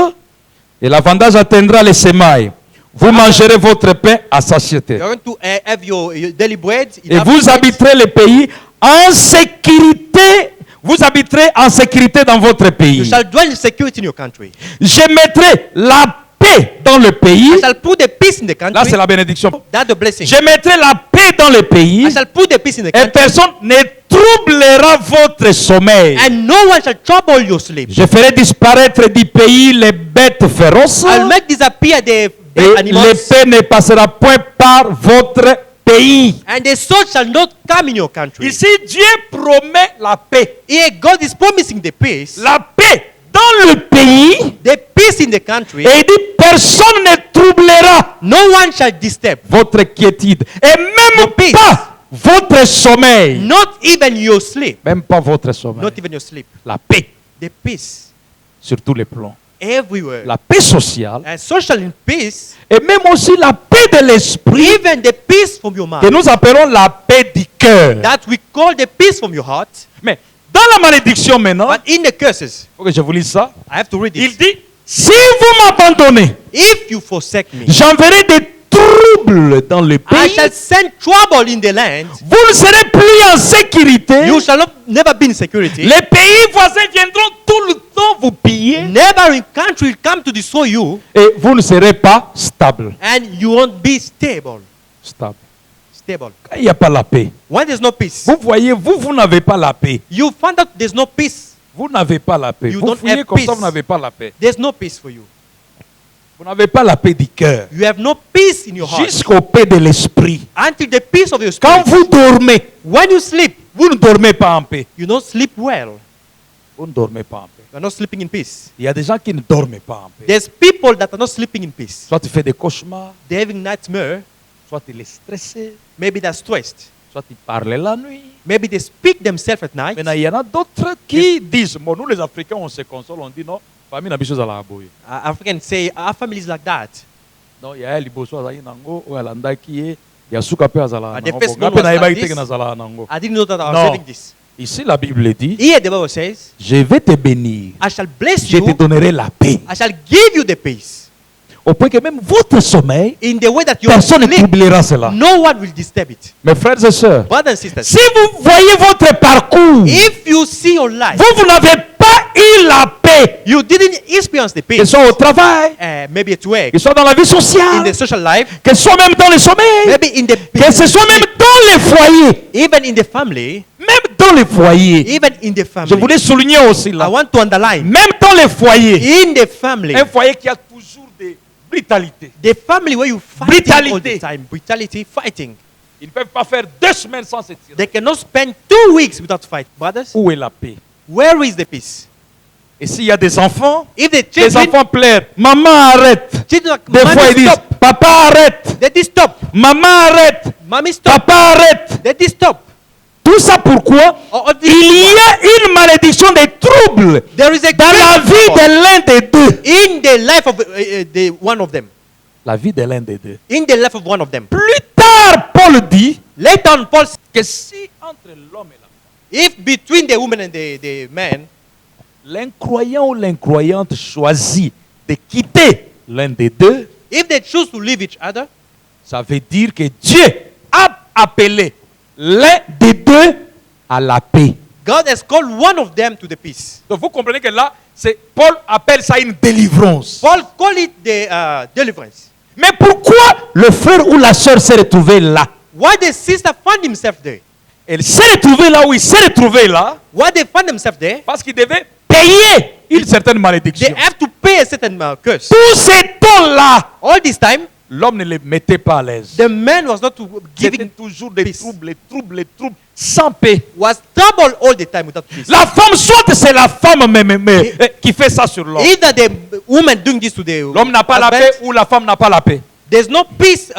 Speaker 2: et la vendage atteindra les semailles. Vous mangerez votre pain à satiété.
Speaker 3: You're going to have your daily bread.
Speaker 2: Et vous habiterez le pays en sécurité. Vous habiterez en sécurité dans votre
Speaker 3: You
Speaker 2: pays.
Speaker 3: shall dwell in security in your country.
Speaker 2: Je mettrai la paix dans le pays.
Speaker 3: I shall put the peace in the
Speaker 2: Là,
Speaker 3: country.
Speaker 2: c'est la bénédiction.
Speaker 3: That's the blessing.
Speaker 2: Je mettrai la paix dans le pays.
Speaker 3: I shall put the peace in the
Speaker 2: Et
Speaker 3: country.
Speaker 2: personne ne troublera votre sommeil.
Speaker 3: And no one shall trouble your sleep.
Speaker 2: Je ferai disparaître du pays les bêtes féroces.
Speaker 3: I'll make disappear the
Speaker 2: Et
Speaker 3: animals.
Speaker 2: l'épée ne passera point par votre pays.
Speaker 3: And the sword shall not come in your country.
Speaker 2: Ici, Dieu promet la paix.
Speaker 3: Here God is promising the peace.
Speaker 2: La paix dans le pays.
Speaker 3: The peace in the country.
Speaker 2: Et il dit, personne ne troublera
Speaker 3: No one shall disturb.
Speaker 2: votre quiétude. Et même
Speaker 3: Your peace.
Speaker 2: pas votre sommeil.
Speaker 3: Not even your sleep.
Speaker 2: Même pas votre sommeil.
Speaker 3: Not even your sleep.
Speaker 2: La paix
Speaker 3: The peace
Speaker 2: sur tous les plans.
Speaker 3: everywhere.
Speaker 2: La paix sociale.
Speaker 3: And social in peace.
Speaker 2: Et même aussi la paix de l'esprit.
Speaker 3: Even the peace from your
Speaker 2: Que
Speaker 3: mind.
Speaker 2: nous appelons la paix du cœur.
Speaker 3: That we call the peace from your heart.
Speaker 2: Mais dans la malédiction maintenant,
Speaker 3: But in the curses,
Speaker 2: il faut que je vous lise ça.
Speaker 3: I have to read
Speaker 2: Il
Speaker 3: it.
Speaker 2: dit, si vous m'abandonnez,
Speaker 3: If you forsake me,
Speaker 2: j'enverrai des troubles dans le
Speaker 3: I
Speaker 2: pays.
Speaker 3: shall send trouble in the land.
Speaker 2: Vous ne serez plus en sécurité.
Speaker 3: You shall not, never be in security.
Speaker 2: Les pays voisins viendront tout le temps vous piller.
Speaker 3: Neighboring country will come to destroy you,
Speaker 2: et vous ne serez pas stable.
Speaker 3: and you won't be stable.
Speaker 2: Stable.
Speaker 3: Stable.
Speaker 2: Quand il n'y a pas la paix,
Speaker 3: When there's no peace,
Speaker 2: vous voyez, vous n'avez pas la paix.
Speaker 3: you find out there's no peace.
Speaker 2: Vous n'avez pas la paix.
Speaker 3: You
Speaker 2: Vous
Speaker 3: don't
Speaker 2: fouillez
Speaker 3: have
Speaker 2: comme ça,
Speaker 3: peace.
Speaker 2: vous n'avez pas la paix.
Speaker 3: There's no peace for you.
Speaker 2: Vous n'avez pas la paix du cœur.
Speaker 3: You have no peace in your heart.
Speaker 2: Jusqu'au paix de l'esprit.
Speaker 3: Until the peace of your
Speaker 2: Quand
Speaker 3: spirit.
Speaker 2: vous dormez,
Speaker 3: When you sleep,
Speaker 2: vous ne dormez pas en paix.
Speaker 3: you don't sleep well.
Speaker 2: Vous ne dormez pas en paix.
Speaker 3: You're not sleeping in peace.
Speaker 2: Il y a des gens qui ne dorment pas en paix.
Speaker 3: There's people that are not sleeping in peace.
Speaker 2: Soit tu fais des cauchemars,
Speaker 3: They're having nightmare.
Speaker 2: soit tu es stressé,
Speaker 3: Maybe they're stressed.
Speaker 2: soit tu parles la nuit.
Speaker 3: Maybe they speak themselves at night.
Speaker 2: Maintenant, il y en a d'autres qui disent, bon, nous les Africains, on se console, on dit non, famille n'a pas chose à la boue.
Speaker 3: Africans say our family is like that.
Speaker 2: Non, il y a liboso azali nango, ou alanda qui est, il y a souka pe azala
Speaker 3: And the
Speaker 2: nango.
Speaker 3: first
Speaker 2: Bon,
Speaker 3: one was
Speaker 2: ngape na
Speaker 3: like
Speaker 2: yeba
Speaker 3: this.
Speaker 2: ite na zala nango.
Speaker 3: I didn't know that I was
Speaker 2: No.
Speaker 3: having this.
Speaker 2: Ici, la Bible dit,
Speaker 3: Here the Bible says,
Speaker 2: je vais te bénir,
Speaker 3: I shall bless
Speaker 2: je te
Speaker 3: you.
Speaker 2: donnerai la paix.
Speaker 3: I shall give you the peace.
Speaker 2: Au point que même votre sommeil,
Speaker 3: In the way that you
Speaker 2: personne ne
Speaker 3: sleep,
Speaker 2: troublera cela.
Speaker 3: no one will disturb it.
Speaker 2: Mes frères et sœurs,
Speaker 3: Brothers and sisters,
Speaker 2: si vous voyez votre parcours,
Speaker 3: if you see your life,
Speaker 2: vous n'avez pas eu la paix,
Speaker 3: you didn't experience the
Speaker 2: que ce
Speaker 3: peace.
Speaker 2: soit au travail,
Speaker 3: Maybe at work,
Speaker 2: que ce soit dans la vie
Speaker 3: in
Speaker 2: sociale,
Speaker 3: the social life,
Speaker 2: que ce soit même dans le sommeil,
Speaker 3: maybe in the
Speaker 2: que ce soit même dans les foyers,
Speaker 3: even in the family,
Speaker 2: même dans les foyers.
Speaker 3: even in the
Speaker 2: Je
Speaker 3: family.
Speaker 2: voulais souligner aussi
Speaker 3: I
Speaker 2: là,
Speaker 3: want to underline,
Speaker 2: même dans les foyers,
Speaker 3: in the family,
Speaker 2: un foyer qui a toujours des brutalités.
Speaker 3: the family where you fight all the
Speaker 2: Brutalité.
Speaker 3: time, brutality, fighting.
Speaker 2: Ils ne peuvent pas faire 2 semaines sans se tirer.
Speaker 3: They cannot spend 2 weeks without fight. Brothers,
Speaker 2: Où est la paix?
Speaker 3: where is the peace?
Speaker 2: Et s'il y a des enfants,
Speaker 3: If the
Speaker 2: les
Speaker 3: children,
Speaker 2: enfants pleurent. Maman arrête.
Speaker 3: children like,
Speaker 2: Des fois ils
Speaker 3: mommy
Speaker 2: disent,
Speaker 3: stop,
Speaker 2: papa arrête.
Speaker 3: they did stop,
Speaker 2: Maman arrête.
Speaker 3: mommy stop,
Speaker 2: Papa arrête.
Speaker 3: they did stop.
Speaker 2: Tout ça pourquoi?
Speaker 3: All this-
Speaker 2: Il y a une malédiction des troubles
Speaker 3: There is a
Speaker 2: dans la
Speaker 3: great
Speaker 2: vie
Speaker 3: trouble
Speaker 2: de l'un des deux.
Speaker 3: in the life of the one of them.
Speaker 2: La vie de l'un des deux.
Speaker 3: In the life of one of them.
Speaker 2: Plus tard, Paul dit
Speaker 3: Later on, Paul said,
Speaker 2: que si entre l'homme et la femme,
Speaker 3: if between the woman and the man,
Speaker 2: l'incroyant ou l'incroyante choisit de quitter l'un des deux,
Speaker 3: if they choose to leave each other,
Speaker 2: ça veut dire que Dieu a appelé l'un des deux à la paix.
Speaker 3: God has called one of them to the peace.
Speaker 2: Donc vous comprenez que là, Paul appelle ça une délivrance.
Speaker 3: Paul called it the deliverance.
Speaker 2: Mais pourquoi le frère ou la sœur s'est retrouvé là?
Speaker 3: Why the sister found himself there?
Speaker 2: Elle s'est retrouvée là où il s'est retrouvé là
Speaker 3: Why they found themselves there?
Speaker 2: parce qu'il devait payer une certaine
Speaker 3: They
Speaker 2: malédiction.
Speaker 3: have to pay a certain curse.
Speaker 2: Tout ce temps-là,
Speaker 3: All this time,
Speaker 2: l'homme ne les mettait pas à l'aise.
Speaker 3: the man was not
Speaker 2: C'était
Speaker 3: giving,
Speaker 2: toujours des
Speaker 3: peace.
Speaker 2: troubles, sans paix.
Speaker 3: was troubled all the time without peace.
Speaker 2: La femme, soit c'est la femme même, qui fait ça sur l'homme.
Speaker 3: Either the woman doing this to the
Speaker 2: L'homme n'a pas la
Speaker 3: husband,
Speaker 2: paix ou la femme n'a pas la paix.
Speaker 3: there's no peace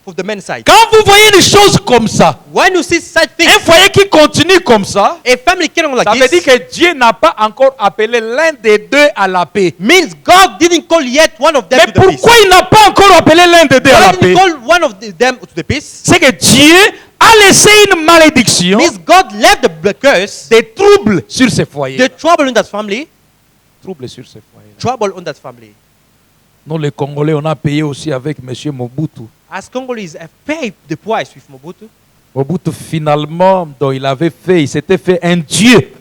Speaker 3: for the man's side.
Speaker 2: Quand vous voyez des choses comme ça,
Speaker 3: When you see such things,
Speaker 2: un foyer qui continue comme ça,
Speaker 3: a family carrying
Speaker 2: ça
Speaker 3: like
Speaker 2: veut dire
Speaker 3: this
Speaker 2: que Dieu n'a pas encore appelé l'un des deux à la paix.
Speaker 3: means God didn't call yet one of them
Speaker 2: Mais
Speaker 3: to the peace.
Speaker 2: pourquoi il n'a pas encore appelé l'un des deux à la
Speaker 3: God
Speaker 2: paix?
Speaker 3: didn't call one of them to the peace.
Speaker 2: C'est que Dieu a laissé une malédiction,
Speaker 3: Means God left the curse,
Speaker 2: des troubles sur ces foyers.
Speaker 3: the trouble in that family,
Speaker 2: Troubles sur ces foyers.
Speaker 3: trouble on that family.
Speaker 2: Nous, les Congolais, on a payé aussi avec M. Mobutu.
Speaker 3: As Congolese have paid the price with Mobutu,
Speaker 2: Mobutu, finalement, dont il s'était fait un Dieu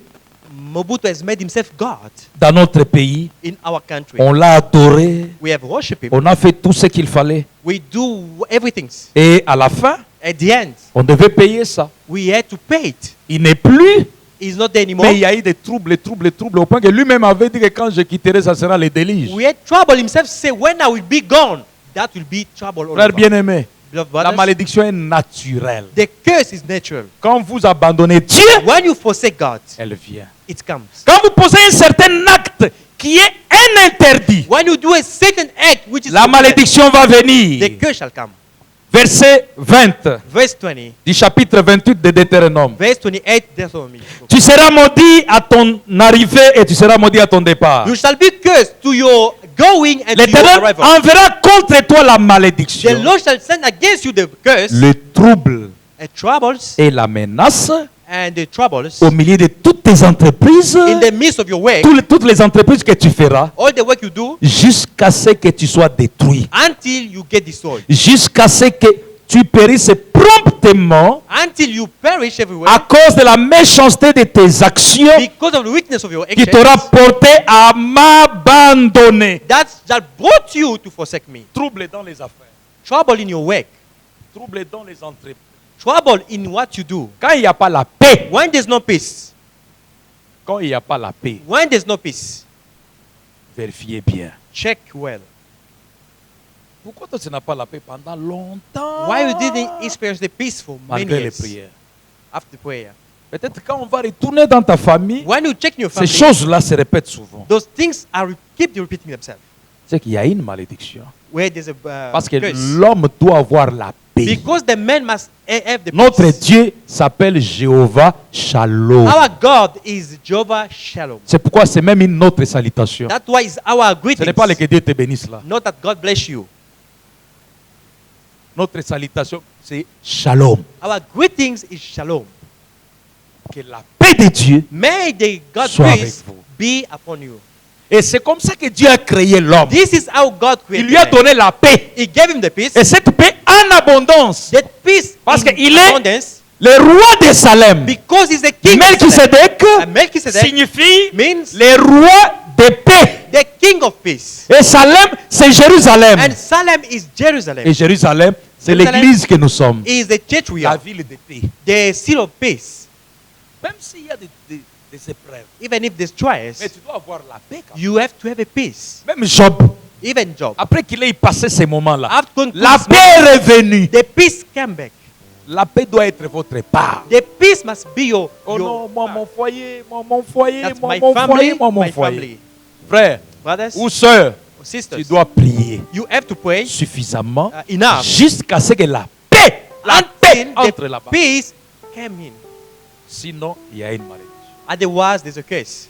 Speaker 3: Mobutu has made himself God
Speaker 2: dans notre pays.
Speaker 3: in our country.
Speaker 2: On l'a adoré.
Speaker 3: We have worshipped him.
Speaker 2: On a fait tout ce qu'il fallait.
Speaker 3: We do everything.
Speaker 2: Et à la fin,
Speaker 3: At the end,
Speaker 2: on devait payer ça.
Speaker 3: we had to pay it.
Speaker 2: Il n'est plus,
Speaker 3: He's not there anymore.
Speaker 2: mais il y a eu des troubles, au point que lui-même avait dit que quand je quitterai, ça sera les déluges.
Speaker 3: We had trouble himself say, when I will be gone, that will be trouble all
Speaker 2: Frère
Speaker 3: over.
Speaker 2: bien-aimé,
Speaker 3: Beloved
Speaker 2: la
Speaker 3: brothers,
Speaker 2: malédiction est naturelle.
Speaker 3: the curse is natural.
Speaker 2: Quand vous abandonnez Dieu,
Speaker 3: When you forsake God,
Speaker 2: elle vient.
Speaker 3: it comes.
Speaker 2: Quand vous posez un certain acte qui est un interdit,
Speaker 3: When you do a certain act which is
Speaker 2: la
Speaker 3: forbidden,
Speaker 2: malédiction va venir.
Speaker 3: the curse shall come.
Speaker 2: Verset 20
Speaker 3: Verse 20,
Speaker 2: du chapitre 28 de Deutéronome.
Speaker 3: verse 28, Deuteronomy.
Speaker 2: Tu seras maudit à ton arrivée et tu seras maudit à ton départ.
Speaker 3: You shall be cursed to your going and to your
Speaker 2: L'Éternel
Speaker 3: arrival.
Speaker 2: enverra contre toi la
Speaker 3: The
Speaker 2: malédiction,
Speaker 3: Lord shall send against you the curse,
Speaker 2: le trouble
Speaker 3: and troubles,
Speaker 2: et la menace
Speaker 3: and the troubles
Speaker 2: au milieu de toutes tes entreprises,
Speaker 3: in the midst of your work,
Speaker 2: toutes les entreprises que tu feras,
Speaker 3: all the work you do,
Speaker 2: jusqu'à ce que tu sois détruit,
Speaker 3: until you get destroyed.
Speaker 2: jusqu'à ce que tu périsses promptement,
Speaker 3: until you perish everywhere
Speaker 2: à cause de la méchanceté de tes actions,
Speaker 3: because of the weakness of your
Speaker 2: qui t'aura
Speaker 3: actions,
Speaker 2: porté à m'abandonner.
Speaker 3: that brought you to forsake me.
Speaker 2: Trouble dans les affaires,
Speaker 3: Trouble in your work,
Speaker 2: trouble dans les entreprises.
Speaker 3: trouble in what you do.
Speaker 2: Quand il n'y a pas la paix,
Speaker 3: When there's no peace,
Speaker 2: quand il n'y a pas la paix,
Speaker 3: when there's no peace,
Speaker 2: vérifiez bien.
Speaker 3: check well.
Speaker 2: Pourquoi toi tu n'as pas la paix pendant longtemps?
Speaker 3: Why you didn't experience the peace for many
Speaker 2: Malgré les
Speaker 3: years
Speaker 2: prières.
Speaker 3: after prayer?
Speaker 2: Peut-être quand on va retourner dans ta famille,
Speaker 3: When you check in your
Speaker 2: ces
Speaker 3: family,
Speaker 2: choses-là se répètent souvent.
Speaker 3: those things keep repeating themselves.
Speaker 2: C'est qu'il y a une malédiction.
Speaker 3: Where there's a
Speaker 2: Parce que
Speaker 3: curse.
Speaker 2: l'homme doit avoir la paix.
Speaker 3: Because the man must have the
Speaker 2: Notre
Speaker 3: peace.
Speaker 2: Dieu s'appelle Jéhovah Shalom.
Speaker 3: Our God is Jehovah Shalom.
Speaker 2: C'est pourquoi c'est même une autre salutation.
Speaker 3: That's why it's our
Speaker 2: Ce
Speaker 3: greetings.
Speaker 2: n'est pas le que Dieu te bénisse là.
Speaker 3: Not that God bless you.
Speaker 2: Notre salutation, c'est Shalom.
Speaker 3: Our greetings is Shalom.
Speaker 2: Que la paix de Dieu.
Speaker 3: May the God's
Speaker 2: Soit avec
Speaker 3: grace
Speaker 2: vous.
Speaker 3: be upon you.
Speaker 2: Et c'est comme ça que Dieu a créé l'homme.
Speaker 3: This is how God
Speaker 2: Il
Speaker 3: created
Speaker 2: lui a
Speaker 3: man.
Speaker 2: donné la paix.
Speaker 3: He gave him the peace.
Speaker 2: Et cette paix en abondance.
Speaker 3: That peace
Speaker 2: Parce
Speaker 3: in
Speaker 2: qu'il est
Speaker 3: abundance.
Speaker 2: le roi de Salem.
Speaker 3: Because he's the king of Salem.
Speaker 2: Melchisedec
Speaker 3: And Melchizedek
Speaker 2: signifie
Speaker 3: means
Speaker 2: le roi de paix.
Speaker 3: the king of peace.
Speaker 2: Et Salem, c'est Jérusalem.
Speaker 3: And Salem is Jerusalem.
Speaker 2: Et Jérusalem, c'est
Speaker 3: Jérusalem
Speaker 2: l'église que nous sommes.
Speaker 3: Is the church we
Speaker 2: La
Speaker 3: are.
Speaker 2: ville de paix.
Speaker 3: The seal of peace.
Speaker 2: Même s'il y a des épreuves.
Speaker 3: Even if there's trials,
Speaker 2: Mais tu dois avoir la paix quand même.
Speaker 3: you have to have a peace.
Speaker 2: Même Job,
Speaker 3: Even Job.
Speaker 2: après qu'il ait passé ces moments-là,
Speaker 3: After going through
Speaker 2: la
Speaker 3: this
Speaker 2: paix est revenue.
Speaker 3: the peace came back.
Speaker 2: La paix doit être votre part.
Speaker 3: The peace must be your.
Speaker 2: Oh
Speaker 3: your
Speaker 2: non, moi mon foyer, mon foyer,
Speaker 3: That's
Speaker 2: mon
Speaker 3: my
Speaker 2: foyer,
Speaker 3: family,
Speaker 2: mon
Speaker 3: my
Speaker 2: foyer.
Speaker 3: family.
Speaker 2: Frère
Speaker 3: Brothers
Speaker 2: ou sœur,
Speaker 3: or sisters,
Speaker 2: tu dois prier
Speaker 3: you have to pray
Speaker 2: suffisamment
Speaker 3: enough
Speaker 2: jusqu'à ce que la paix
Speaker 3: until
Speaker 2: entre
Speaker 3: the
Speaker 2: là-bas.
Speaker 3: peace came in.
Speaker 2: Sinon, il y a une malédiction.
Speaker 3: Otherwise, there's a curse.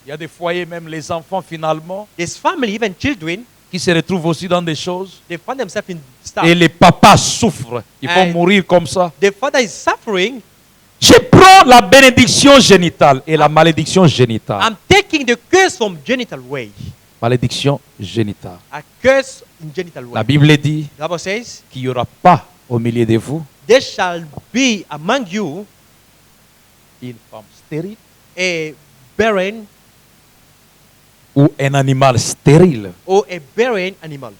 Speaker 2: Il y a des foyers, même les enfants finalement,
Speaker 3: There's family, even children,
Speaker 2: qui se retrouvent aussi dans des choses.
Speaker 3: they find themselves in stuff.
Speaker 2: Et les papas souffrent. Ils vont
Speaker 3: And-
Speaker 2: mourir comme ça.
Speaker 3: The father is suffering.
Speaker 2: Je prends la bénédiction génitale et la malédiction génitale.
Speaker 3: I'm taking the curse from genital way.
Speaker 2: Malédiction génitale.
Speaker 3: A curse in genital way.
Speaker 2: La Bible dit
Speaker 3: The Bible says,
Speaker 2: qu'il n'y aura pas au milieu de vous
Speaker 3: there shall be among you
Speaker 2: une femme stérile
Speaker 3: a barren
Speaker 2: ou un animal stérile.
Speaker 3: or a barren animal.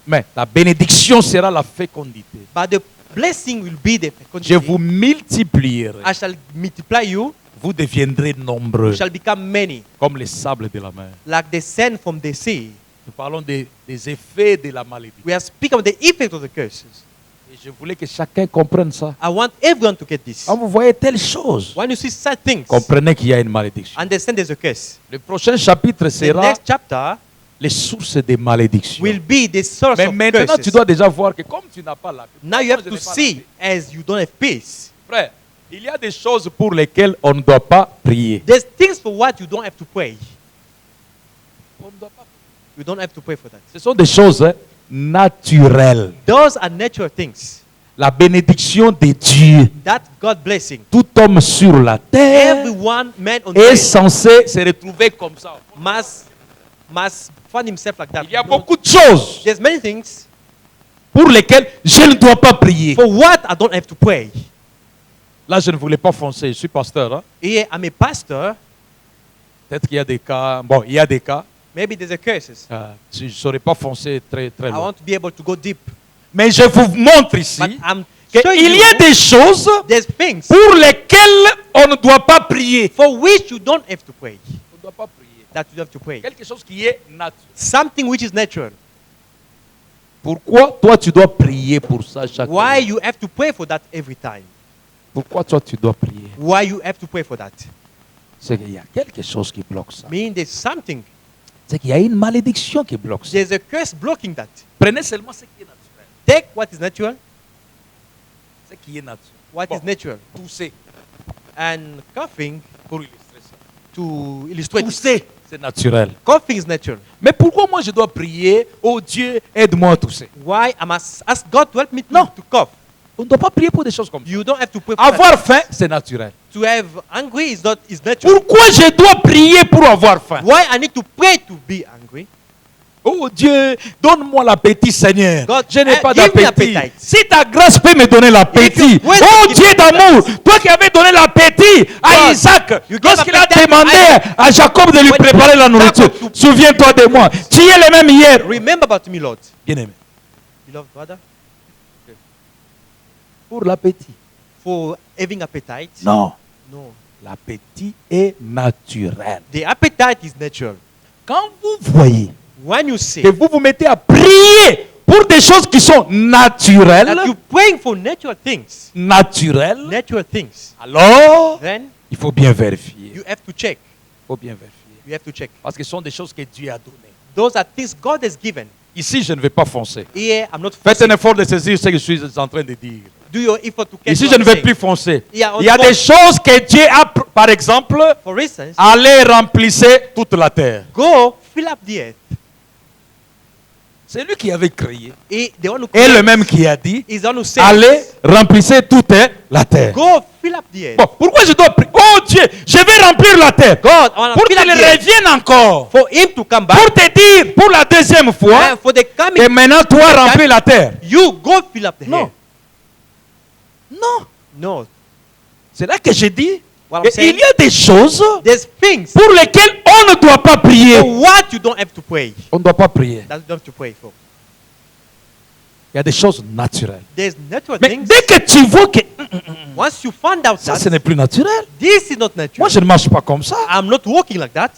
Speaker 2: Mais la bénédiction sera la fécondité.
Speaker 3: But the blessing will be the
Speaker 2: Je
Speaker 3: fecundity.
Speaker 2: vous multiplierai.
Speaker 3: I shall multiply you.
Speaker 2: Vous deviendrez nombreux
Speaker 3: You shall become many,
Speaker 2: comme les sables de la mer.
Speaker 3: like the sand from the sea.
Speaker 2: Nous parlons des effets de la malédiction.
Speaker 3: We are speaking of the effect of the curses.
Speaker 2: Et je voulais que chacun comprenne ça.
Speaker 3: I want everyone to get this.
Speaker 2: Quand vous voyez telle chose,
Speaker 3: When you see such things,
Speaker 2: comprenez qu'il y a une malédiction.
Speaker 3: understand there's a curse.
Speaker 2: Le prochain chapitre
Speaker 3: The
Speaker 2: sera
Speaker 3: next chapter
Speaker 2: les sources des malédictions.
Speaker 3: will be the source
Speaker 2: Mais
Speaker 3: of
Speaker 2: maintenant, tu
Speaker 3: curses.
Speaker 2: dois déjà voir que comme tu n'as pas la paix,
Speaker 3: Now you
Speaker 2: moi,
Speaker 3: have
Speaker 2: je
Speaker 3: to
Speaker 2: n'ai pas la
Speaker 3: see,
Speaker 2: paix.
Speaker 3: as you don't have peace.
Speaker 2: Frère, il y a des choses pour lesquelles on ne doit pas prier.
Speaker 3: There's things for what you don't have to pray.
Speaker 2: On ne doit pas prier.
Speaker 3: You don't have to pray for that.
Speaker 2: Ce sont des choses naturelles.
Speaker 3: Those are natural things.
Speaker 2: La bénédiction de Dieu.
Speaker 3: That God blessing.
Speaker 2: Tout homme sur la terre
Speaker 3: Everyone, man on
Speaker 2: est
Speaker 3: earth,
Speaker 2: censé se retrouver comme ça.
Speaker 3: must find himself like that.
Speaker 2: Il y a beaucoup de choses
Speaker 3: There's many things
Speaker 2: pour lesquelles je ne dois pas prier.
Speaker 3: for what I don't have to pray.
Speaker 2: Là, je ne voulais pas foncer. Je suis pasteur. Hein?
Speaker 3: Here, I'm a pastor.
Speaker 2: Peut-être qu'il y a des cas. Bon, il y a des cas.
Speaker 3: Maybe there's a curses.
Speaker 2: Je ne saurais pas foncer très, très
Speaker 3: I
Speaker 2: loin.
Speaker 3: want to be able to go deep.
Speaker 2: Mais je vous montre ici
Speaker 3: But I'm showing
Speaker 2: qu'il y a
Speaker 3: you
Speaker 2: des choses
Speaker 3: there's things
Speaker 2: pour lesquelles on ne doit pas prier.
Speaker 3: for which you don't have to pray.
Speaker 2: On ne doit pas prier.
Speaker 3: That you have to pray.
Speaker 2: Quelque chose qui est naturel.
Speaker 3: Something which is natural.
Speaker 2: Pourquoi toi tu dois prier pour ça chaque
Speaker 3: Why
Speaker 2: jour?
Speaker 3: you have to pray for that every time?
Speaker 2: Pourquoi toi tu dois prier?
Speaker 3: Why you have to pray for that?
Speaker 2: C'est qu'il y a quelque chose qui bloque ça.
Speaker 3: Mean there's something.
Speaker 2: C'est qu'il y a une malédiction qui bloque ça.
Speaker 3: There's a curse blocking that.
Speaker 2: Prenez seulement ce qui est naturel.
Speaker 3: Take what is natural.
Speaker 2: Ce qui est naturel.
Speaker 3: What
Speaker 2: Bon,
Speaker 3: is natural.
Speaker 2: tousser
Speaker 3: And coughing,
Speaker 2: pour illustrer ça.
Speaker 3: to illustrate,
Speaker 2: Tousser, c'est naturel.
Speaker 3: coughing is natural.
Speaker 2: Mais pourquoi moi je dois prier? Oh Dieu, aide-moi à tousser.
Speaker 3: Why I must ask God to help me
Speaker 2: No.
Speaker 3: to cough?
Speaker 2: On ne doit pas prier pour des choses comme ça.
Speaker 3: You don't have to pray for that.
Speaker 2: Avoir faim, c'est naturel.
Speaker 3: To have hungry is natural.
Speaker 2: Pourquoi je dois prier pour avoir faim?
Speaker 3: Why I need to pray to be hungry?
Speaker 2: Oh Dieu, donne-moi l'appétit, Seigneur.
Speaker 3: God,
Speaker 2: Je n'ai pas
Speaker 3: give me
Speaker 2: d'appétit.
Speaker 3: appetite.
Speaker 2: Si ta grâce peut me donner l'appétit.
Speaker 3: If you-
Speaker 2: Oh
Speaker 3: give
Speaker 2: Dieu
Speaker 3: me
Speaker 2: d'amour, toi qui avais donné l'appétit à
Speaker 3: God,
Speaker 2: Isaac,
Speaker 3: you gave
Speaker 2: lorsqu'il a
Speaker 3: appetite
Speaker 2: demandé à Jacob de lui
Speaker 3: When
Speaker 2: préparer la nourriture.
Speaker 3: Jacob to-
Speaker 2: Souviens-toi de moi. Tu es le même hier.
Speaker 3: Remember about me, Lord.
Speaker 2: Bien-aimé.
Speaker 3: Beloved brother,
Speaker 2: Pour l'appétit.
Speaker 3: for having appetite.
Speaker 2: Non.
Speaker 3: No.
Speaker 2: L'appétit est naturel.
Speaker 3: The appetite is natural.
Speaker 2: Quand vous voyez
Speaker 3: When you say
Speaker 2: que vous vous mettez à prier pour des choses qui sont naturelles,
Speaker 3: that you're praying for natural things,
Speaker 2: alors
Speaker 3: then
Speaker 2: il faut bien vérifier.
Speaker 3: you have to check.
Speaker 2: Il faut bien vérifier.
Speaker 3: You have to check.
Speaker 2: Parce que ce sont des choses que Dieu a données.
Speaker 3: Those are things God has given.
Speaker 2: Ici, je ne vais pas foncer.
Speaker 3: Here, I'm not
Speaker 2: Faites
Speaker 3: forcing.
Speaker 2: un effort de saisir ce que je suis en train de dire.
Speaker 3: Do your effort to catch
Speaker 2: Ici,
Speaker 3: what
Speaker 2: je ne
Speaker 3: I'm
Speaker 2: vais
Speaker 3: saying.
Speaker 2: plus foncer.
Speaker 3: Yeah, on
Speaker 2: Il y a
Speaker 3: the
Speaker 2: des
Speaker 3: wall.
Speaker 2: choses que Dieu a, par exemple,
Speaker 3: For instance,
Speaker 2: allez remplissez toute la terre.
Speaker 3: go fill up the earth.
Speaker 2: C'est lui qui avait créé.
Speaker 3: The one who
Speaker 2: Et le
Speaker 3: creates
Speaker 2: même qui a dit,
Speaker 3: is the one who says,
Speaker 2: allez remplissez toute la terre.
Speaker 3: go fill up the earth.
Speaker 2: Bon, pourquoi je dois prier? Oh Dieu, je vais remplir la terre.
Speaker 3: God, I want to
Speaker 2: Pour
Speaker 3: fill
Speaker 2: qu'il
Speaker 3: up the earth.
Speaker 2: revienne encore.
Speaker 3: For him to come back.
Speaker 2: Pour te dire pour la deuxième fois
Speaker 3: And for the
Speaker 2: que
Speaker 3: coming,
Speaker 2: maintenant toi remplis la terre.
Speaker 3: you go fill up the
Speaker 2: Non.
Speaker 3: earth.
Speaker 2: Non.
Speaker 3: No.
Speaker 2: C'est là que je dis
Speaker 3: What I'm saying,
Speaker 2: qu'il y a des choses
Speaker 3: there's things
Speaker 2: pour lesquelles on ne doit pas prier.
Speaker 3: for what you don't have to pray.
Speaker 2: On ne doit pas prier.
Speaker 3: That you don't have to pray for.
Speaker 2: Il y a des choses naturelles.
Speaker 3: There's natural
Speaker 2: Mais
Speaker 3: things.
Speaker 2: dès que tu vois que
Speaker 3: Once you find out
Speaker 2: ça,
Speaker 3: that
Speaker 2: ce n'est plus naturel.
Speaker 3: this is not natural,
Speaker 2: Moi, je ne marche pas comme ça.
Speaker 3: I'm not walking like that.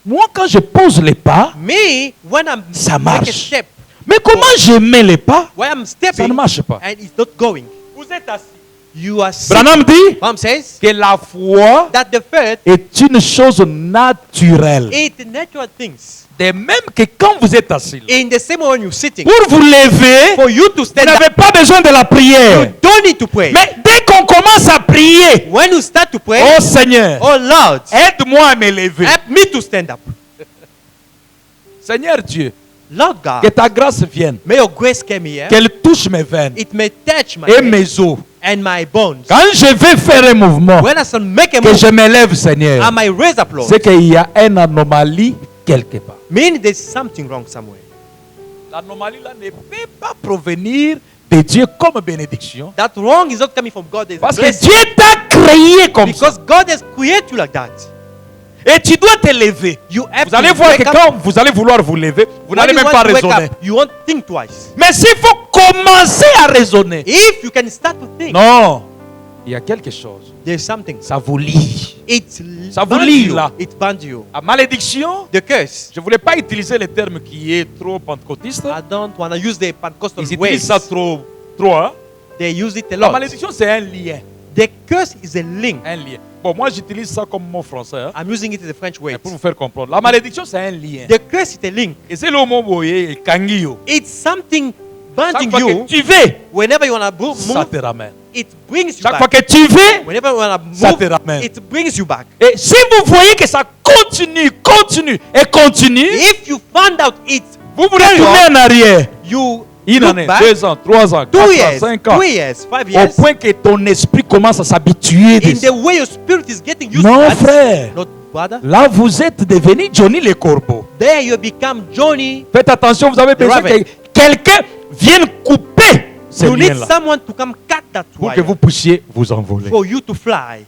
Speaker 2: Moi, quand je pose les pas,
Speaker 3: Me, when I'm
Speaker 2: Ça
Speaker 3: make a
Speaker 2: marche.
Speaker 3: step,
Speaker 2: mais comment je mets les pas,
Speaker 3: when I'm
Speaker 2: ça ne
Speaker 3: stepping
Speaker 2: marche pas.
Speaker 3: and it's not going,
Speaker 2: Vous êtes assis.
Speaker 3: you are sitting.
Speaker 2: Branham dit
Speaker 3: Mom says
Speaker 2: que la foi
Speaker 3: that the faith
Speaker 2: est une chose naturelle.
Speaker 3: is the natural things.
Speaker 2: De même que quand vous êtes assis, là,
Speaker 3: In the same way when you're sitting,
Speaker 2: pour vous lever,
Speaker 3: for you to
Speaker 2: vous
Speaker 3: stand
Speaker 2: n'avez
Speaker 3: up,
Speaker 2: pas besoin de la
Speaker 3: you
Speaker 2: prière.
Speaker 3: don't need to pray.
Speaker 2: Mais dès qu'on commence à prier,
Speaker 3: When you start to pray,
Speaker 2: oh Seigneur,
Speaker 3: oh Lord,
Speaker 2: aide-moi à me lever.
Speaker 3: help me to stand up.
Speaker 2: Seigneur Dieu,
Speaker 3: Lord
Speaker 2: que
Speaker 3: God,
Speaker 2: ta grâce vienne,
Speaker 3: may your grace come here.
Speaker 2: qu'elle touche mes veines
Speaker 3: It may touch my
Speaker 2: et
Speaker 3: head
Speaker 2: mes os.
Speaker 3: and my bones.
Speaker 2: Quand je vais faire un mouvement,
Speaker 3: When I start make a
Speaker 2: que
Speaker 3: move,
Speaker 2: je me lève, Seigneur,
Speaker 3: I may raise up, Lord.
Speaker 2: c'est qu'il y a une anomalie quelque part.
Speaker 3: Meaning there's something wrong somewhere.
Speaker 2: L'anomalie là ne peut pas provenir de Dieu comme bénédiction.
Speaker 3: That wrong is not coming from God. There's
Speaker 2: Parce que
Speaker 3: blessing.
Speaker 2: Dieu t'a créé comme ça.
Speaker 3: Because God has created you like that.
Speaker 2: Et tu dois te lever.
Speaker 3: You have
Speaker 2: Vous allez
Speaker 3: to
Speaker 2: voir
Speaker 3: wake
Speaker 2: que
Speaker 3: up.
Speaker 2: quand vous allez vouloir vous lever, vous
Speaker 3: When
Speaker 2: n'allez
Speaker 3: you
Speaker 2: même
Speaker 3: want
Speaker 2: pas
Speaker 3: to wake
Speaker 2: raisonner.
Speaker 3: up, you won't think twice.
Speaker 2: Mais s'il faut commencer à raisonner,
Speaker 3: If you can start to think,
Speaker 2: non, il y a quelque chose.
Speaker 3: there's something.
Speaker 2: Ça vous lie.
Speaker 3: Ça
Speaker 2: vous lie, là.
Speaker 3: It binds you.
Speaker 2: La malédiction,
Speaker 3: The curse.
Speaker 2: je ne voulais pas utiliser le terme qui est trop pentecôtiste.
Speaker 3: I don't want to use the Pentecostal
Speaker 2: Ils
Speaker 3: ways.
Speaker 2: utilisent ça trop, hein.
Speaker 3: They use it a
Speaker 2: La
Speaker 3: lot.
Speaker 2: malédiction, c'est un lien.
Speaker 3: The curse is a link.
Speaker 2: Un lien. Bon, moi, j'utilise ça comme mot français, hein,
Speaker 3: I'm using it in the French way.
Speaker 2: pour vous faire comprendre. La malédiction, c'est un lien.
Speaker 3: The curse is a link.
Speaker 2: Et c'est le mot boye, kangio.
Speaker 3: It's something
Speaker 2: Chaque
Speaker 3: binding
Speaker 2: fois
Speaker 3: you.
Speaker 2: que tu veux,
Speaker 3: Whenever you want to
Speaker 2: ça
Speaker 3: move,
Speaker 2: te ramène.
Speaker 3: it brings you
Speaker 2: Chaque fois
Speaker 3: back.
Speaker 2: que tu veux,
Speaker 3: Whenever you want
Speaker 2: ça
Speaker 3: to
Speaker 2: te
Speaker 3: move,
Speaker 2: ramène.
Speaker 3: it brings you back.
Speaker 2: Et si vous voyez que ça continue, continue et continue,
Speaker 3: If you find out it,
Speaker 2: vous vous retournez en arrière.
Speaker 3: you
Speaker 2: Une
Speaker 3: look
Speaker 2: année,
Speaker 3: back,
Speaker 2: 2 ans, 3 ans,
Speaker 3: 2
Speaker 2: 4 ans,
Speaker 3: years,
Speaker 2: 5 ans.
Speaker 3: 3 years, 5
Speaker 2: Au
Speaker 3: years,
Speaker 2: point que ton esprit commence à s'habituer.
Speaker 3: in the way your spirit is getting used
Speaker 2: Non,
Speaker 3: to that,
Speaker 2: frère.
Speaker 3: not brother,
Speaker 2: Là, vous êtes devenu Johnny le corbeau.
Speaker 3: there you become Johnny.
Speaker 2: Faites attention, vous avez besoin que
Speaker 3: rabbit.
Speaker 2: quelqu'un vienne couper ce
Speaker 3: You need
Speaker 2: lien-là
Speaker 3: someone to come cut that
Speaker 2: pour
Speaker 3: wire
Speaker 2: que vous puissiez vous envoler.
Speaker 3: for you to fly.